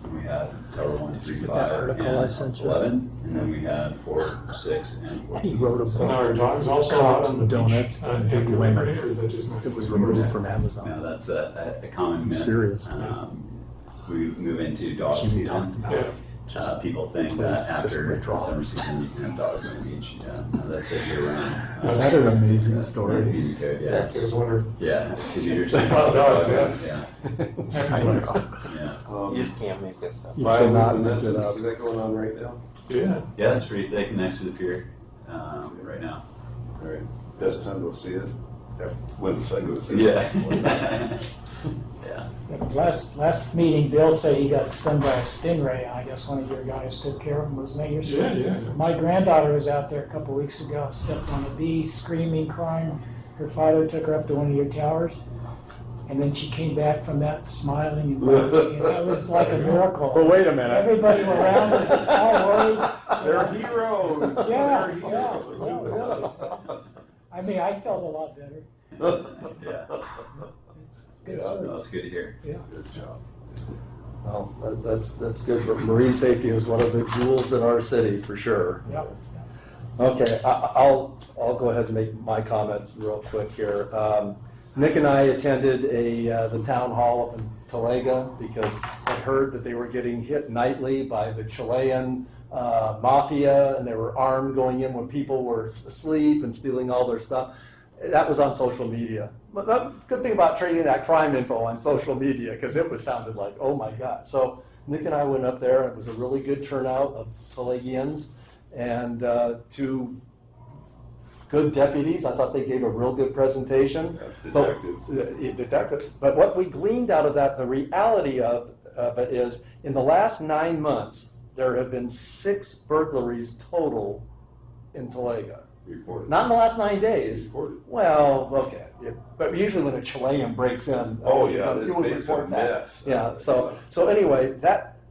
And we had Tower 1, 3, 5, article I and sent you? 11, and then we had 4, 6, and 14. He wrote a So now book, are dogs also out Cops on the and beach? Donuts and Big After Women. Labor Day, or is that just not? it was removed from Now, Amazon. that's a common myth. serious. We move into dog Jimmy season. talked about Yeah. it. People think Please, that just after the withdraw. summer season, you can have dogs on the beach. Yeah, no, that's it year round. Is that an amazing story? Yeah, I was wondering. yeah, because you're seeing Oh, dogs. no, Yeah, I know. yeah. You just can't make this up. You cannot make Violence, it up. is that going on right now? Yeah. Yeah, it's pretty thick next to the pier right now. All right, best time to see it, when the sun goes down. Yeah. Yeah. Last meeting, Bill said he got stung by a stingray. I guess one of your guys took care of him, wasn't it? Yeah, yeah. My granddaughter was out there a couple weeks ago, stepped on a bee, screaming, crying. Her father took her up to one of your towers, and then she came back from that smiling and laughing. And that was like a miracle. But wait a minute. Everybody around was just all worried. They're heroes. Yeah, They're yeah, heroes. yeah, really. I mean, I felt a lot better. Yeah. Good Yeah, service. That's good to hear. Yeah. Good job. Well, that's good, but marine safety is one of the jewels in our city, for sure. Yep. Okay, I'll go ahead and make my comments real quick here. Nick and I attended the town hall up in Talega because I heard that they were getting hit nightly by the Chilean mafia, and they were armed going in when people were asleep and stealing all their stuff. That was on social media. But the good thing about trading that crime info on social media, because it sounded like, oh my God. So Nick and I went up there. It was a really good turnout of Telegians and 2 good deputies. I thought they gave a real good presentation. Detectives. Detectives. But what we gleaned out of that, the reality of it is, in the last 9 months, there have been 6 burglaries total in Talega. Reported. Not in the last 9 days. Reported. Well, okay, but usually when a Chilean breaks in, Oh, yeah, you would it's a report that. mess. Yeah. So anyway,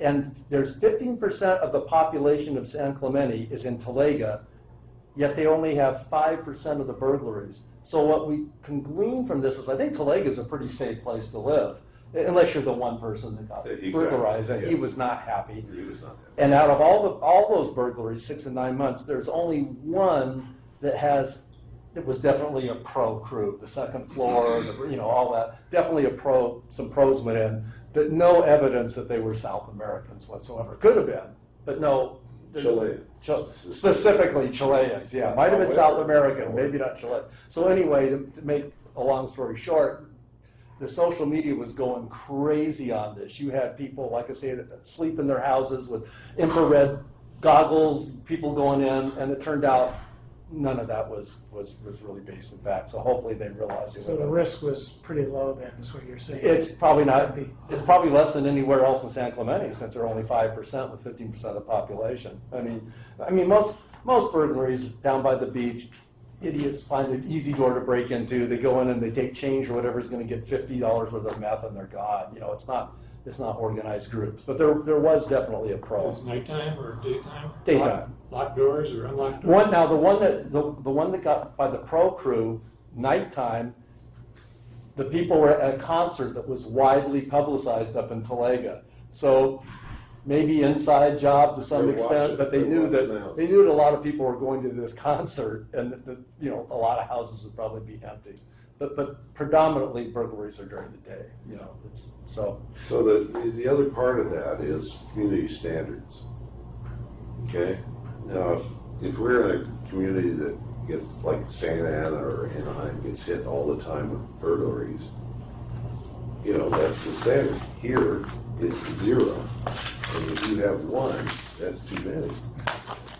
and there's 15% of the population of San Clemente is in Talega, yet they only have 5% of the burglaries. So what we can glean from this is, I think Talega is a pretty safe place to live, unless you're the one person that got Exactly, burglarized, and he yes. was not happy. He was not there. And out of all those burglaries, 6 in 9 months, there's only one that was definitely a pro crew. The second floor, all that. Definitely some pros went in, but no evidence that they were South Americans whatsoever. Could have been, but no. Chilean. Specifically Chileans, yeah. Might have been South American, maybe not Chilean. So anyway, to make a long story short, the social media was going crazy on this. You had people, like I say, that sleep in their houses with infrared goggles, people going in, and it turned out none of that was really based in fact. So hopefully they realized it. So the risk was pretty low then, is what you're saying? It's probably not. It's probably less than anywhere else in San Clemente, since they're only 5% with 15% of the population. I mean, most burglaries down by the beach, idiots find an easy door to break into. They go in and they take change or whatever is going to get $50 worth of meth, and they're gone. It's not organized groups, but there was definitely a pro. It's nighttime or daytime? Daytime. Locked doors or unlocked doors? The one that got by the pro crew, nighttime, the people were at a concert that was widely publicized up in Talega. So maybe inside job to some They're extent, watching. but they They're knew watching the that house. a lot of people were going to this concert, and a lot of houses would probably be empty. But predominantly burglaries are during the day. It's so. So the other part of that is community standards. Okay? Now, if we're in a community that gets, like Santa Ana or Anaheim, gets hit all the time with burglaries, that's the standard. Here, it's 0. And if you have 1, that's too many.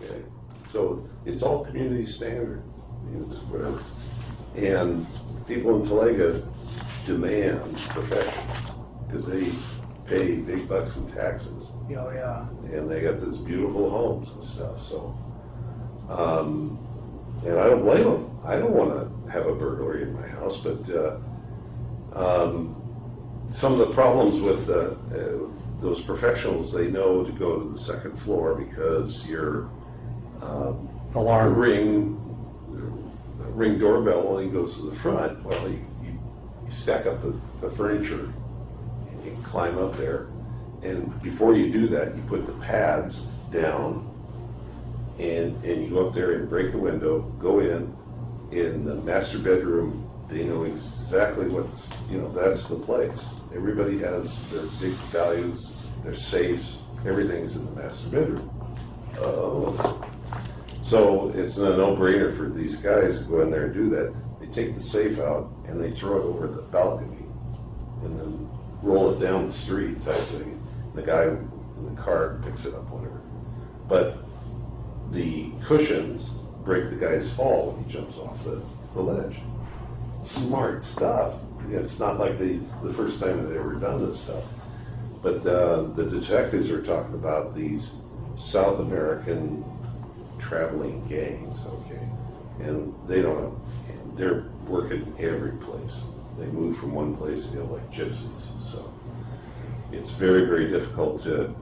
Okay? So it's all community standards. It's whatever. And people in Talega demand perfection because they pay big bucks in taxes. Oh, yeah. And they got those beautiful homes and stuff. So, and I don't blame them. I don't want to have a burglary in my house, but some of the problems with those professionals, they know to go to the second floor because your Alarm. ring doorbell only goes to the front. Well, you stack up the furniture and you climb up there. And before you do that, you put the pads down and you go up there and break the window, go in the master bedroom. They know exactly what's, that's the place. Everybody has their big values, their safes, everything's in the master bedroom. So it's a no-brainer for these guys to go in there and do that. They take the safe out and they throw it over the balcony and then roll it down the street type thing. The guy in the car picks it up, whatever. But the cushions break the guy's fall when he jumps off the ledge. Smart stuff. It's not like the first time they've ever done this stuff. But the detectives are talking about these South American traveling gangs, okay? And they're working every place. They move from one place to the other like gypsies. So it's very, very difficult to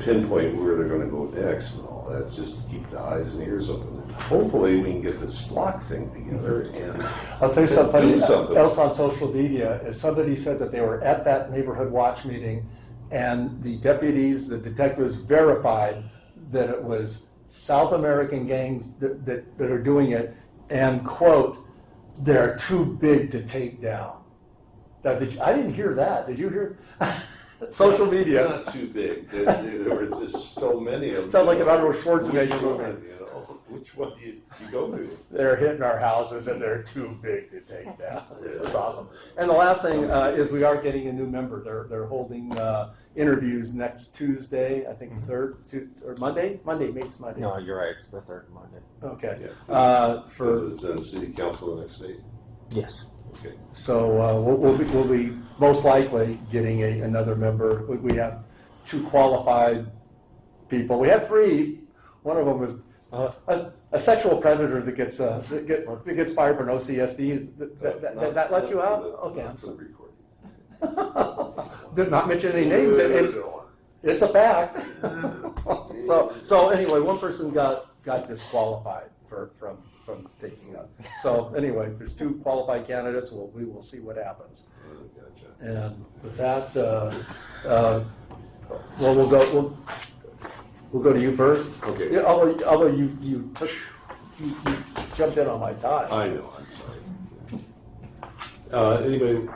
pinpoint where they're going to go next and all that. Just keep the eyes and ears open. And hopefully we can get this flock thing together and I'll tell you something something else on social media is somebody said that they were at that neighborhood watch meeting and the detectives verified that it was South American gangs that are doing it and, quote, they're too big to take down. Now, I didn't hear that. Did you hear? Social media. They're not too big. There were just so many of them. Sounds like an Arnold Schwarzenegger movie. Which one do you go to? They're hitting our houses and they're too big to take down. It's awesome. And the last thing is we are getting a new member. They're holding interviews next Tuesday, I think the 3rd, or Monday? Maybe it's Monday. No, you're right. It's the third Monday. Okay. Yeah, it's in city council the next day. Yes. Okay. So we'll be most likely getting another member. We have 2 qualified people. We had 3. One of them was a sexual predator that gets fired for an OCSD. That let you out? Okay. Not for the recording. Did not mention any names. It's a fact. So anyway, one person got disqualified from taking up. So anyway, there's 2 qualified candidates. We will see what happens. Gotcha. And with that, we'll go to you first. Okay. Yeah, although you jumped in on my time. I know, I'm sorry. Anybody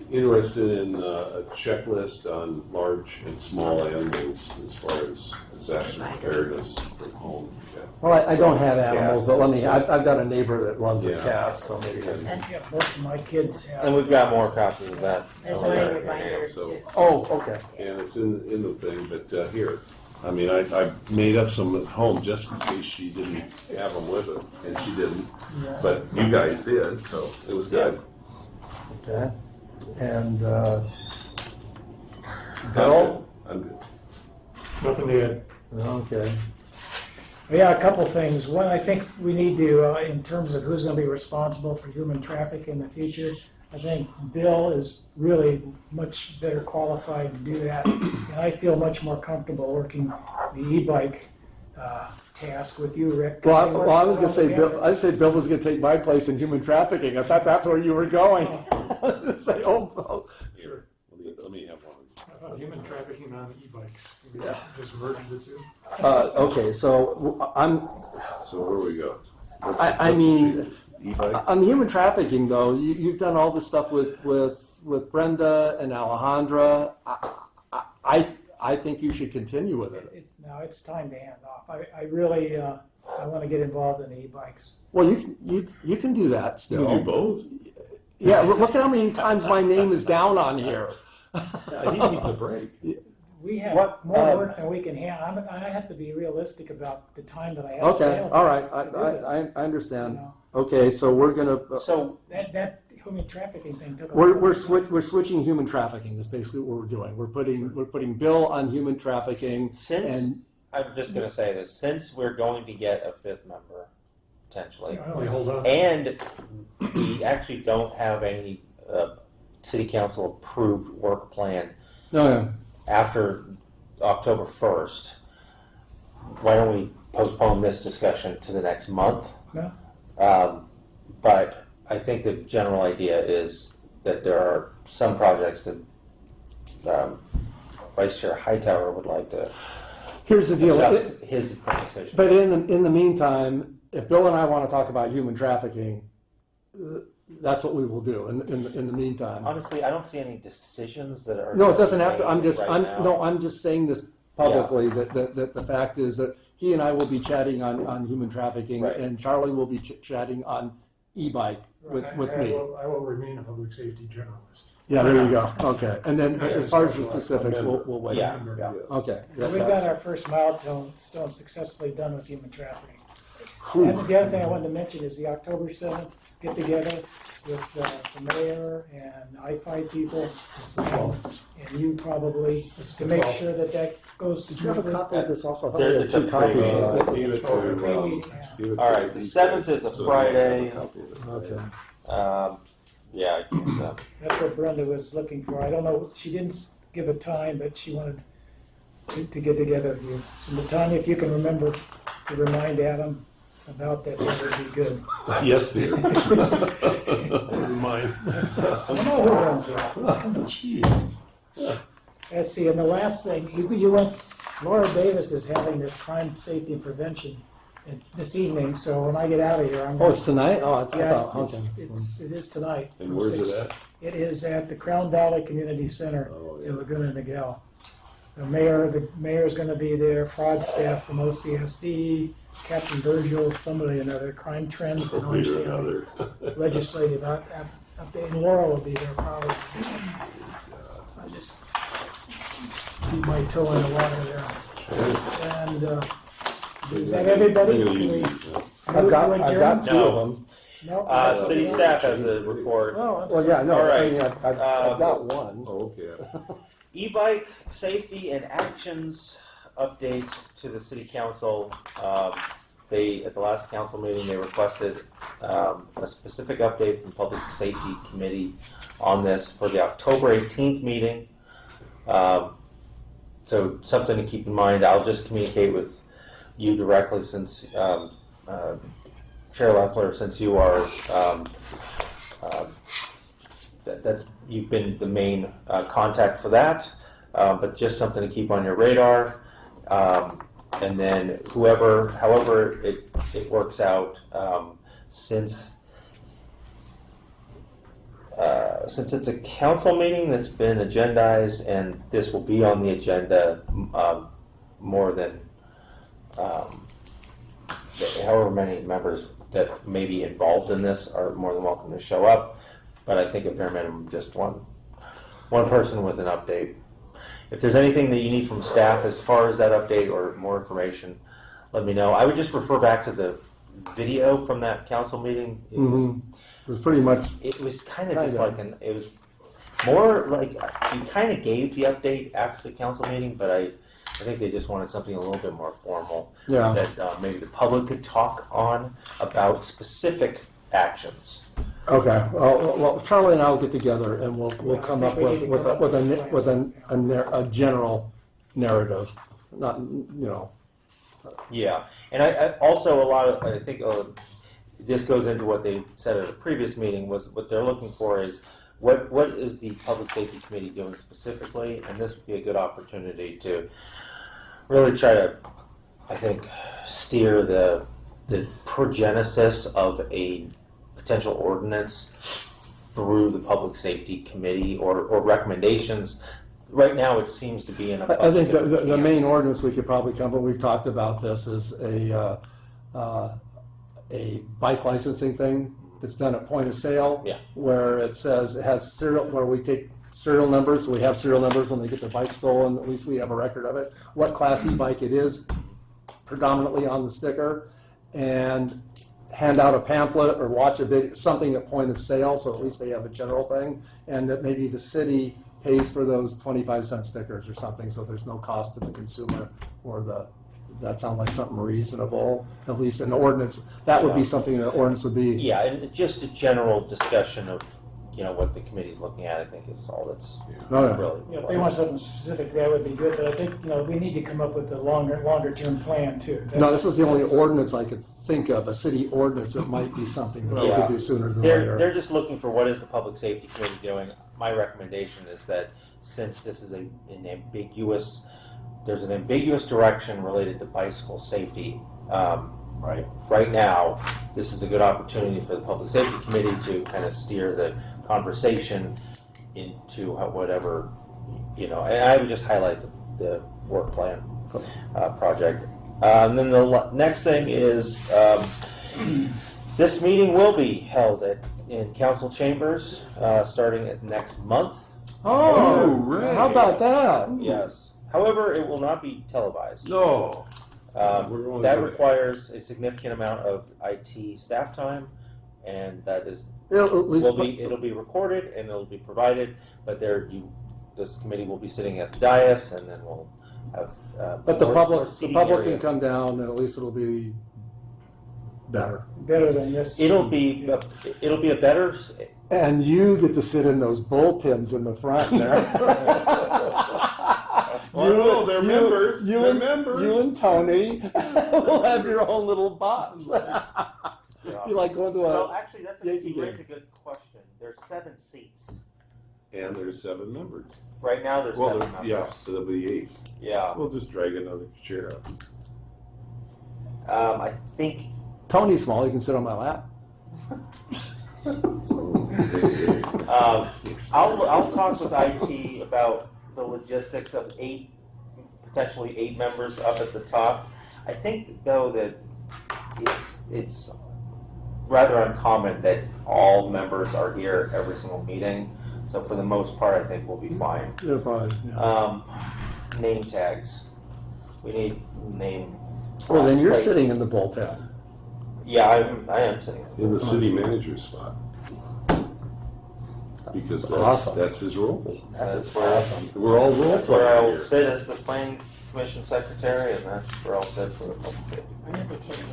interested in a checklist on large and small animals as far as disaster preparedness from home? Yeah. Well, I don't have animals, but I've got a neighbor that loves a Yeah. cat, so maybe. Yeah, both of my kids have. And we've got more copies of that. There's over only there. reminders. So, Oh, okay. and it's in the thing, but here. I mean, I made up some at home just in case she didn't have them with her, and she didn't. But you guys did, so it was good. Okay. And Bill? I'm good. Nothing to add. Okay. Yeah, a couple things. One, I think we need to, in terms of who's going to be responsible for human trafficking in the future, I think Bill is really much better qualified to do that. And I feel much more comfortable working the e-bike task with you, Rick. Well, I was going to say Bill was going to take my place in human trafficking. I thought that's where you were going. Say, Sure. Let me have one. Human trafficking on e-bikes. Maybe just merge the 2. okay, so So where do we go? I mean, E-bikes? on human trafficking, though, you've done all this stuff with Brenda and Alejandra. I think you should continue with it. Now it's time to hand off. I really I want to get involved in e-bikes. Well, you can do that still. You can do both. Yeah, look at how many times my name is down on here. He needs a break. We have more work than we can handle. I have to be realistic about the time that I have. Okay, available all right, to do this. I understand. You know. Okay, so we're gonna So That human trafficking thing took. we're switching human trafficking. Is basically what we're doing. We're putting Bill on human trafficking. since I'm just going to say this, since we're going to get a 5th member potentially, Why don't we hold on? and we actually don't have any city council approved work plan. No, after October 1st, why don't we postpone this discussion to the next month? Yeah. But I think the general idea is that there are some projects that Vice Chair Hightower would like to Here's the deal. adjust his participation. But in the meantime, if Bill and I want to talk about human trafficking, that's what we will do in the meantime. Honestly, I don't see any decisions that are. No, it doesn't have to. Now. I'm just saying this publicly that the fact is that he and I will be chatting on human trafficking, Right. and Charlie will be chatting on e-bike with me. I will remain a public safety journalist. Yeah, there you go. Okay, and then as far as the specifics, we'll wait. Yeah. Okay. So we got our first milestone successfully done with human trafficking. And the other thing I wanted to mention is the October 7th get together with the mayor and I-5 people and you probably to make sure that goes Did you have a smoothly. copy of this also? I thought There- I had it's a 2 copies pre-meeting. of it. Give it to, give it All to right, the these 7th guys is a so Friday. they can have a copy of it. Okay. Yeah. That's what Brenda was looking for. I don't know, she didn't give a time, but she wanted to get together with you. So Tanya, if you can remember to remind Adam about that, that would be good. Yes, dear. Mine. I know who runs the office. Let's see, and the last thing, you went, Laura Davis is having this crime safety and prevention this evening, so when I get out of here, I'm. Oh, it's tonight? Oh, I Yeah, thought, okay. it is tonight. And from where's 6. it at? It is at the Crown Valley Community Center Oh, yeah. in Laguna Niguel. The mayor's gonna be there, fraud staff from OCSD, Captain Virgil, somebody another, crime trends in Orange Something or County, another. legislative update, and Laura will be there probably. I just keep my toe in the water there. And, is that everybody? I'm gonna Can use we these now. I've got adjourn? 2 of them. No? City staff has a report. Oh, I'm Well, yeah, no, All I right. mean, I've got one. Oh, okay. E-bike safety and actions updates to the city council. They, at the last council meeting, they requested a specific update from Public Safety Committee on this for the October 18th meeting. So something to keep in mind. I'll just communicate with you directly since Chair Leffler, since you are that's you've been the main contact for that, but just something to keep on your radar. And then however it works out, since it's a council meeting that's been agendized, and this will be on the agenda more than however many members that may be involved in this are more than welcome to show up. But I think at bare minimum, just one person with an update. If there's anything that you need from staff as far as that update or more information, let me know. I would just refer back to the video from that council meeting. It was pretty much. It was kind of just like it was more like you kind of gave the update after the council meeting, but I think they just wanted something a little bit more formal. Yeah. That maybe the public could talk on about specific actions. Okay. Well, Charlie and I will get together and we'll come up with a general narrative. Not Yeah, and I also I think this goes into what they said at a previous meeting was what they're looking for is what is the Public Safety Committee doing specifically, and this would be a good opportunity to really try to, I think, steer the progenesis of a potential ordinance through the Public Safety Committee or recommendations. Right now, it seems to be in a. I think the main ordinance we could probably come, but we've talked about this, is a bike licensing thing that's done at point of sale. Yeah. Where it says it has serial, where we take serial numbers, so we have serial numbers when they get their bike stolen. At least we have a record of it. What class e-bike it is, predominantly on the sticker, and hand out a pamphlet or watch a video, something at point of sale, so at least they have a general thing, and that maybe the city pays for those 25-cent stickers or something, so there's no cost to the consumer or that sounds like something reasonable, at least in the ordinance. That would be something the ordinance would be. Yeah, and just a general discussion of what the committee's looking at, I think is all that's Oh, yeah. really. Yeah, if they want something specific, that would be good, but I think, we need to come up with a longer term plan too. No, this is the only ordinance I could think of, a city ordinance that might be something that they Yeah. could do sooner than They're later. just looking for what is the public safety committee doing. My recommendation is that since this is there's an ambiguous direction related to bicycle safety. Right now, this is a good opportunity for the public safety committee to kind of steer the conversation into whatever, and I would just highlight the work plan project. And then the next thing is this meeting will be held in council chambers starting at next month. Oh, right. how about that? Yes. However, it will not be televised. No. We're only That doing- requires a significant amount of IT staff time, and that is it'll be recorded and it'll be provided. But this committee will be sitting at the dais, and then we'll have. But the more public seating can area. come down, and at least it'll be better. Better than this. It'll be a better. And you get to sit in those bullpens in the front there. Oh, they're members. You They're and, members. You and Tony will have your own little box. You like going to Well, a actually, Yankee you raise a game. good question. There's 7 seats. And there's 7 members. Right now, there's 7 members. Yeah, so there'll be 8. Yeah. We'll just drag another chair up. I think. Tony's small. You can sit on my lap. I'll talk with IT about the logistics of potentially 8 members up at the top. I think though that it's rather uncommon that all members are here every single meeting. So for the most part, I think we'll be fine. Yeah, probably. Yeah. Name tags. We need name. Well, then you're plates. sitting in the bullpen. Yeah, I am sitting. In the city manager's spot. Because That's awesome. That's his role. That's where We're all role That's where players I'll here. sit as the planning commission secretary, and that's where I'll sit for the public safety.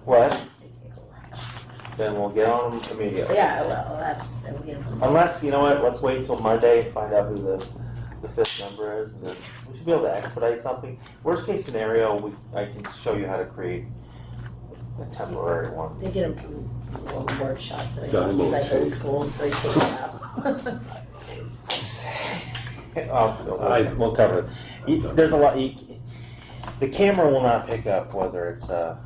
What? Then we'll get on them immediately. Yeah, well, Unless, you know what, let's wait until Monday and find out who the 5th member is, and then we should be able to expedite something. Worst case scenario, I can show you how to create a temporary one. they get them from little workshops, so he's Download like tape. old school, so he takes it out. We'll cover it. There's a lot. The camera will not pick up whether it's a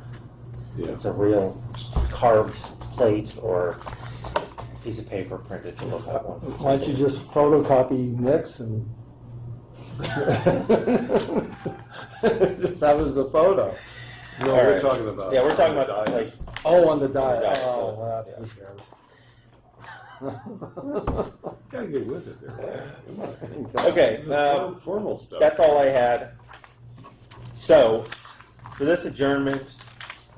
real carved plate or piece of paper printed to look like one. Why don't you just photocopy Nick's and just have it as a photo? No, All we're right. talking about. Yeah, we're talking the about like. dais. Oh, on the diet. diet, Oh, so, well, that's who cares. Gotta get with it there. Okay, This is formal stuff. that's all I had. So, for this adjournment,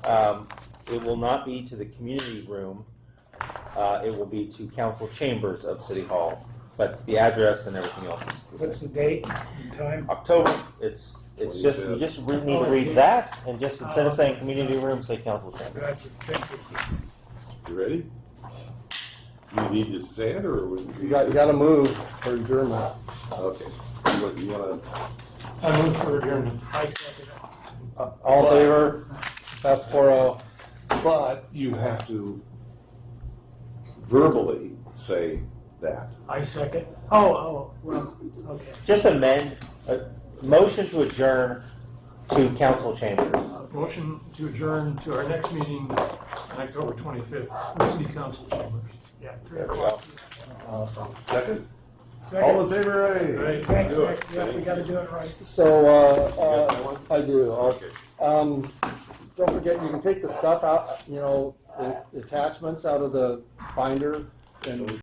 it will not be to the community room. It will be to council chambers of City Hall, but the address and everything else is the What's same. the date and time? October. It's just you just need to read that and just instead of saying community room, say council chamber. Gotcha, thank you. You ready? You need to say it, or would You got to move for adjournment. Okay. You want to? I move for adjournment. I second it. All in favor? That's 4-0. But you have to verbally say that. I second. Oh, well, okay. Just amend a motion to adjourn to council chambers. Motion to adjourn to our next meeting on October 25th, the City Council Chambers. Yeah, 3 There we o'clock. Awesome. Second? Second. All in favor, aye? Right. Thanks, Do it. Nick. Yeah, we gotta do it right. So, that one? I do. Okay. Don't forget, you can take the stuff out, the attachments out of the binder and